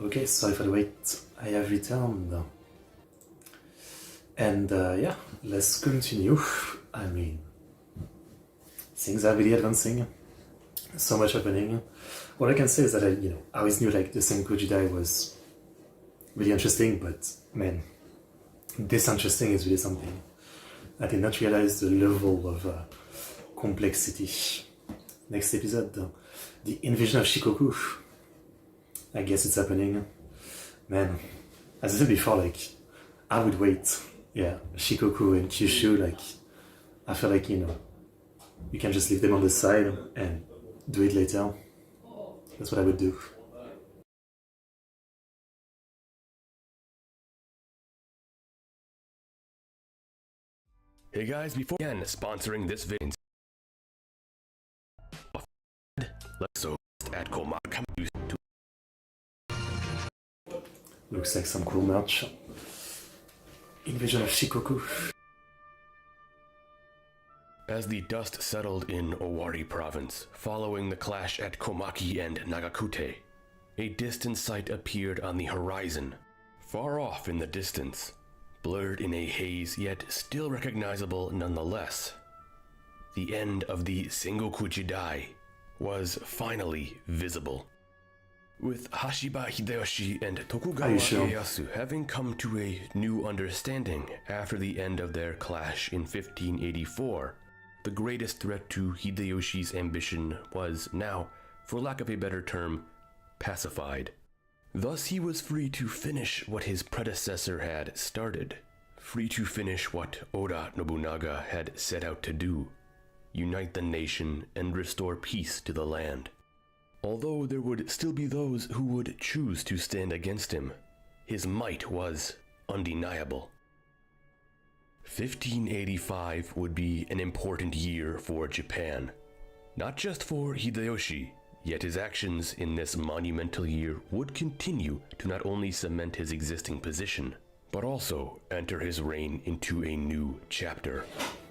Okay, sorry for the wait. I have returned. And yeah, let's continue. I mean, things are really advancing. So much happening. What I can say is that I always knew like the Sengoku Jidai was really interesting, but man, this interesting is really something. I did not realize the level of complexity. Next episode, the invasion of Shikoku. I guess it's happening. Man, as I said before, like, I would wait. Yeah, Shikoku and Kyushu, like, I feel like, you can just leave them on the side and do it later. That's what I would do. Hey guys, before again sponsoring this video, let's go at Komaka. Looks like some cool merch. Invasion of Shikoku. As the dust settled in Owari province, following the clash at Komaki and Nagakute, a distant sight appeared on the horizon. Far off in the distance, blurred in a haze yet still recognizable nonetheless, the end of the Sengoku Jidai was finally visible. With Hashiba Hideyoshi and Tokugawa Ieyasu having come to a new understanding after the end of their clash in 1584, the greatest threat to Hideyoshi's ambition was now, for lack of a better term, pacified. Thus he was free to finish what his predecessor had started, free to finish what Oda Nobunaga had set out to do, unite the nation and restore peace to the land. Although there would still be those who would choose to stand against him, his might was undeniable. 1585 would be an important year for Japan, not just for Hideyoshi, yet his actions in this monumental year would continue to not only cement his existing position, but also enter his reign into a new chapter.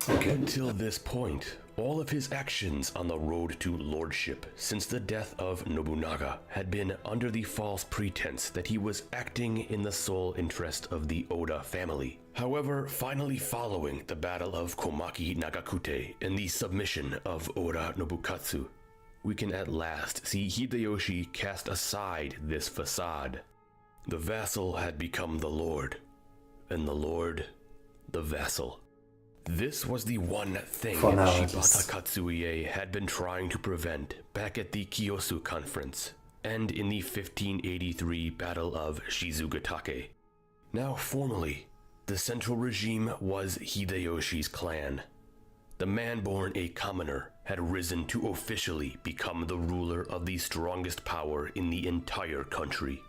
Okay. Until this point, all of his actions on the road to lordship since the death of Nobunaga had been under the false pretense that he was acting in the sole interest of the Oda family. However, finally following the Battle of Komaki Nagakute and the submission of Oda Nobukatsu, we can at last see Hideyoshi cast aside this facade. The vassal had become the lord, and the lord, the vassal. This was the one thing Shibata Katsuie had been trying to prevent back at the Kiyosu Conference and in the 1583 Battle of Shizugatake. Now formally, the central regime was Hideyoshi's clan. The man born a commoner had risen to officially become the ruler of the strongest power in the entire country.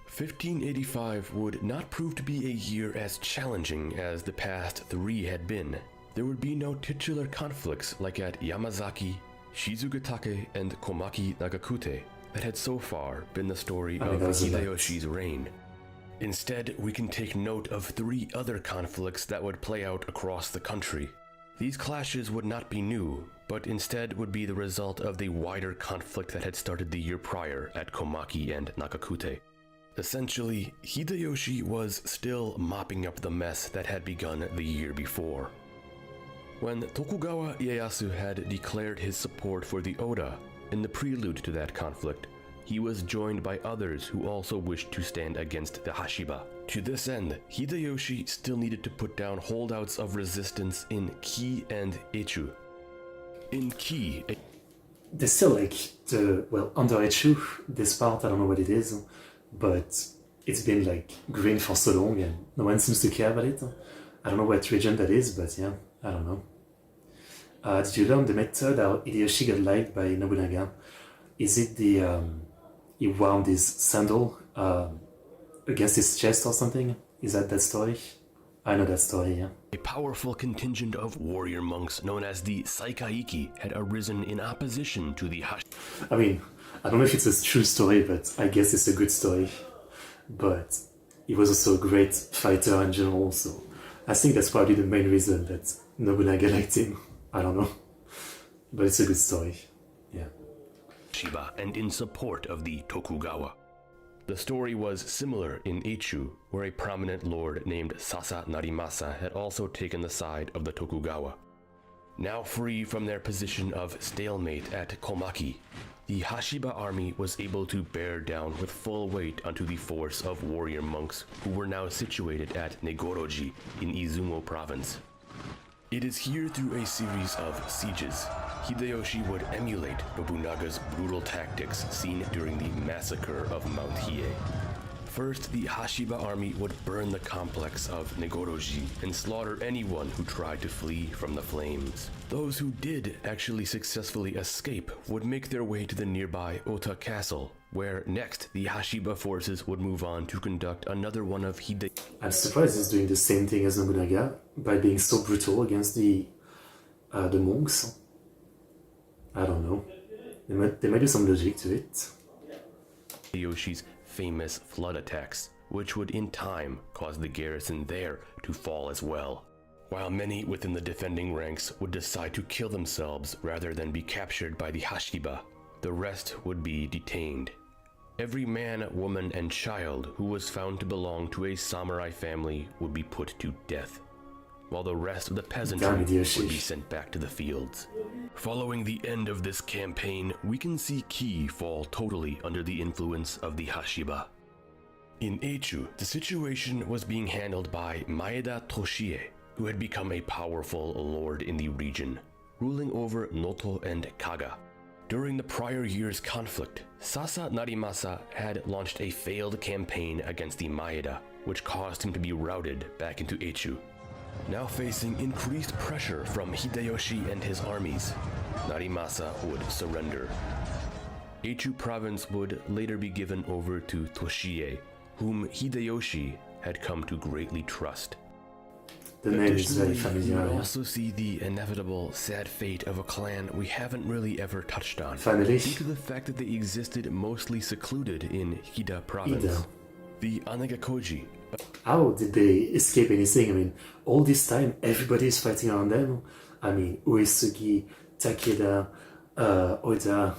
1585 would not prove to be a year as challenging as the past three had been. There would be no titular conflicts like at Yamazaki, Shizugatake, and Komaki Nagakute that had so far been the story of Hideyoshi's reign. Instead, we can take note of three other conflicts that would play out across the country. These clashes would not be new, but instead would be the result of the wider conflict that had started the year prior at Komaki and Nagakute. Essentially, Hideyoshi was still mopping up the mess that had begun the year before. When Tokugawa Ieyasu had declared his support for the Oda in the prelude to that conflict, he was joined by others who also wished to stand against the Hashiba. To this end, Hideyoshi still needed to put down holdouts of resistance in Ki and Echu. In Ki, there's still like under Echu, this part, I don't know what it is, but it's been like green for so long and no one seems to care about it. I don't know what region that is, but yeah, I don't know. Did you learn the method how Hideyoshi got liked by Nobunaga? Is it he wound his sandal against his chest or something? Is that story? I know that story, yeah. A powerful contingent of warrior monks known as the Saikaiki had arisen in opposition to the I mean, I don't know if it's a true story, but I guess it's a good story. But he was also a great fighter in general, so I think that's probably the main reason that Nobunaga liked him. I don't know. But it's a good story, yeah. Shiba and in support of the Tokugawa. The story was similar in Echu, where a prominent lord named Sasa Narimasa had also taken the side of the Tokugawa. Now free from their position of stalemate at Komaki, the Hashiba army was able to bear down with full weight onto the force of warrior monks who were now situated at Negoroji in Izumo province. It is here through a series of sieges, Hideyoshi would emulate Nobunaga's brutal tactics seen during the massacre of Mount Hiei. First, the Hashiba army would burn the complex of Negoroji and slaughter anyone who tried to flee from the flames. Those who did actually successfully escape would make their way to the nearby Ota Castle, where next the Hashiba forces would move on to conduct another one of I'm surprised he's doing the same thing as Nobunaga by being so brutal against the monks. I don't know. There might be some logic to it. Hideyoshi's famous flood attacks, which would in time cause the garrison there to fall as well. While many within the defending ranks would decide to kill themselves rather than be captured by the Hashiba, the rest would be detained. Every man, woman, and child who was found to belong to a samurai family would be put to death, while the rest of the peasantry would be sent back to the fields. Following the end of this campaign, we can see Ki fall totally under the influence of the Hashiba. In Echu, the situation was being handled by Maeda Toshie, who had become a powerful lord in the region, ruling over Noto and Kaga. During the prior year's conflict, Sasa Narimasa had launched a failed campaign against the Maeda, which caused him to be routed back into Echu. Now facing increased pressure from Hideyoshi and his armies, Narimasa would surrender. Echu province would later be given over to Toshie, whom Hideyoshi had come to greatly trust. The name is very familiar. We also see the inevitable sad fate of a clan we haven't really ever touched on, Family. due to the fact that they existed mostly secluded in Hida province. Hida. The Anagakoji. How did they escape anything? I mean, all this time, everybody is fighting around them. I mean, Uesugi, Takeda, Oda,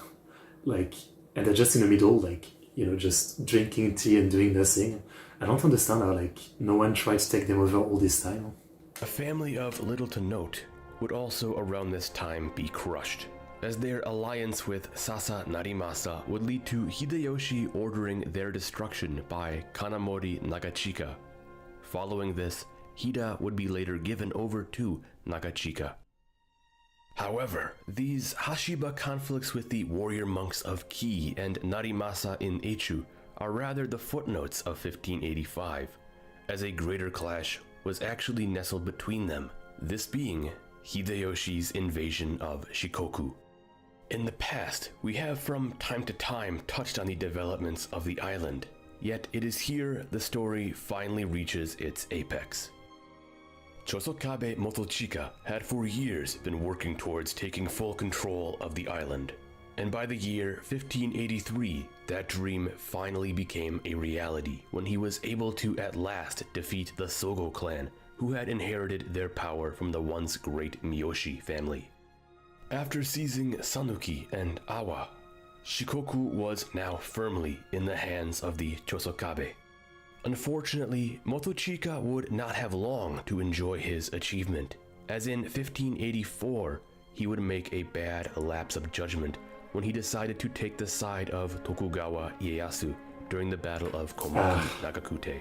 like, and they're just in the middle, like, you know, just drinking tea and doing nothing. I don't understand how, like, no one tried to take them over all this time. A family of little to note would also around this time be crushed, as their alliance with Sasa Narimasa would lead to Hideyoshi ordering their destruction by Kanamori Nagachika. Following this, Hida would be later given over to Nagachika. However, these Hashiba conflicts with the warrior monks of Ki and Narimasa in Echu are rather the footnotes of 1585, as a greater clash was actually nestled between them, this being Hideyoshi's invasion of Shikoku. In the past, we have from time to time touched on the developments of the island, yet it is here the story finally reaches its apex. Chosokabe Motochika had for years been working towards taking full control of the island, and by the year 1583, that dream finally became a reality when he was able to at last defeat the Sogo clan, who had inherited their power from the once great Miyoshi family. After seizing Sanuki and Awa, Shikoku was now firmly in the hands of the Chosokabe. Unfortunately, Motochika would not have long to enjoy his achievement, as in 1584, he would make a bad lapse of judgment when he decided to take the side of Tokugawa Ieyasu during the Battle of Komuki Nagakute.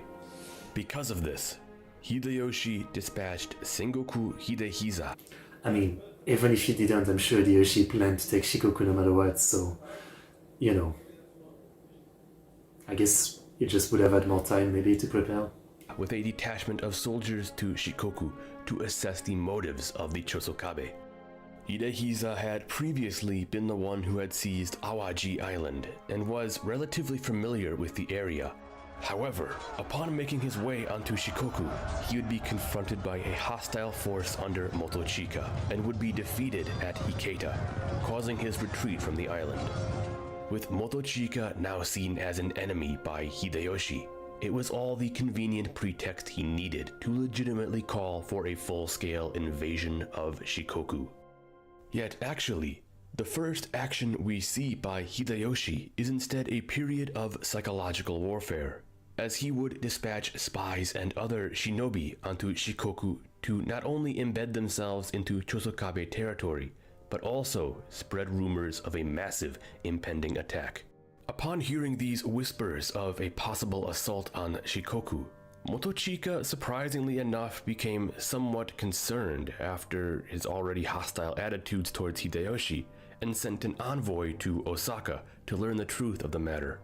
Because of this, Hideyoshi dispatched Sengoku Hidehisa. I mean, even if he didn't, I'm sure Hideyoshi planned to take Shikoku no matter what, so, you know, I guess he just would have had more time maybe to prepare. With a detachment of soldiers to Shikoku to assess the motives of the Chosokabe. Hidehisa had previously been the one who had seized Awaji Island and was relatively familiar with the area. However, upon making his way onto Shikoku, he would be confronted by a hostile force under Motochika and would be defeated at Ikeda, causing his retreat from the island. With Motochika now seen as an enemy by Hideyoshi, it was all the convenient pretext he needed to legitimately call for a full-scale invasion of Shikoku. Yet actually, the first action we see by Hideyoshi is instead a period of psychological warfare, as he would dispatch spies and other shinobi onto Shikoku to not only embed themselves into Chosokabe territory, but also spread rumors of a massive impending attack. Upon hearing these whispers of a possible assault on Shikoku, Motochika, surprisingly enough, became somewhat concerned after his already hostile attitudes towards Hideyoshi and sent an envoy to Osaka to learn the truth of the matter.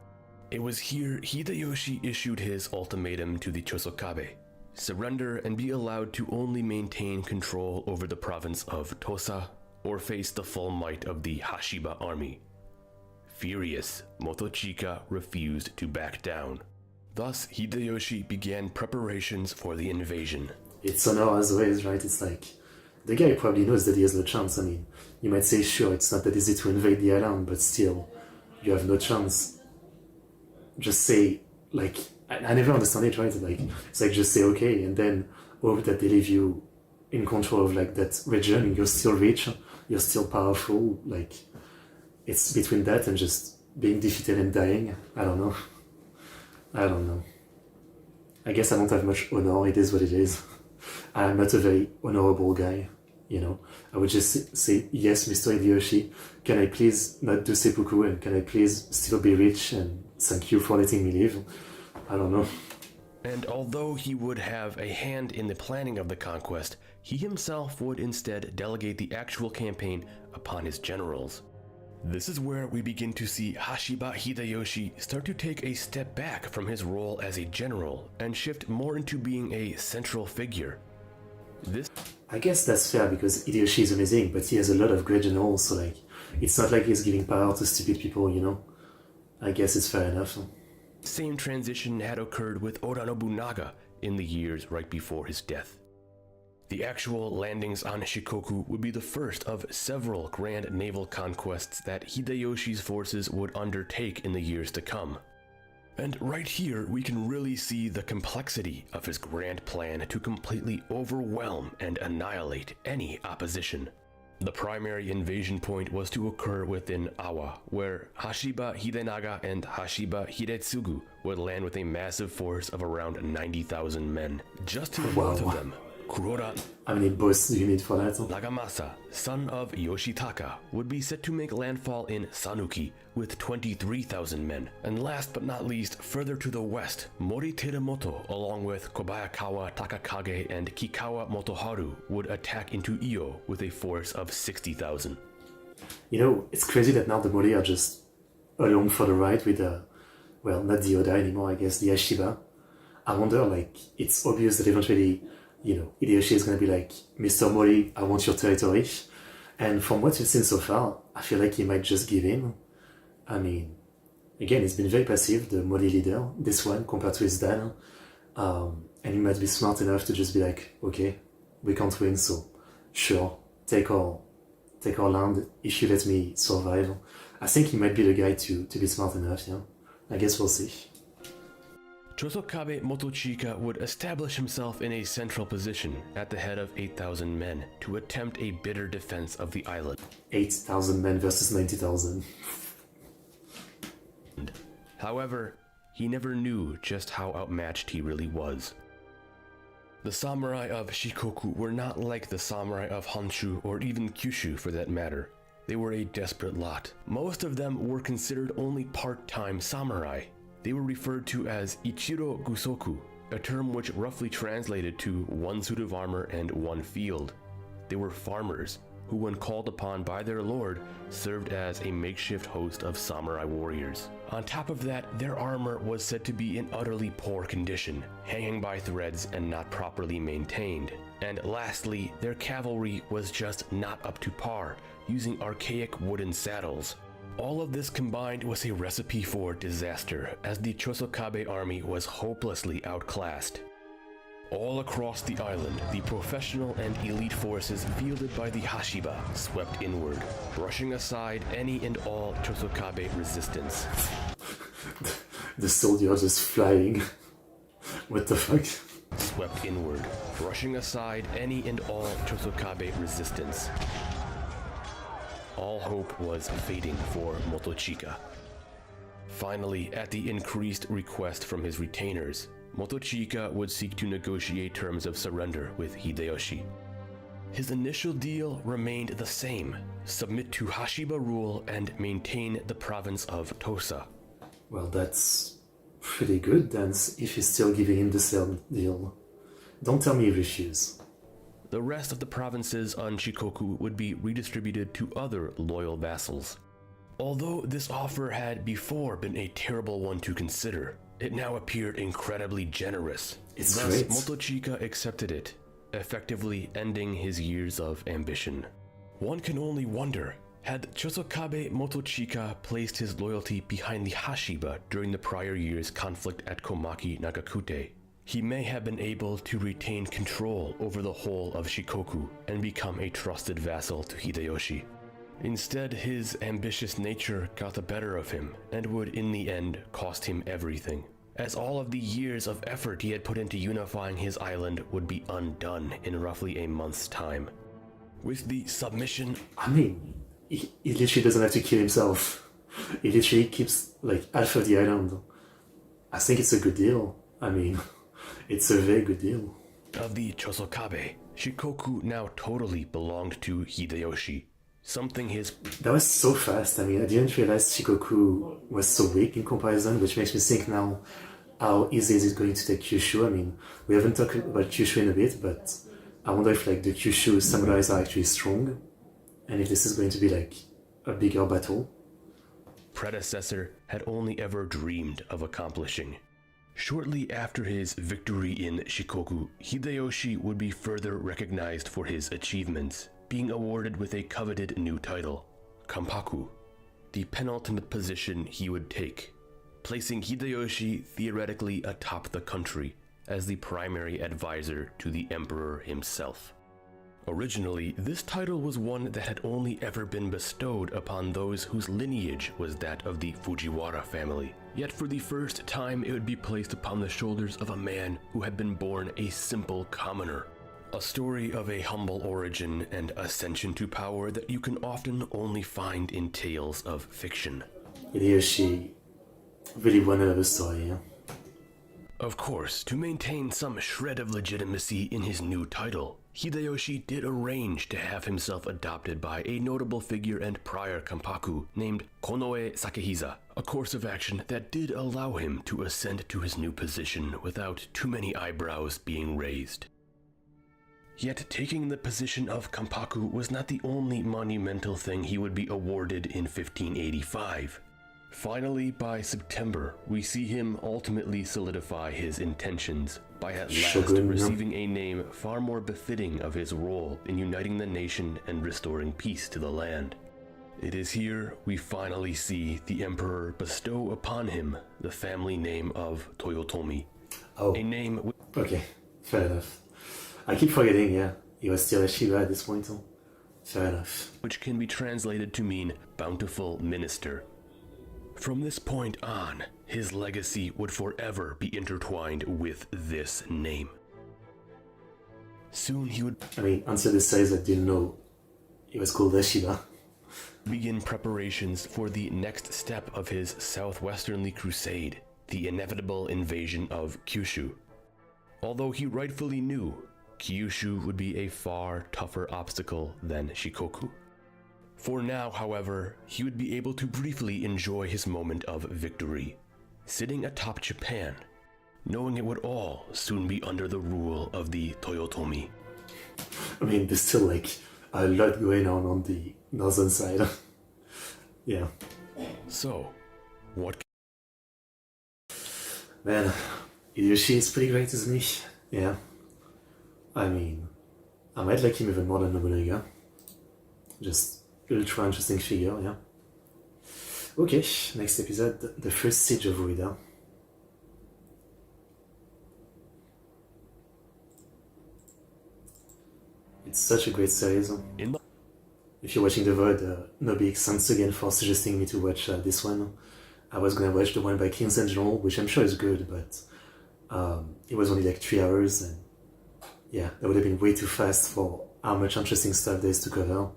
It was here Hideyoshi issued his ultimatum to the Chosokabe: surrender and be allowed to only maintain control over the province of Tosa or face the full might of the Hashiba army. Furious, Motochika refused to back down. Thus, Hideyoshi began preparations for the invasion. It's honor as always, right? It's like, the guy probably knows that he has no chance. I mean, you might say, sure, it's not that easy to invade the island, but still, you have no chance. Just say, like, I never understand it, right? Like, it's like, just say okay, and then hope that they leave you in control of, like, that region, and you're still rich, you're still powerful. Like, it's between that and just being defeated and dying. I don't know. I guess I don't have much honor, it is what it is. I'm not a very honorable guy, you know. I would just say, yes, Mr. Hideyoshi, can I please not do seppuku, and can I please still be rich, and thank you for letting me live. I don't know. And although he would have a hand in the planning of the conquest, he himself would instead delegate the actual campaign upon his generals. This is where we begin to see Hashiba Hideyoshi start to take a step back from his role as a general and shift more into being a central figure. I guess that's fair because Hideyoshi is amazing, but he has a lot of great generals, so like, it's not like he's giving power to stupid people, you know? I guess it's fair enough. Same transition had occurred with Oda Nobunaga in the years right before his death. The actual landings on Shikoku would be the first of several grand naval conquests that Hideyoshi's forces would undertake in the years to come. And right here we can really see the complexity of his grand plan to completely overwhelm and annihilate any opposition. The primary invasion point was to occur within Awa, where Hashiba Hidenaga and Hashiba Hidetsugu would land with a massive force of around 90,000 men. Just to the north of them, Kurora How many boats do you need for that? Nagamasa, son of Yoshitaka, would be set to make landfall in Sanuki with 23,000 men. And last but not least, further to the west, Mori Teramoto, along with Kobayakawa Takakage and Kikawa Motoharu, would attack into Iyo with a force of 60,000. You know, it's crazy that now the Mori are just along for the ride with well, not the Oda anymore, I guess, the Hashiba. I wonder, like, it's obvious that eventually, you know, Hideyoshi is going to be like, Mr. Mori, I want your territory. And from what we've seen so far, I feel like he might just give in. I mean, again, he's been very passive, the Mori leader, this one, compared to his dad. And he might be smart enough to just be like, okay, we can't win, so sure, take our land if you let me survive. I think he might be the guy to be smart enough, yeah. I guess we'll see. Chosokabe Motochika would establish himself in a central position at the head of 8,000 men to attempt a bitter defense of the island. 8,000 men versus 90,000. However, he never knew just how outmatched he really was. The samurai of Shikoku were not like the samurai of Honshu or even Kyushu for that matter. They were a desperate lot. Most of them were considered only part-time samurai. They were referred to as Ichiro Gusoku, a term which roughly translated to one suit of armor and one field. They were farmers, who when called upon by their lord, served as a makeshift host of samurai warriors. On top of that, their armor was said to be in utterly poor condition, hanging by threads and not properly maintained. And lastly, their cavalry was just not up to par, using archaic wooden saddles. All of this combined was a recipe for disaster, as the Chosokabe army was hopelessly outclassed. All across the island, the professional and elite forces fielded by the Hashiba swept inward, brushing aside any and all Chosokabe resistance. The soldiers just flying. What the fuck? Swept inward, brushing aside any and all Chosokabe resistance. All hope was fading for Motochika. Finally, at the increased request from his retainers, Motochika would seek to negotiate terms of surrender with Hideyoshi. His initial deal remained the same: submit to Hashiba rule and maintain the province of Tosa. Well, that's pretty good then, if he's still giving him the same deal. Don't tell me he refuses. The rest of the provinces on Shikoku would be redistributed to other loyal vassals. Although this offer had before been a terrible one to consider, it now appeared incredibly generous. It's Thus, great. Motochika accepted it, effectively ending his years of ambition. One can only wonder, had Chosokabe Motochika placed his loyalty behind the Hashiba during the prior year's conflict at Komaki Nagakute, he may have been able to retain control over the whole of Shikoku and become a trusted vassal to Hideyoshi. Instead, his ambitious nature got the better of him and would in the end cost him everything, as all of the years of effort he had put into unifying his island would be undone in roughly a month's time. With the submission... I mean, he literally doesn't have to kill himself. He literally keeps, like, half of the island. I think it's a good deal. I mean, it's a very good deal. Of the Chosokabe, Shikoku now totally belonged to Hideyoshi. Something his... That was so fast. I mean, I didn't realize Shikoku was so weak in comparison, which makes me think now how easy is it going to take Kyushu. I mean, we haven't talked about Kyushu in a bit, but I wonder if like the Kyushu samurais are actually strong, and if this is going to be like a bigger battle. Predecessor had only ever dreamed of accomplishing. Shortly after his victory in Shikoku, Hideyoshi would be further recognized for his achievements, being awarded with a coveted new title, Kampaku, the penultimate position he would take, placing Hideyoshi theoretically atop the country as the primary advisor to the emperor himself. Originally, this title was one that had only ever been bestowed upon those whose lineage was that of the Fujiwara family. Yet for the first time it would be placed upon the shoulders of a man who had been born a simple commoner. A story of a humble origin and ascension to power that you can often only find in tales of fiction. Hideyoshi really won another story, yeah? Of course, to maintain some shred of legitimacy in his new title, Hideyoshi did arrange to have himself adopted by a notable figure and prior Kampaku named Konoe Sakehiza, a course of action that did allow him to ascend to his new position without too many eyebrows being raised. Yet taking the position of Kampaku was not the only monumental thing he would be awarded in 1585. Finally, by September, we see him ultimately solidify his intentions by at last receiving a name far more befitting of his role in uniting the nation and restoring peace to the land. It is here we finally see the emperor bestow upon him the family name of Toyotomi. Oh, a name... Okay, fair enough. I keep forgetting, yeah, he was still a Shiva at this point, huh? Fair enough. Which can be translated to mean bountiful minister. From this point on, his legacy would forever be intertwined with this name. Soon he would... I mean, until this says I didn't know he was called Shiva. Begin preparations for the next step of his southwesternly crusade, the inevitable invasion of Kyushu. Although he rightfully knew Kyushu would be a far tougher obstacle than Shikoku. For now, however, he would be able to briefly enjoy his moment of victory, sitting atop Japan, knowing it would all soon be under the rule of the Toyotomi. I mean, there's still like a lot going on the northern side. Yeah. So, what... Man, Hideyoshi is pretty great, isn't he? Yeah. I mean, I might like him even more than Nobunaga. Just ultra interesting figure, yeah. Okay, next episode, the first siege of Ueda. It's such a great series. If you're watching the VOD, no big thanks again for suggesting me to watch this one. I was gonna watch the one by Kings and General, which I'm sure is good, but it was only like 3 hours, and yeah, that would have been way too fast for how much interesting stuff there is to cover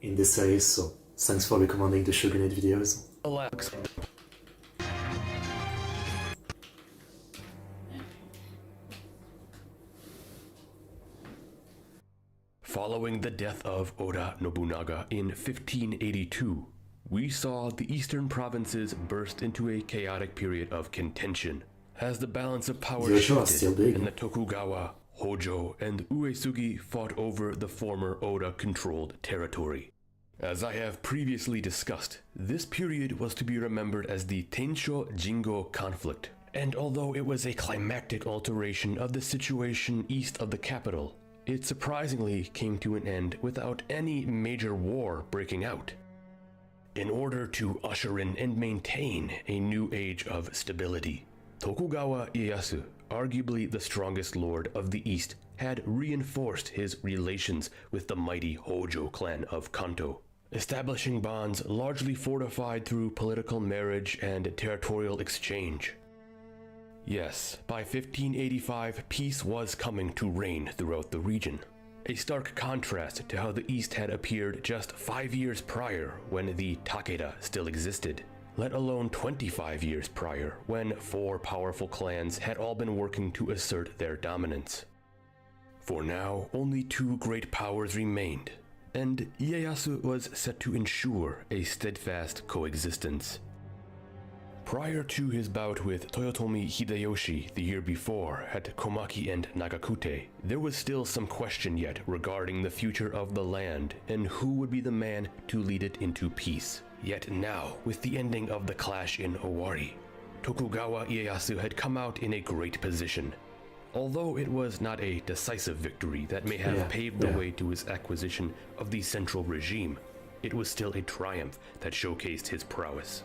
in this series, so thanks for recommending the Shogunate videos. Alex. Following the death of Oda Nobunaga in 1582, we saw the eastern provinces burst into a chaotic period of contention as the balance of power shifted and the Tokugawa, Hojo, and Uesugi fought over the former Oda-controlled territory. As I have previously discussed, this period was to be remembered as the Tensho Jingo conflict, and although it was a climactic alteration of the situation east of the capital, it surprisingly came to an end without any major war breaking out. In order to usher in and maintain a new age of stability, Tokugawa Ieyasu, arguably the strongest lord of the East, had reinforced his relations with the mighty Hojo clan of Kanto, establishing bonds largely fortified through political marriage and territorial exchange. Yes, by 1585, peace was coming to reign throughout the region, a stark contrast to how the East had appeared just 5 years prior when the Takeda still existed, let alone 25 years prior when 4 powerful clans had all been working to assert their dominance. For now, only 2 great powers remained, and Ieyasu was set to ensure a steadfast coexistence. Prior to his bout with Toyotomi Hideyoshi the year before at Komaki and Nagakute, there was still some question yet regarding the future of the land and who would be the man to lead it into peace. Yet now, with the ending of the clash in Owari, Tokugawa Ieyasu had come out in a great position. Although it was not a decisive victory that may have paved the way to his acquisition of the central regime, it was still a triumph that showcased his prowess.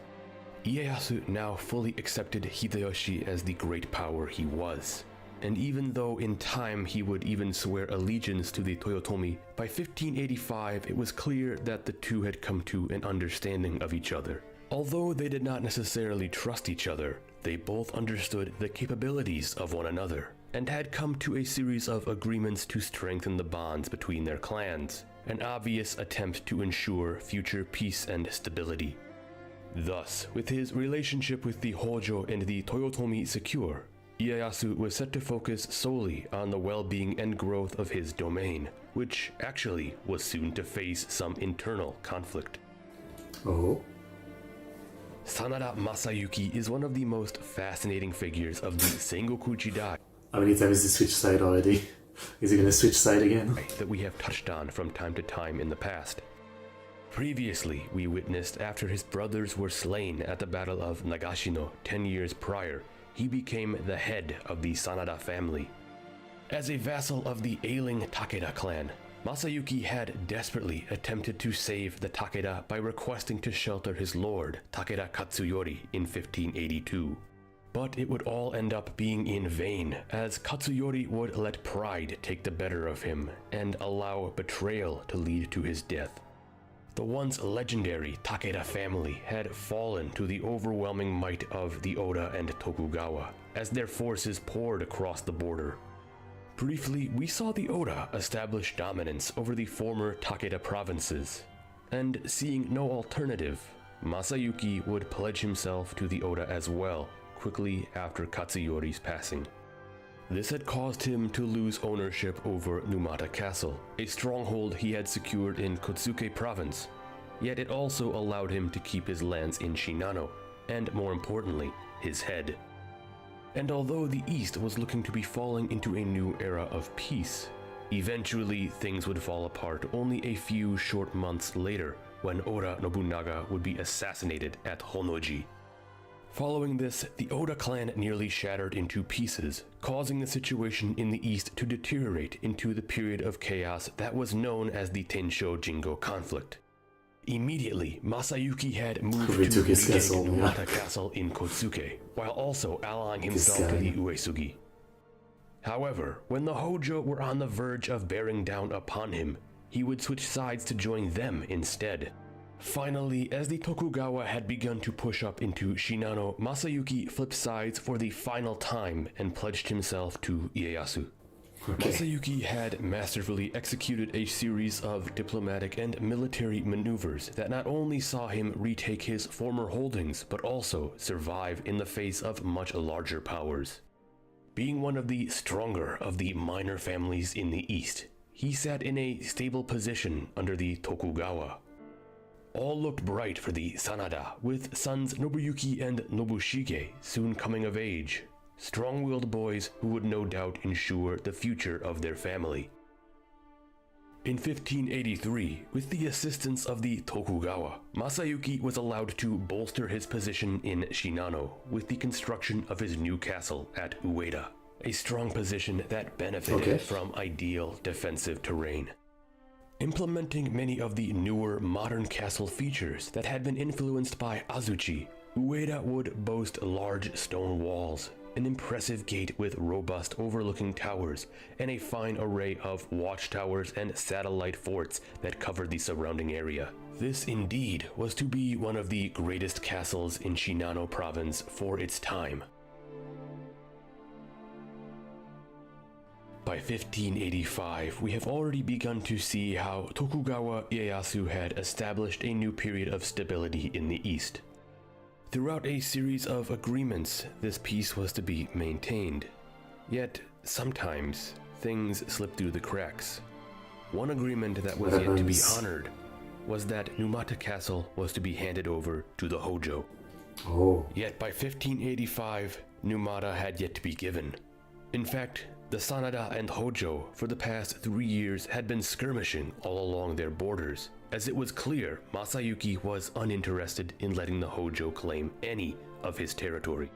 Ieyasu now fully accepted Hideyoshi as the great power he was, and even though in time he would even swear allegiance to the Toyotomi, by 1585 it was clear that the two had come to an understanding of each other. Although they did not necessarily trust each other, they both understood the capabilities of one another, and had come to a series of agreements to strengthen the bonds between their clans, an obvious attempt to ensure future peace and stability. Thus, with his relationship with the Hojo and the Toyotomi secure, Ieyasu was set to focus solely on the well-being and growth of his domain, which actually was soon to face some internal conflict. Oh? Sanada Masayuki is one of the most fascinating figures of the Sengoku Jidai. How many times has he switched side already? Is he gonna switch side again? That we have touched on from time to time in the past. Previously, we witnessed after his brothers were slain at the Battle of Nagashino 10 years prior, he became the head of the Sanada family. As a vassal of the ailing Takeda clan, Masayuki had desperately attempted to save the Takeda by requesting to shelter his lord, Takeda Katsuyori, in 1582. But it would all end up being in vain, as Katsuyori would let pride take the better of him and allow betrayal to lead to his death. The once legendary Takeda family had fallen to the overwhelming might of the Oda and Tokugawa as their forces poured across the border. Briefly, we saw the Oda establish dominance over the former Takeda provinces, and seeing no alternative, Masayuki would pledge himself to the Oda as well, quickly after Katsuyori's passing. This had caused him to lose ownership over Numata Castle, a stronghold he had secured in Kotsuke province, yet it also allowed him to keep his lands in Shinano, and more importantly, his head. And although the East was looking to be falling into a new era of peace, eventually things would fall apart only a few short months later when Oda Nobunaga would be assassinated at Honnoji. Following this, the Oda clan nearly shattered into pieces, causing the situation in the east to deteriorate into the period of chaos that was known as the Tensho Jingo conflict. Immediately, Masayuki had moved to retake Numata Castle in Kotsuke, while also allying himself to the Uesugi. However, when the Hojo were on the verge of bearing down upon him, he would switch sides to join them instead. Finally, as the Tokugawa had begun to push up into Shinano, Masayuki flipped sides for the final time and pledged himself to Ieyasu. Okay. Masayuki had masterfully executed a series of diplomatic and military maneuvers that not only saw him retake his former holdings, but also survive in the face of much larger powers. Being one of the stronger of the minor families in the east, he sat in a stable position under the Tokugawa. All looked bright for the Sanada, with sons Nobuyuki and Nobushige soon coming of age, strong-willed boys who would no doubt ensure the future of their family. In 1583, with the assistance of the Tokugawa, Masayuki was allowed to bolster his position in Shinano with the construction of his new castle at Ueda, a strong position that benefited from ideal defensive terrain. Implementing many of the newer modern castle features that had been influenced by Azuchi, Ueda would boast large stone walls, an impressive gate with robust overlooking towers, and a fine array of watchtowers and satellite forts that covered the surrounding area. This indeed was to be one of the greatest castles in Shinano province for its time. By 1585, we have already begun to see how Tokugawa Ieyasu had established a new period of stability in the east. Throughout a series of agreements, this peace was to be maintained. Yet, sometimes, things slip through the cracks. One agreement that was yet to be honored was that Numata Castle was to be handed over to the Hojo. Yet by 1585, Numata had yet to be given. In fact, the Sanada and Hojo for the past 3 years had been skirmishing all along their borders, as it was clear Masayuki was uninterested in letting the Hojo claim any of his territory.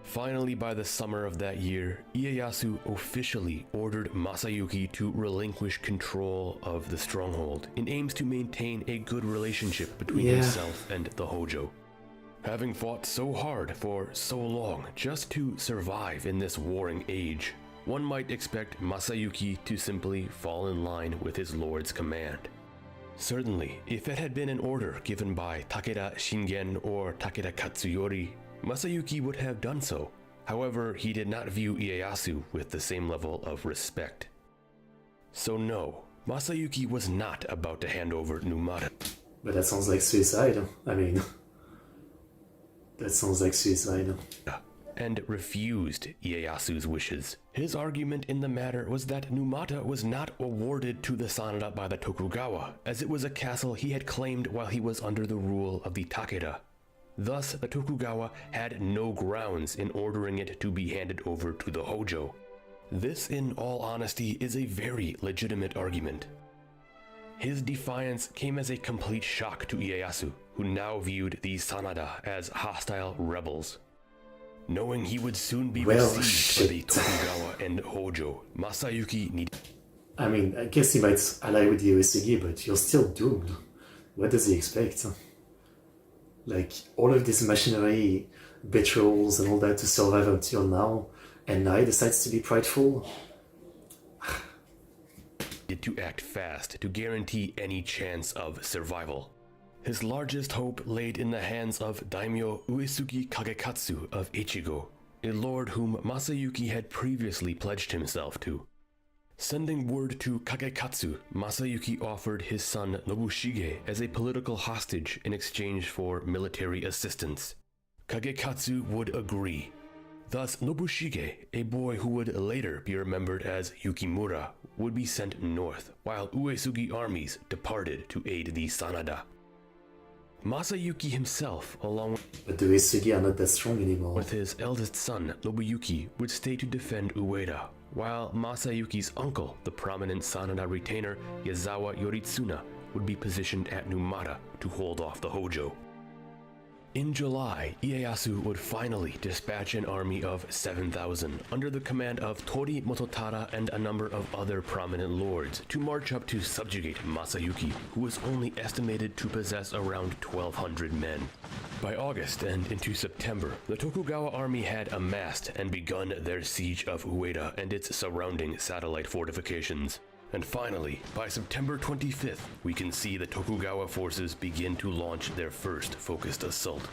Finally, by the summer of that year, Ieyasu officially ordered Masayuki to relinquish control of the stronghold in aims to maintain a good relationship between himself and the Hojo. Having fought so hard for so long just to survive in this warring age, one might expect Masayuki to simply fall in line with his lord's command. Certainly, if it had been an order given by Takeda Shingen or Takeda Katsuyori, Masayuki would have done so. However, he did not view Ieyasu with the same level of respect. So no, Masayuki was not about to hand over Numata. But that sounds like suicide. I mean, that sounds like suicide. And refused Ieyasu's wishes. His argument in the matter was that Numata was not awarded to the Sanada by the Tokugawa, as it was a castle he had claimed while he was under the rule of the Takeda. Thus, the Tokugawa had no grounds in ordering it to be handed over to the Hojo. This, in all honesty, is a very legitimate argument. His defiance came as a complete shock to Ieyasu, who now viewed the Sanada as hostile rebels. Knowing he would soon be besieged by the Tokugawa and Hojo, Masayuki needed... I mean, I guess he might ally with the Uesugi, but you're still doomed. What does he expect? Like, all of this machinery, betrayals and all that to survive until now, and now he decides to be prideful? To act fast to guarantee any chance of survival. His largest hope laid in the hands of Daimyo Uesugi Kagekatsu of Ichigo, a lord whom Masayuki had previously pledged himself to. Sending word to Kagekatsu, Masayuki offered his son Nobushige as a political hostage in exchange for military assistance. Kagekatsu would agree. Thus, Nobushige, a boy who would later be remembered as Yukimura, would be sent north, while Uesugi armies departed to aid the Sanada. Masayuki himself, along But the Uesugi are not that strong anymore. with his eldest son, Nobuyuki, would stay to defend Ueda, while Masayuki's uncle, the prominent Sanada retainer Yazawa Yoritsuna, would be positioned at Numata to hold off the Hojo. In July, Ieyasu would finally dispatch an army of 7,000 under the command of Tori Mototara and a number of other prominent lords to march up to subjugate Masayuki, who was only estimated to possess around 1,200 men. By August and into September, the Tokugawa army had amassed and begun their siege of Ueda and its surrounding satellite fortifications. And finally, by September 25th, we can see the Tokugawa forces begin to launch their first focused assault.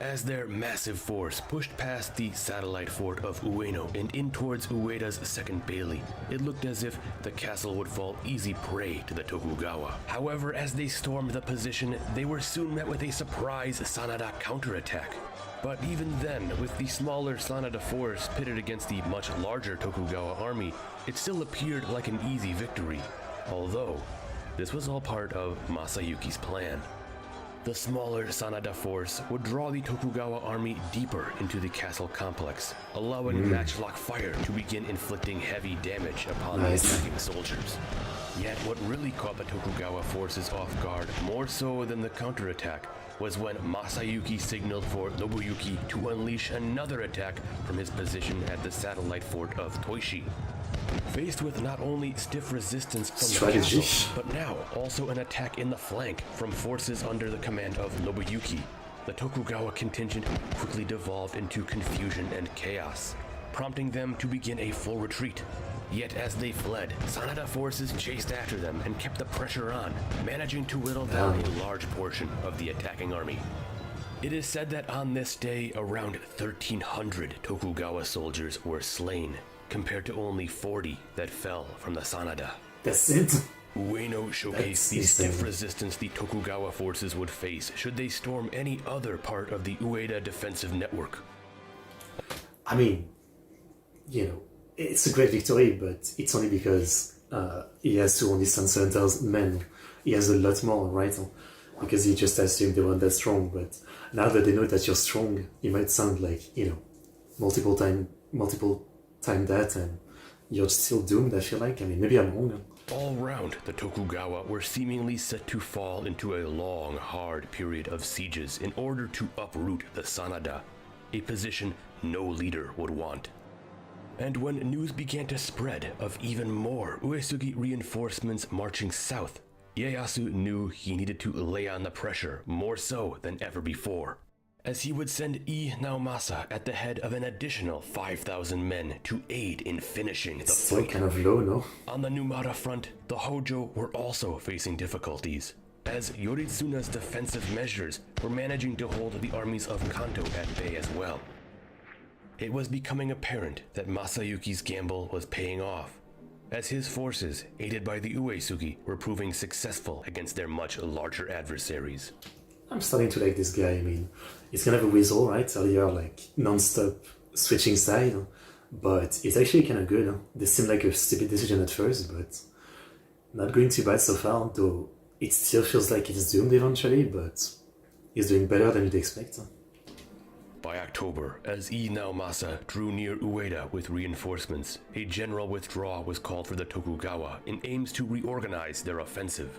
As their massive force pushed past the satellite fort of Ueno and in towards Ueda's second bailey, it looked as if the castle would fall easy prey to the Tokugawa. However, as they stormed the position, they were soon met with a surprise Sanada counterattack. But even then, with the smaller Sanada force pitted against the much larger Tokugawa army, it still appeared like an easy victory. Although, This was all part of Masayuki's plan. The smaller Sanada force would draw the Tokugawa army deeper into the castle complex, allowing matchlock fire to begin inflicting heavy damage upon the attacking soldiers. Yet what really caught the Tokugawa forces off guard more so than the counterattack was when Masayuki signaled for Nobuyuki to unleash another attack from his position at the satellite fort of Toishi. Faced with not only stiff resistance from the castle, but now also an attack in the flank from forces under the command of Nobuyuki, the Tokugawa contingent quickly devolved into confusion and chaos, prompting them to begin a full retreat. Yet as they fled, Sanada forces chased after them and kept the pressure on, managing to whittle down a large portion of the attacking army. It is said that on this day, around 1,300 Tokugawa soldiers were slain, compared to only 40 that fell from the Sanada. That's it? Ueno showcased the stiff resistance the Tokugawa forces would face should they storm any other part of the Ueda defensive network. I mean, it's a great victory, but it's only because he has to only send 7,000 men. He has a lot more, right? Because he just assumed they weren't that strong, but now that they know that you're strong, you might sound like, multiple time that, and you're still doomed, I feel like. I mean, maybe I'm wrong. All round, the Tokugawa were seemingly set to fall into a long, hard period of sieges in order to uproot the Sanada, a position no leader would want. And when news began to spread of even more Uesugi reinforcements marching south, Ieyasu knew he needed to lay on the pressure more so than ever before, as he would send Ii Naomasa at the head of an additional 5,000 men to aid in finishing the Still fight. kind of low, no? On the Numata front, the Hojo were also facing difficulties, as Yoritsuna's defensive measures were managing to hold the armies of Kanto at bay as well. It was becoming apparent that Masayuki's gamble was paying off, as his forces, aided by the Uesugi, were proving successful against their much larger adversaries. I'm starting to like this guy. I mean, he's kind of a weasel, right? Earlier, like, non-stop switching side, but it's actually kind of good. This seemed like a stupid decision at first, but not going too bad so far, though it still feels like it's doomed eventually, but he's doing better than you'd expect. By October, as Ii Naomasa drew near Ueda with reinforcements, a general withdrawal was called for the Tokugawa in aims to reorganize their offensive.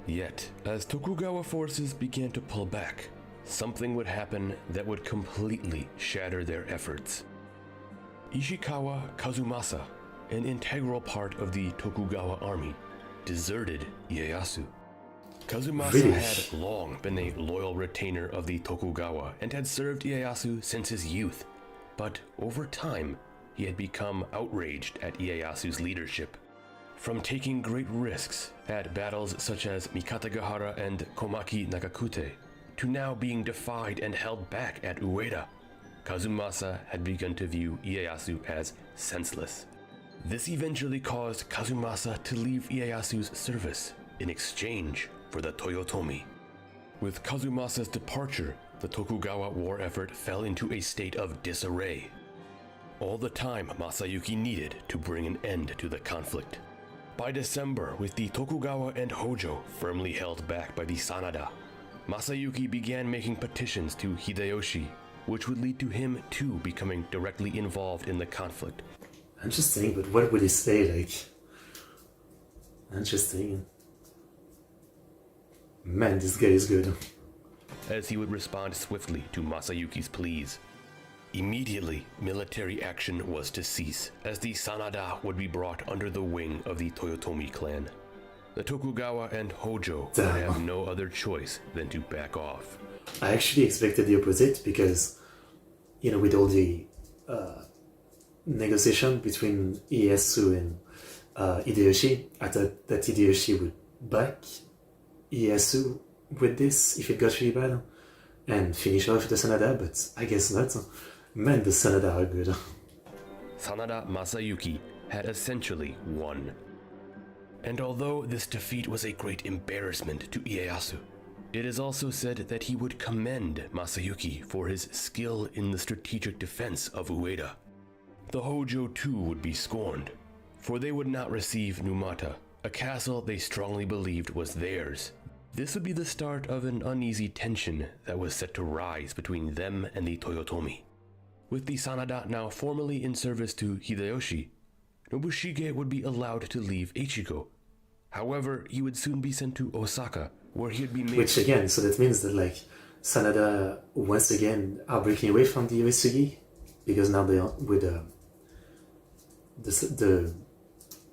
Yet, as Tokugawa forces began to pull back, something would happen that would completely shatter their efforts. Ishikawa Kazumasa, an integral part of the Tokugawa army, deserted Ieyasu. Kazumasa had long been a loyal retainer of the Tokugawa and had served Ieyasu since his youth, but over time, he had become outraged at Ieyasu's leadership. From taking great risks at battles such as Mikatagahara and Komaki Nakakute, to now being defied and held back at Ueda, Kazumasa had begun to view Ieyasu as senseless. This eventually caused Kazumasa to leave Ieyasu's service in exchange for the Toyotomi. With Kazumasa's departure, the Tokugawa war effort fell into a state of disarray. All the time Masayuki needed to bring an end to the conflict. By December, with the Tokugawa and Hojo firmly held back by the Sanada, Masayuki began making petitions to Hideyoshi, which would lead to him too becoming directly involved in the conflict. Interesting, but what would he say, like? Interesting. Man, this guy is good. As he would respond swiftly to Masayuki's pleas. Immediately, military action was to cease, as the Sanada would be brought under the wing of the Toyotomi clan. The Tokugawa and Hojo would have no other choice than to back off. I actually expected the opposite because, with all the negotiation between Ieyasu and Hideyoshi, I thought that Hideyoshi would back Ieyasu with this if it got really bad and finish off the Sanada, but I guess not. Man, the Sanada are good. Sanada Masayuki had essentially won. And although this defeat was a great embarrassment to Ieyasu, it is also said that he would commend Masayuki for his skill in the strategic defense of Ueda. The Hojo too would be scorned, for they would not receive Numata, a castle they strongly believed was theirs. This would be the start of an uneasy tension that was set to rise between them and the Toyotomi. With the Sanada now formally in service to Hideyoshi, Nobushige would be allowed to leave Echigo. However, he would soon be sent to Osaka, where he would be made... Which again, so that means that like Sanada once again are breaking away from the Uesugi, because now they are with the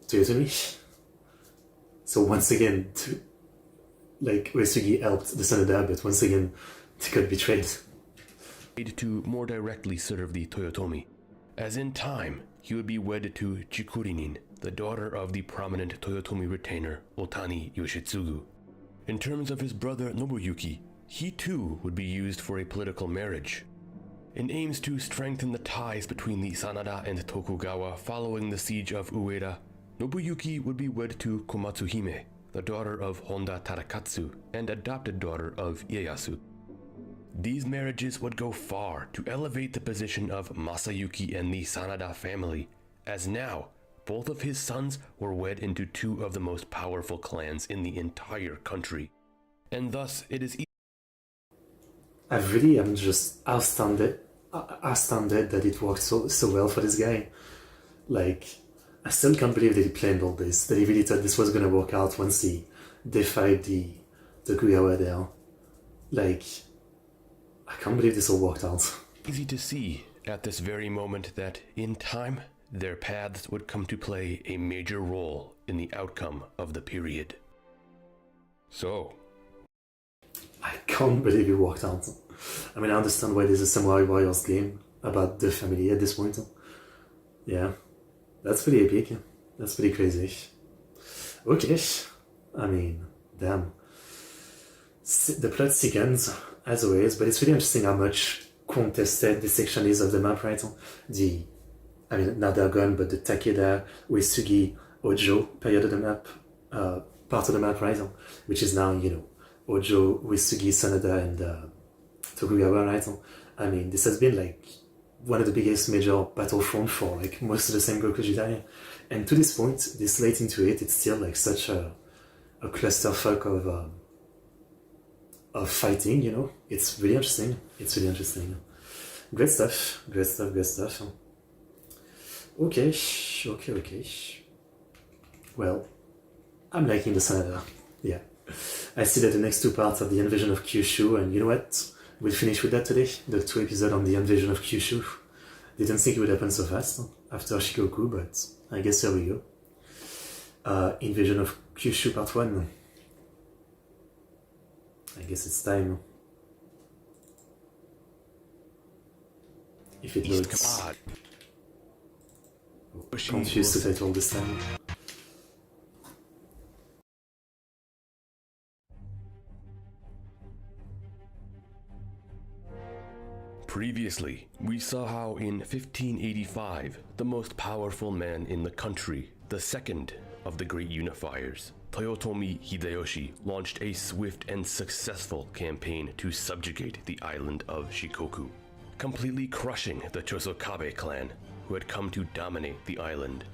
Toyotomi. So once again, like Uesugi helped the Sanada, but once again they got betrayed. To more directly serve the Toyotomi, as in time he would be wedded to Chikurinin, the daughter of the prominent Toyotomi retainer Otani Yoshitsugu. In terms of his brother Nobuyuki, he too would be used for a political marriage. In aims to strengthen the ties between the Sanada and Tokugawa following the siege of Ueda, Nobuyuki would be wed to Komatsuhime, the daughter of Honda Tadakatsu and adopted daughter of Ieyasu. These marriages would go far to elevate the position of Masayuki and the Sanada family, as now both of his sons were wed into two of the most powerful clans in the entire country. And thus it is I'm just astounded that it worked so well for this guy. Like, I still can't believe that he planned all this, that he really thought this was gonna work out once he defied the Tokugawa there. Like, I can't believe this all worked out. Easy to see at this very moment that, in time, their paths would come to play a major role in the outcome of the period. So, I can't believe it worked out. I mean, I understand why there's a Samurai Warriors game about the family at this point. Yeah, that's pretty epic. That's pretty crazy. Okay, I mean, damn. The plot thickens, as always, but it's really interesting how much contested this section is of the map, right? Now they're gone, but the Takeda, Uesugi, Ojo period of the map, part of the map, right? Which is now, Ojo, Uesugi, Sanada, and Tokugawa, right? I mean, this has been like one of the biggest major battlefront for like most of the Sengoku Jidai, and to this point, this late into it, it's still like such a clusterfuck of fighting. It's really interesting. Great stuff. Okay. Well, I'm liking the Sanada. Yeah. I see that the next two parts are the invasion of Kyushu, and you know what? We'll finish with that today. The 2 episodes on the invasion of Kyushu. Didn't think it would happen so fast after Shikoku, but I guess here we go. Invasion of Kyushu part 1. I guess it's time. If it loads. Confused to title this time. Previously, we saw how in 1585, the most powerful man in the country, the second of the great unifiers, Toyotomi Hideyoshi, launched a swift and successful campaign to subjugate the island of Shikoku, completely crushing the Chosokabe clan, who had come to dominate the island.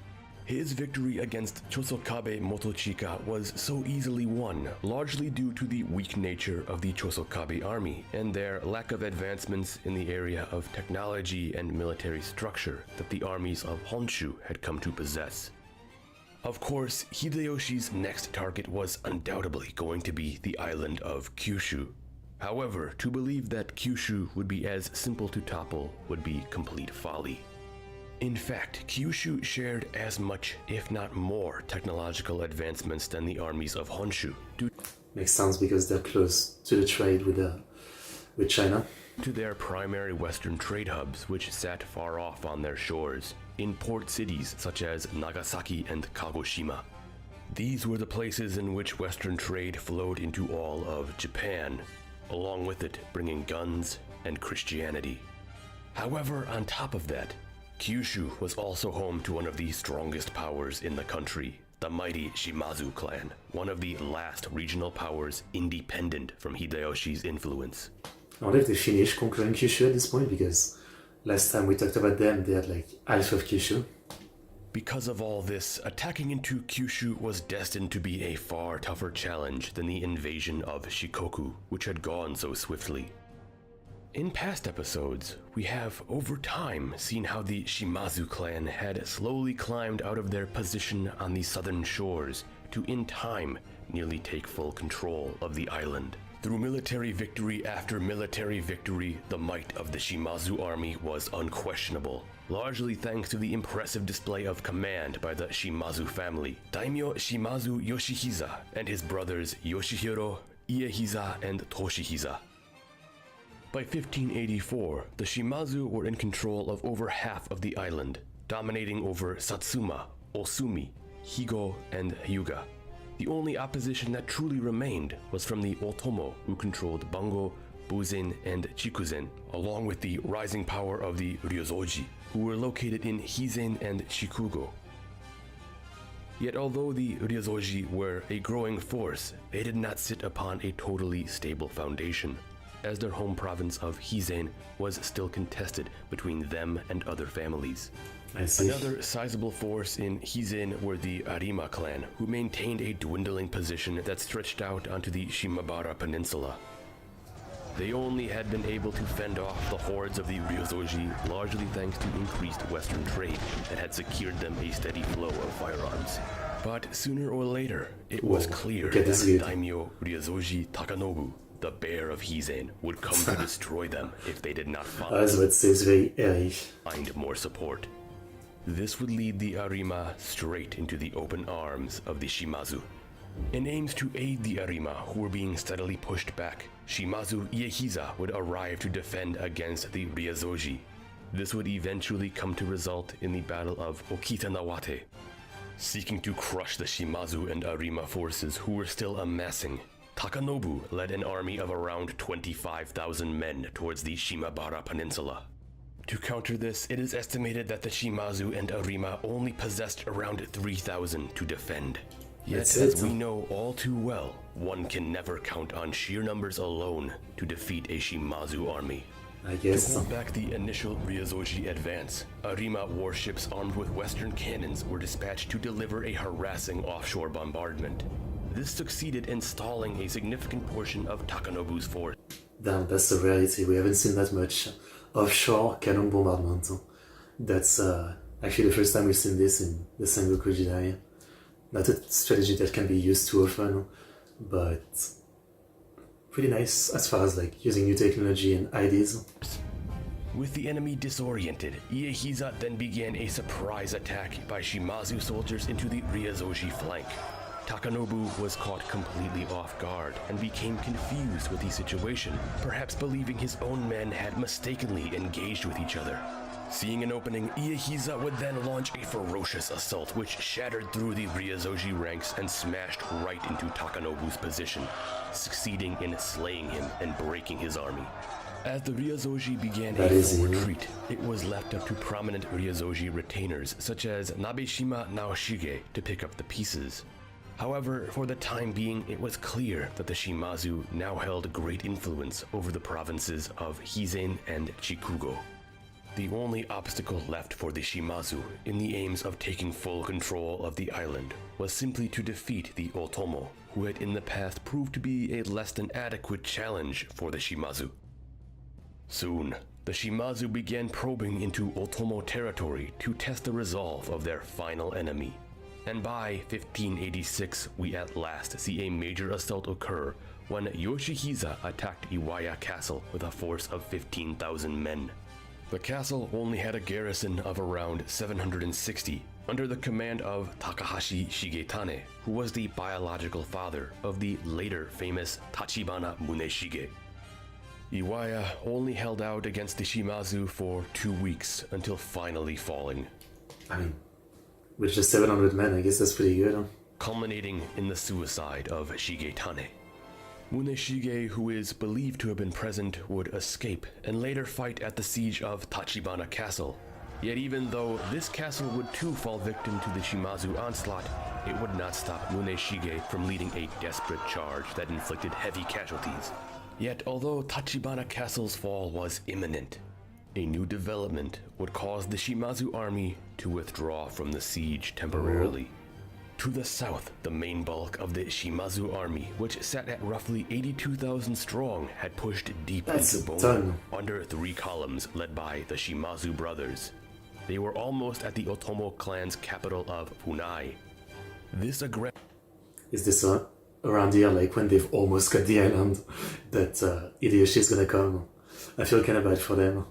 His victory against Chosokabe Motochika was so easily won, largely due to the weak nature of the Chosokabe army and their lack of advancements in the area of technology and military structure that the armies of Honshu had come to possess. Of course, Hideyoshi's next target was undoubtedly going to be the island of Kyushu. However, to believe that Kyushu would be as simple to topple would be complete folly. In fact, Kyushu shared as much, if not more, technological advancements than the armies of Honshu. Makes sense because they're close to the trade with China. To their primary western trade hubs, which sat far off on their shores, in port cities such as Nagasaki and Kagoshima. These were the places in which western trade flowed into all of Japan, along with it bringing guns and Christianity. However, on top of that, Kyushu was also home to one of the strongest powers in the country, the mighty Shimazu clan, one of the last regional powers independent from Hideyoshi's influence. I wonder if they finished conquering Kyushu at this point, because last time we talked about them, they had like half of Kyushu. Because of all this, attacking into Kyushu was destined to be a far tougher challenge than the invasion of Shikoku, which had gone so swiftly. In past episodes, we have over time seen how the Shimazu clan had slowly climbed out of their position on the southern shores to in time nearly take full control of the island. Through military victory after military victory, the might of the Shimazu army was unquestionable, largely thanks to the impressive display of command by the Shimazu family, Daimyo Shimazu Yoshihisa and his brothers Yoshihiro, Iehiza, and Toshihisa. By 1584, the Shimazu were in control of over half of the island, dominating over Satsuma, Osumi, Higo, and Hyuga. The only opposition that truly remained was from the Otomo, who controlled Bango, Buzen, and Chikuzen, along with the rising power of the Ryozoji, who were located in Hizen and Shikugo. Yet although the Ryozoji were a growing force, they did not sit upon a totally stable foundation, as their home province of Hizen was still contested between them and other families. Another sizable force in Hizen were the Arima clan, who maintained a dwindling position that stretched out onto the Shimabara Peninsula. They only had been able to fend off the hordes of the Ryozoji largely thanks to increased Western trade that had secured them a steady flow of firearms. But sooner or later, it was clear that Daimyo Ryozoji Takanobu, the bear of Hizen, would come to destroy them if they did not find more support. This would lead the Arima straight into the open arms of the Shimazu. In aims to aid the Arima, who were being steadily pushed back, Shimazu Iehiza would arrive to defend against the Ryozoji. This would eventually come to result in the Battle of Okitanawate. Seeking to crush the Shimazu and Arima forces who were still amassing, Takanobu led an army of around 25,000 men towards the Shimabara Peninsula. To counter this, it is estimated that the Shimazu and Arima only possessed around 3,000 to defend. Yet, as we know all too well, one can never count on sheer numbers alone to defeat a Shimazu army. To hold back the initial Ryozoji advance, Arima warships armed with Western cannons were dispatched to deliver a harassing offshore bombardment. This succeeded in stalling a significant portion of Takanobu's force. Damn, that's the reality. We haven't seen that much offshore cannon bombardment. That's actually the first time we've seen this in the Sengoku Jidai. Not a strategy that can be used too often, but pretty nice as far as like using new technology and ideas. With the enemy disoriented, Iehiza then began a surprise attack by Shimazu soldiers into the Ryozoji flank. Takanobu was caught completely off guard and became confused with the situation, perhaps believing his own men had mistakenly engaged with each other. Seeing an opening, Iehiza would then launch a ferocious assault which shattered through the Ryozoji ranks and smashed right into Takanobu's position, succeeding in slaying him and breaking his army. As the Ryozoji began a full retreat, it was left up to prominent Ryozoji retainers such as Nabeshima Naoshige to pick up the pieces. However, for the time being, it was clear that the Shimazu now held great influence over the provinces of Hizen and Chikugo. The only obstacle left for the Shimazu in the aims of taking full control of the island was simply to defeat the Otomo, who had in the past proved to be a less than adequate challenge for the Shimazu. Soon, the Shimazu began probing into Otomo territory to test the resolve of their final enemy. And by 1586, we at last see a major assault occur when Yoshihisa attacked Iwaya Castle with a force of 15,000 men. The castle only had a garrison of around 760, under the command of Takahashi Shigetane, who was the biological father of the later famous Tachibana Muneshige. Iwaya only held out against the Shimazu for 2 weeks until finally falling. I mean, with just 700 men, I guess that's pretty good, huh? Culminating in the suicide of Shigetane. Muneshige, who is believed to have been present, would escape and later fight at the siege of Tachibana Castle. Yet even though this castle would too fall victim to the Shimazu onslaught, it would not stop Muneshige from leading a desperate charge that inflicted heavy casualties. Yet although Tachibana Castle's fall was imminent, A new development would cause the Shimazu army to withdraw from the siege temporarily. To the south, the main bulk of the Shimazu army, which sat at roughly 82,000 strong, had pushed deep That's into a Bono ton. under 3 columns led by the Shimazu brothers. They were almost at the Otomo clan's capital of Funai. This aggression Is this around here, like when they've almost got the island, that Hideyoshi is gonna come? I feel kind of bad for them.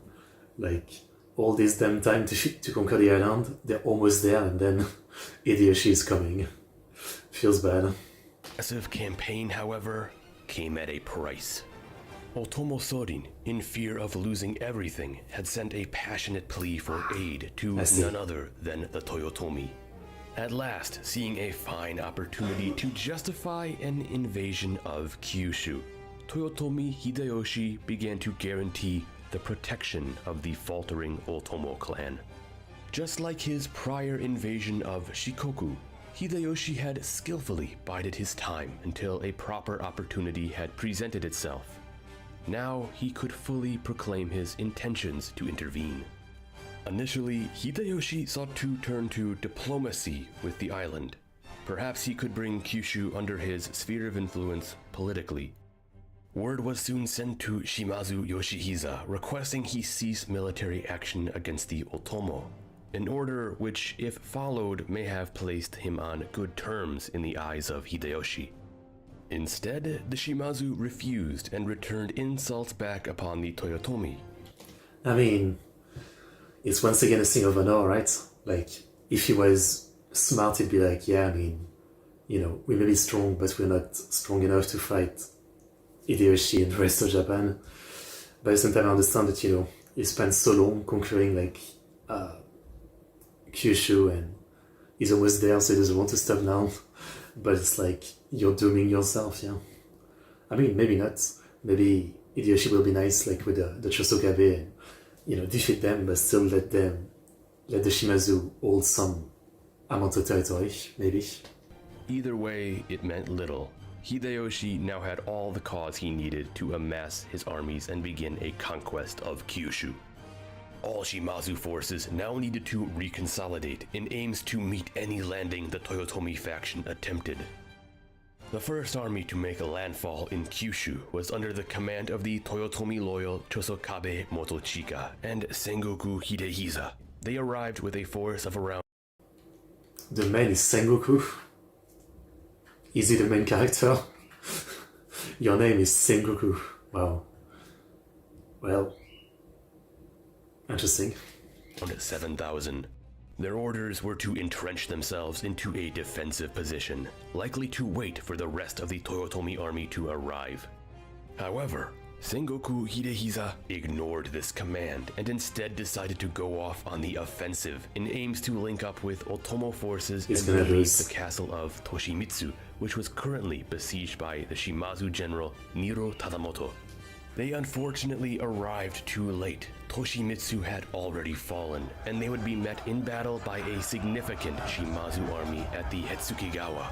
Like, all this damn time to conquer the island, they're almost there, and then Hideyoshi is coming. Feels bad. aggressive campaign, however, came at a price. Otomo Sorin, in fear of losing everything, had sent a passionate plea for aid to none other than the Toyotomi. At last, seeing a fine opportunity to justify an invasion of Kyushu, Toyotomi Hideyoshi began to guarantee the protection of the faltering Otomo clan. Just like his prior invasion of Shikoku, Hideyoshi had skillfully bided his time until a proper opportunity had presented itself. Now he could fully proclaim his intentions to intervene. Initially, Hideyoshi sought to turn to diplomacy with the island. Perhaps he could bring Kyushu under his sphere of influence politically. Word was soon sent to Shimazu Yoshihisa requesting he cease military action against the Otomo, an order which, if followed, may have placed him on good terms in the eyes of Hideyoshi. Instead, the Shimazu refused and returned insults back upon the Toyotomi. I mean, it's once again a thing of honor, right? Like, if he was smart, he'd be like, yeah, I mean, you know, we may be strong, but we're not strong enough to fight Hideyoshi and the rest of Japan. But at the same time, I understand that, you know, he spent so long conquering, like, Kyushu, and he's almost there, so he doesn't want to stop now. But it's like, you're dooming yourself, yeah. I mean, maybe not. Maybe Hideyoshi will be nice, like, with the Chosokabe, and, you know, defeat them, but still let the Shimazu hold some amount of territory, maybe. Either way, it meant little. Hideyoshi now had all the cause he needed to amass his armies and begin a conquest of Kyushu. All Shimazu forces now needed to reconsolidate in aims to meet any landing the Toyotomi faction attempted. The first army to make a landfall in Kyushu was under the command of the Toyotomi loyal Chosokabe Motochika and Sengoku Hidehisa. They arrived with a force of around... The man is Sengoku? Is he the main character? Your name is Sengoku. Wow. Well, interesting. 7,000. Their orders were to entrench themselves into a defensive position, likely to wait for the rest of the Toyotomi army to arrive. However, Sengoku Hidehisa ignored this command and instead decided to go off on the offensive in aims to link up with Otomo forces and relieve the castle of Toshimitsu, which was currently besieged by the Shimazu general Niro Tadamoto. They unfortunately arrived too late. Toshimitsu had already fallen, and they would be met in battle by a significant Shimazu army at the Hetsukigawa.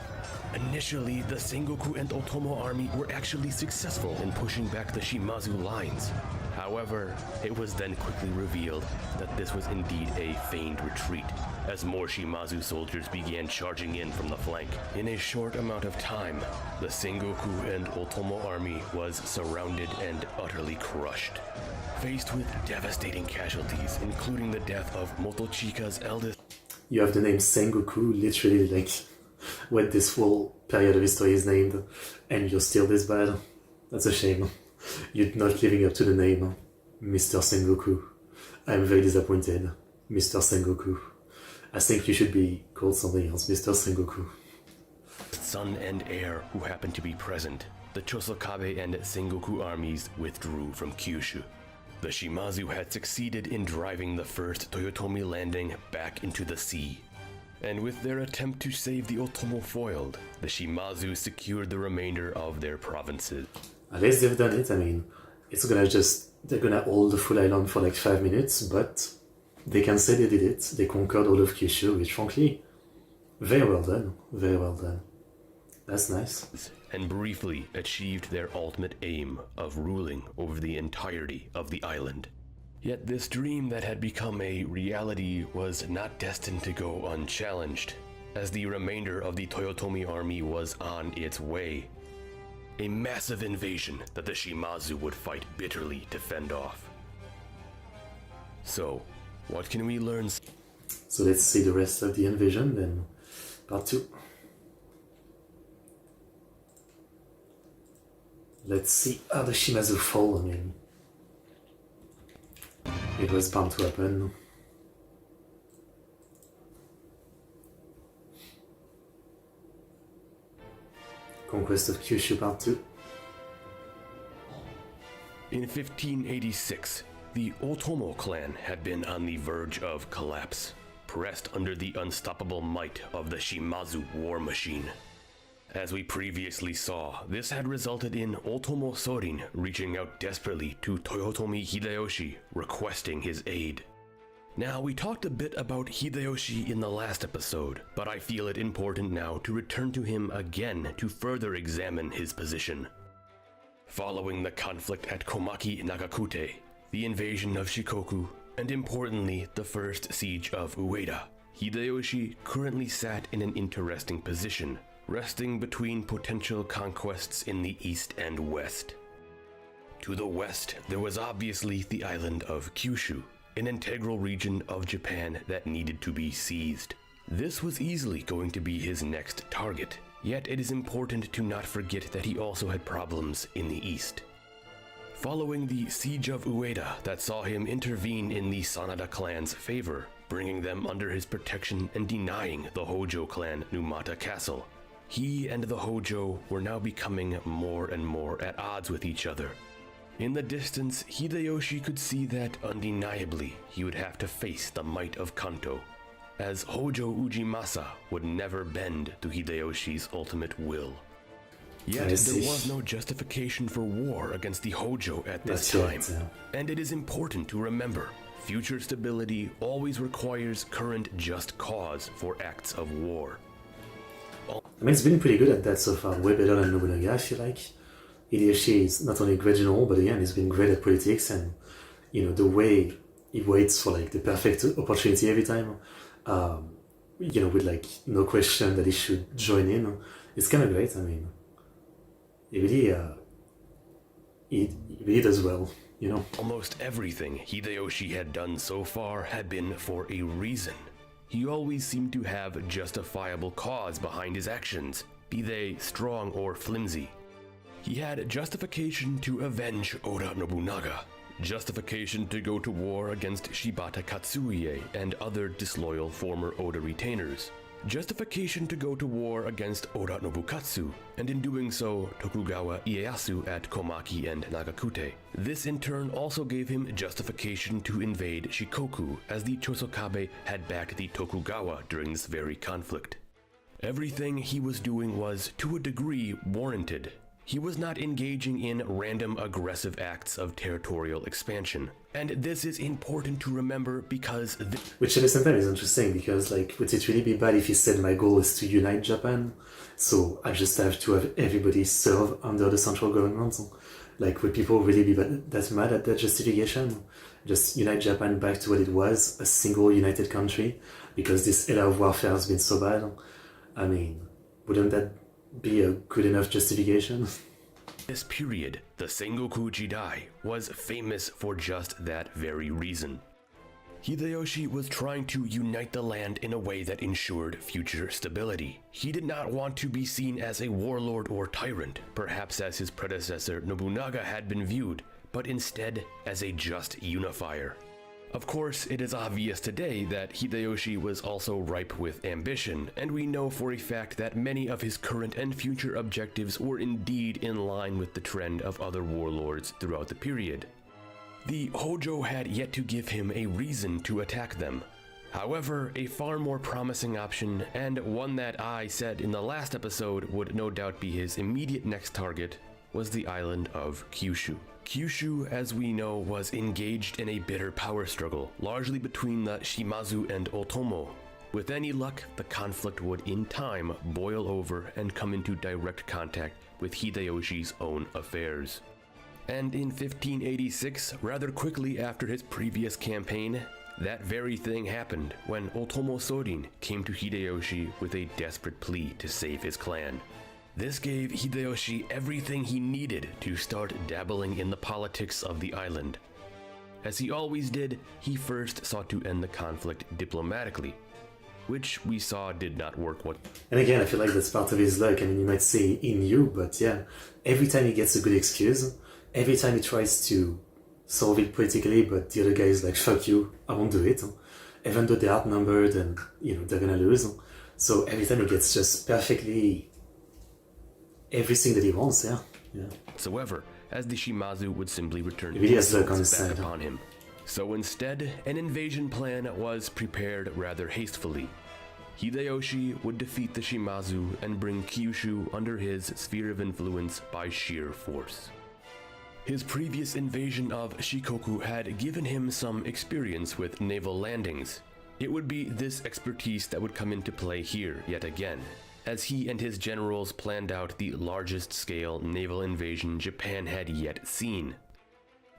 Initially, the Sengoku and Otomo army were actually successful in pushing back the Shimazu lines. However, it was then quickly revealed that this was indeed a feigned retreat, as more Shimazu soldiers began charging in from the flank. In a short amount of time, the Sengoku and Otomo army was surrounded and utterly crushed. Faced with devastating casualties, including the death of Motochika's eldest... You have the name Sengoku, literally, like, what this whole period of history is named, and you're still this bad. That's a shame. You're not living up to the name, Mr. Sengoku. I'm very disappointed, Mr. Sengoku. I think you should be called something else, Mr. Sengoku. Son and heir who happened to be present, the Chosokabe and Sengoku armies withdrew from Kyushu. The Shimazu had succeeded in driving the first Toyotomi landing back into the sea. And with their attempt to save the Otomo foiled, the Shimazu secured the remainder of their provinces. At least they've done it. I mean, they're gonna hold the full island for like 5 minutes, but they can say they did it. They conquered all of Kyushu, which frankly, very well done. Very well done. That's nice. And briefly achieved their ultimate aim of ruling over the entirety of the island. Yet this dream that had become a reality was not destined to go unchallenged, as the remainder of the Toyotomi army was on its way. A massive invasion that the Shimazu would fight bitterly to fend off. So, what can we learn? So let's see the rest of the invasion, then part 2. Let's see how the Shimazu fall. I mean, it was bound to happen. Conquest of Kyushu part 2. In 1586, the Otomo clan had been on the verge of collapse, pressed under the unstoppable might of the Shimazu war machine. As we previously saw, this had resulted in Otomo Sorin reaching out desperately to Toyotomi Hideyoshi, requesting his aid. Now, we talked a bit about Hideyoshi in the last episode, but I feel it important now to return to him again to further examine his position. Following the conflict at Komaki Nagakute, the invasion of Shikoku, and importantly, the first siege of Ueda, Hideyoshi currently sat in an interesting position, resting between potential conquests in the east and west. To the west, there was obviously the island of Kyushu, an integral region of Japan that needed to be seized. This was easily going to be his next target, yet it is important to not forget that he also had problems in the east. Following the siege of Ueda that saw him intervene in the Sanada clan's favor, bringing them under his protection and denying the Hojo clan Numata Castle, he and the Hojo were now becoming more and more at odds with each other. In the distance, Hideyoshi could see that undeniably he would have to face the might of Kanto, as Hojo Ujimasa would never bend to Hideyoshi's ultimate will. Yet there was no justification for war against the Hojo at this time, and it is important to remember, future stability always requires current just cause for acts of war. I mean, it's been pretty good at that so far, way better than Nobunaga, I feel like. Hideyoshi is not only a great general, but again, he's been great at politics, and, you know, the way he waits for, like, the perfect opportunity every time, you know, with, like, no question that he should join in, it's kind of great. I mean, he really does well, you know. Almost everything Hideyoshi had done so far had been for a reason. He always seemed to have justifiable cause behind his actions, be they strong or flimsy. He had justification to avenge Oda Nobunaga, justification to go to war against Shibata Katsuie and other disloyal former Oda retainers, justification to go to war against Oda Nobukatsu, and in doing so, Tokugawa Ieyasu at Komaki and Nagakute. This in turn also gave him justification to invade Shikoku, as the Chosokabe had backed the Tokugawa during this very conflict. Everything he was doing was, to a degree, warranted. He was not engaging in random aggressive acts of territorial expansion. And this is important to remember because which at the same time is interesting, because, like, would it really be bad if he said my goal is to unite Japan, so I just have to have everybody serve under the central government? Like, would people really be that mad at that justification? Just unite Japan back to what it was, a single united country, because this era of warfare has been so bad? I mean, wouldn't that be a good enough justification? This period, the Sengoku Jidai, was famous for just that very reason. Hideyoshi was trying to unite the land in a way that ensured future stability. He did not want to be seen as a warlord or tyrant, perhaps as his predecessor Nobunaga had been viewed, but instead as a just unifier. Of course, it is obvious today that Hideyoshi was also ripe with ambition, and we know for a fact that many of his current and future objectives were indeed in line with the trend of other warlords throughout the period. The Hojo had yet to give him a reason to attack them. However, a far more promising option, and one that I said in the last episode would no doubt be his immediate next target, was the island of Kyushu. Kyushu, as we know, was engaged in a bitter power struggle, largely between the Shimazu and Otomo. With any luck, the conflict would in time boil over and come into direct contact with Hideyoshi's own affairs. And in 1586, rather quickly after his previous campaign, that very thing happened when Otomo Sorin came to Hideyoshi with a desperate plea to save his clan. This gave Hideyoshi everything he needed to start dabbling in the politics of the island. As he always did, he first sought to end the conflict diplomatically, which we saw did not work. And again, I feel like that's part of his luck. I mean, you might say in you, but yeah, every time he gets a good excuse, every time he tries to solve it politically, but the other guy is like, fuck you, I won't do it. Even though they're outnumbered and, they're gonna lose. So every time he gets just perfectly everything that he wants, yeah. Whatsoever, as the Shimazu would simply return he really has luck on his back side, upon him. So instead, an invasion plan was prepared rather hastily. Hideyoshi would defeat the Shimazu and bring Kyushu under his sphere of influence by sheer force. His previous invasion of Shikoku had given him some experience with naval landings. It would be this expertise that would come into play here yet again, as he and his generals planned out the largest scale naval invasion Japan had yet seen.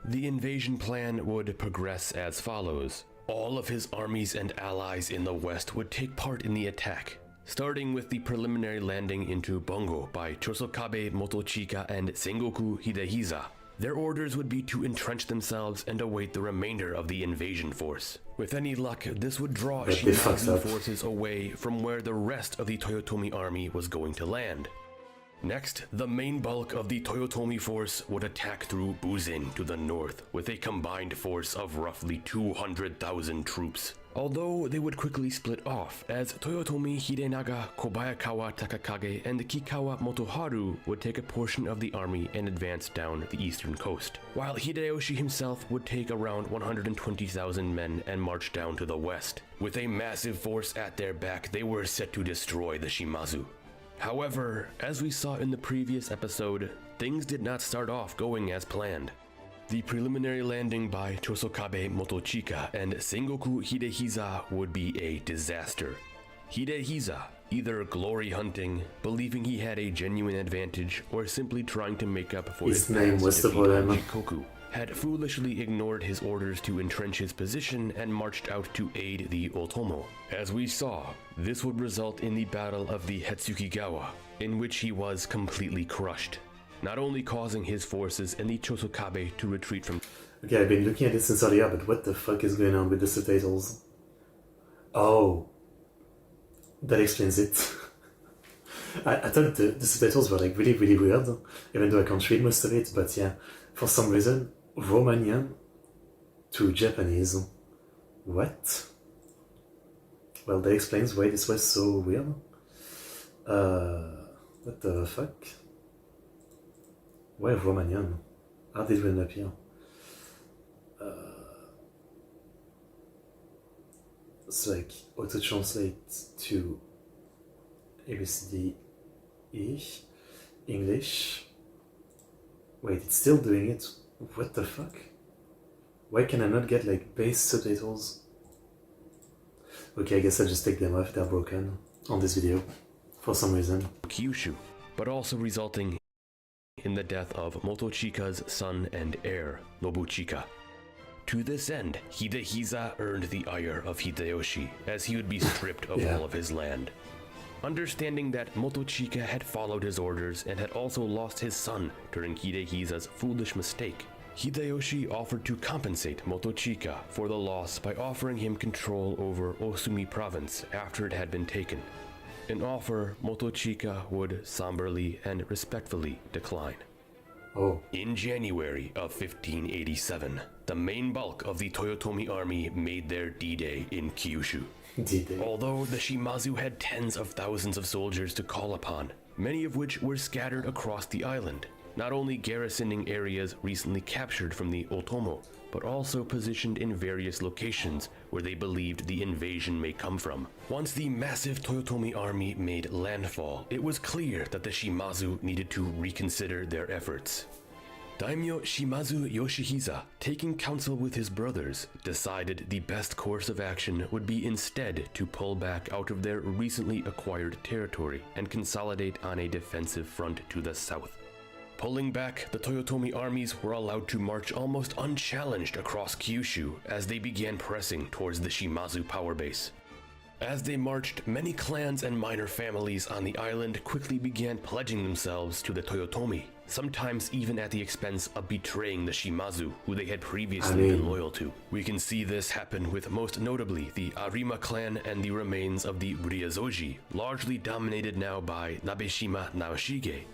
The invasion plan would progress as follows. All of his armies and allies in the west would take part in the attack, starting with the preliminary landing into Bongo by Chosokabe Motochika and Sengoku Hidehisa. Their orders would be to entrench themselves and await the remainder of the invasion force. With any luck, this would draw Shimazu forces away from where the rest of the Toyotomi army was going to land. Next, the main bulk of the Toyotomi force would attack through Buzin to the north with a combined force of roughly 200,000 troops. Although they would quickly split off, as Toyotomi Hidenaga, Kobayakawa Takakage, and Kikawa Motoharu would take a portion of the army and advance down the eastern coast, while Hideyoshi himself would take around 120,000 men and march down to the west. With a massive force at their back, they were set to destroy the Shimazu. However, as we saw in the previous episode, things did not start off going as planned. The preliminary landing by Chosokabe Motochika and Sengoku Hidehisa would be a disaster. Hidehisa, either glory hunting, believing he had a genuine advantage, or simply trying to make up for his name was the problem. Shikoku had foolishly ignored his orders to entrench his position and marched out to aid the Otomo. As we saw, this would result in the Battle of the Hetsukigawa, in which he was completely crushed, not only causing his forces and the Chosokabe to retreat from... Okay, I've been looking at it since earlier, but what the fuck is going on with the subtitles? Oh, that explains it. I thought the subtitles were like really, really weird, even though I can't read most of it, but yeah, for some reason, Romanian to Japanese. What? Well, that explains why this was so weird. What the fuck? Why Romanian? How did we end up here? It's like auto-translate to ABCDE, English. Wait, it's still doing it? What the fuck? Why can I not get like base subtitles? Okay, I guess I'll just take them off, they're broken on this video, for some reason. Kyushu, but also resulting in the death of Motochika's son and heir, Nobuchika. To this end, Hidehisa earned the ire of Hideyoshi, as he would be stripped of all of his land. Understanding that Motochika had followed his orders and had also lost his son during Hidehisa's foolish mistake, Hideyoshi offered to compensate Motochika for the loss by offering him control over Osumi province after it had been taken, an offer Motochika would somberly and respectfully decline. In January of 1587, the main bulk of the Toyotomi army made their D-Day in Kyushu. Although the Shimazu had tens of thousands of soldiers to call upon, many of which were scattered across the island, not only garrisoning areas recently captured from the Otomo, but also positioned in various locations where they believed the invasion may come from. Once the massive Toyotomi army made landfall, it was clear that the Shimazu needed to reconsider their efforts. Daimyo Shimazu Yoshihisa, taking counsel with his brothers, decided the best course of action would be instead to pull back out of their recently acquired territory and consolidate on a defensive front to the south. Pulling back, the Toyotomi armies were allowed to march almost unchallenged across Kyushu as they began pressing towards the Shimazu power base. As they marched, many clans and minor families on the island quickly began pledging themselves to the Toyotomi, sometimes even at the expense of betraying the Shimazu, who they had previously been loyal to. We can see this happen with most notably the Arima clan and the remains of the Ryazoji, largely dominated now by Nabeshima Naoshige.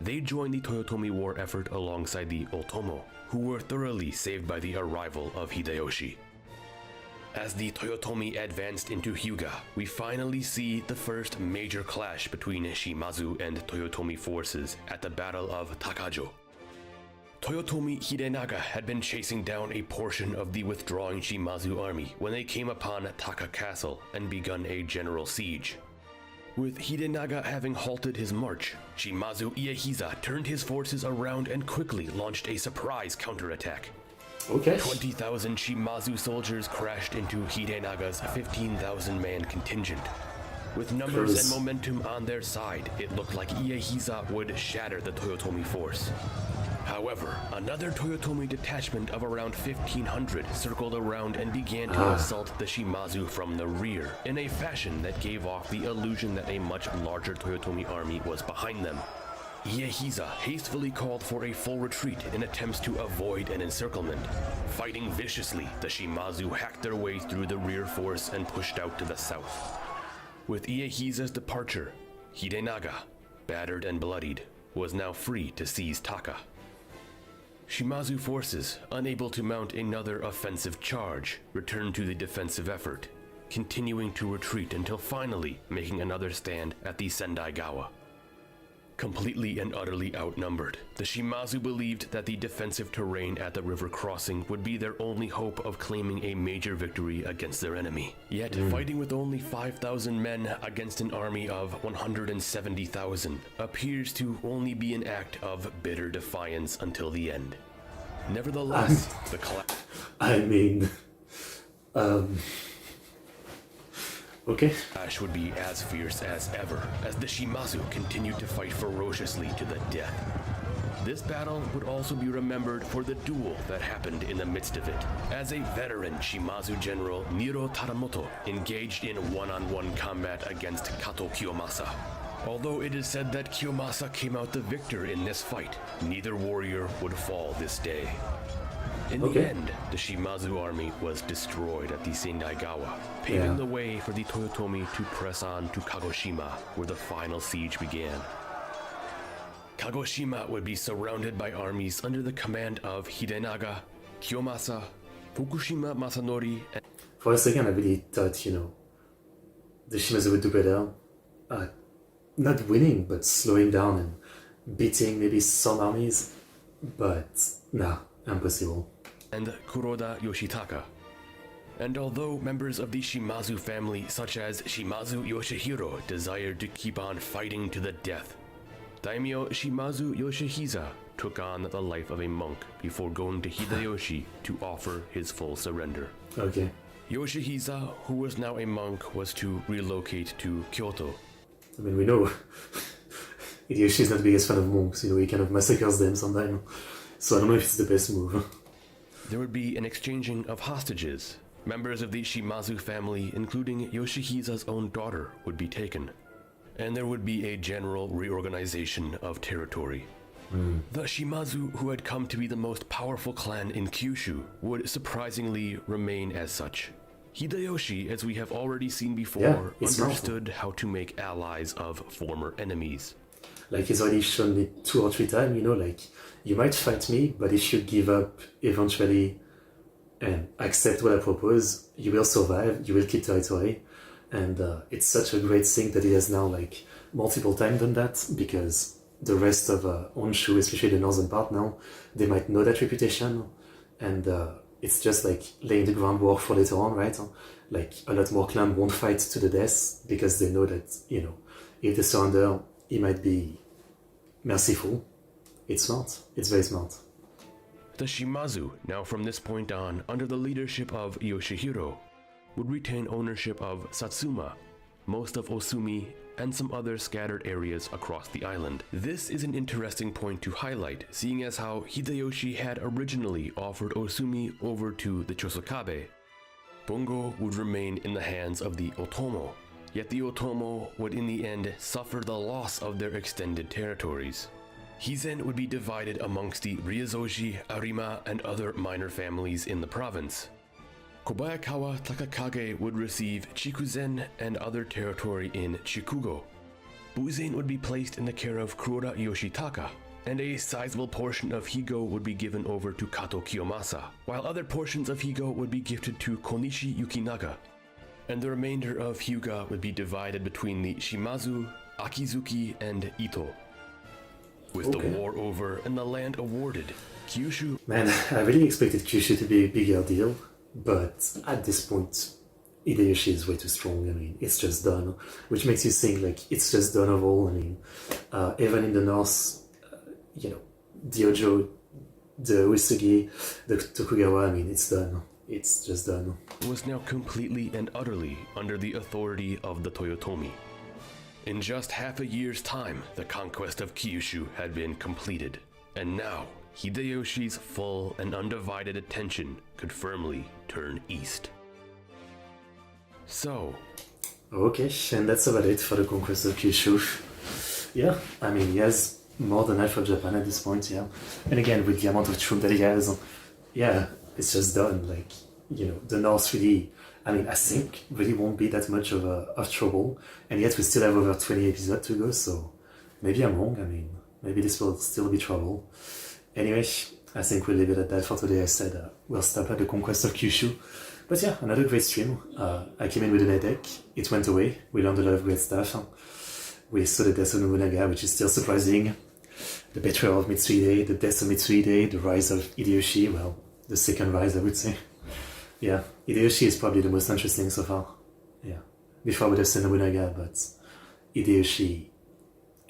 They joined the Toyotomi war effort alongside the Otomo, who were thoroughly saved by the arrival of Hideyoshi. As the Toyotomi advanced into Hyuga, we finally see the first major clash between Shimazu and Toyotomi forces at the Battle of Takajo. Toyotomi Hidenaga had been chasing down a portion of the withdrawing Shimazu army when they came upon Taka Castle and begun a general siege. With Hidenaga having halted his march, Shimazu Iehiza turned his forces around and quickly launched a surprise counterattack. Okay. 20,000 Shimazu soldiers crashed into Hidenaga's 15,000-man contingent. With numbers and momentum on their side, it looked like Iehiza would shatter the Toyotomi force. However, another Toyotomi detachment of around 1,500 circled around and began to assault the Shimazu from the rear, in a fashion that gave off the illusion that a much larger Toyotomi army was behind them. Iehiza hastily called for a full retreat in attempts to avoid an encirclement. Fighting viciously, the Shimazu hacked their way through the rear force and pushed out to the south. With Iehiza's departure, Hidenaga, battered and bloodied, was now free to seize Taka. Shimazu forces, unable to mount another offensive charge, returned to the defensive effort, continuing to retreat until finally making another stand at the Sendaigawa. Completely and utterly outnumbered, the Shimazu believed that the defensive terrain at the river crossing would be their only hope of claiming a major victory against their enemy. Yet, fighting with only 5,000 men against an army of 170,000 appears to only be an act of bitter defiance until the end. Nevertheless, the Okay. clash would be as fierce as ever, as the Shimazu continued to fight ferociously to the death. This battle would also be remembered for the duel that happened in the midst of it, as a veteran Shimazu general, Niro Tadamoto, engaged in one-on-one combat against Kato Kiyomasa. Although it is said that Kiyomasa came out the victor in this fight, neither warrior would fall this day. In the end, the Shimazu army was destroyed at the Sendaigawa, paving the way for the Toyotomi to press on to Kagoshima, where the final siege began. Kagoshima would be surrounded by armies under the command of Hidenaga, Kiyomasa, Fukushima Masanori, and... For a second, I really thought, the Shimazu would do better. Not winning, but slowing down and beating maybe some armies. But, nah, impossible. And Kuroda Yoshitaka. And although members of the Shimazu family, such as Shimazu Yoshihiro, desired to keep on fighting to the death, Daimyo Shimazu Yoshihiza took on the life of a monk before going to Hideyoshi to offer his full surrender. Okay. Yoshihiza, who was now a monk, was to relocate to Kyoto. I mean, we know Hideyoshi is not the biggest fan of monks, he kind of massacres them sometimes. So I don't know if it's the best move. There would be an exchanging of hostages. Members of the Shimazu family, including Yoshihiza's own daughter, would be taken. And there would be a general reorganization of territory. The Shimazu, who had come to be the most powerful clan in Kyushu, would surprisingly remain as such. Hideyoshi, as we have already seen before, understood how to make allies of former enemies. Like he's already shown me 2 or 3 times, you might fight me, but if you give up eventually and accept what I propose, you will survive, you will keep territory. And it's such a great thing that he has now multiple times done that, because the rest of Honshu, especially the northern part now, they might know that reputation, and it's just laying the groundwork for later on, right? A lot more clans won't fight to the death because they know that, if they surrender, he might be merciful. It's smart. It's very smart. The Shimazu, now from this point on, under the leadership of Yoshihiro, would retain ownership of Satsuma, most of Osumi, and some other scattered areas across the island. This is an interesting point to highlight, seeing as how Hideyoshi had originally offered Osumi over to the Chosokabe. Bungo would remain in the hands of the Otomo, yet the Otomo would in the end suffer the loss of their extended territories. Hizen would be divided amongst the Ryazoji, Arima, and other minor families in the province. Kobayakawa Takakage would receive Chikuzen and other territory in Chikugo. Buzen would be placed in the care of Kuroda Yoshitaka, and a sizable portion of Higo would be given over to Kato Kiyomasa, while other portions of Higo would be gifted to Konishi Yukinaga, and the remainder of Hyuga would be divided between the Shimazu, Akizuki, and Ito. With the war over and the land awarded, Kyushu... Man, I really expected Kyushu to be a bigger deal, but at this point, Hideyoshi is way too strong. I mean, it's just done, which makes you think, like, it's just done of all. I mean, even in the north, the Ojo, the Uesugi, the Tokugawa, I mean, it's done. It's just done. Was now completely and utterly under the authority of the Toyotomi. In just half a year's time, the conquest of Kyushu had been completed, and now Hideyoshi's full and undivided attention could firmly turn east. So... Okay, and that's about it for the conquest of Kyushu. Yeah, I mean, he has more than half of Japan at this point, yeah. And again, with the amount of troops that he has, yeah, it's just done. Like, the North really, I mean, I think really won't be that much of trouble. And yet we still have over 20 episodes to go, so maybe I'm wrong. I mean, maybe this will still be trouble. Anyway, I think we'll leave it at that for today. I said we'll stop at the conquest of Kyushu. But yeah, another great stream. I came in with an headache. It went away. We learned a lot of great stuff. We saw the death of Nobunaga, which is still surprising. The betrayal of Mitsuhide, the death of Mitsuhide, the rise of Hideyoshi. Well, the second rise, I would say. Yeah, Hideyoshi is probably the most interesting so far. Yeah, before I would have said Nobunaga, but Hideyoshi,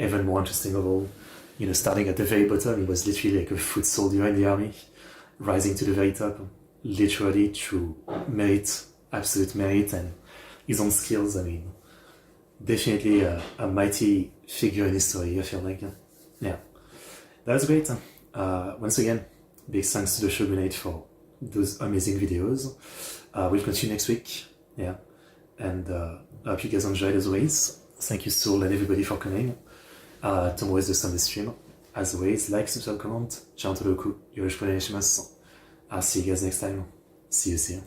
even more interesting of all. Starting at the very bottom, he was literally like a foot soldier in the army, rising to the very top, literally through merit, absolute merit, and his own skills. I mean, definitely a mighty figure in history, I feel like. Yeah, that was great. Once again, big thanks to the Shogunate for those amazing videos. We'll continue next week. Yeah, and I hope you guys enjoyed as always. Thank you Soul and everybody for coming. Tomorrow is the Sunday stream. As always, like, subscribe, comment. Ciao, Yoroshiku onegaishimasu. I'll see you guys next time. See you soon.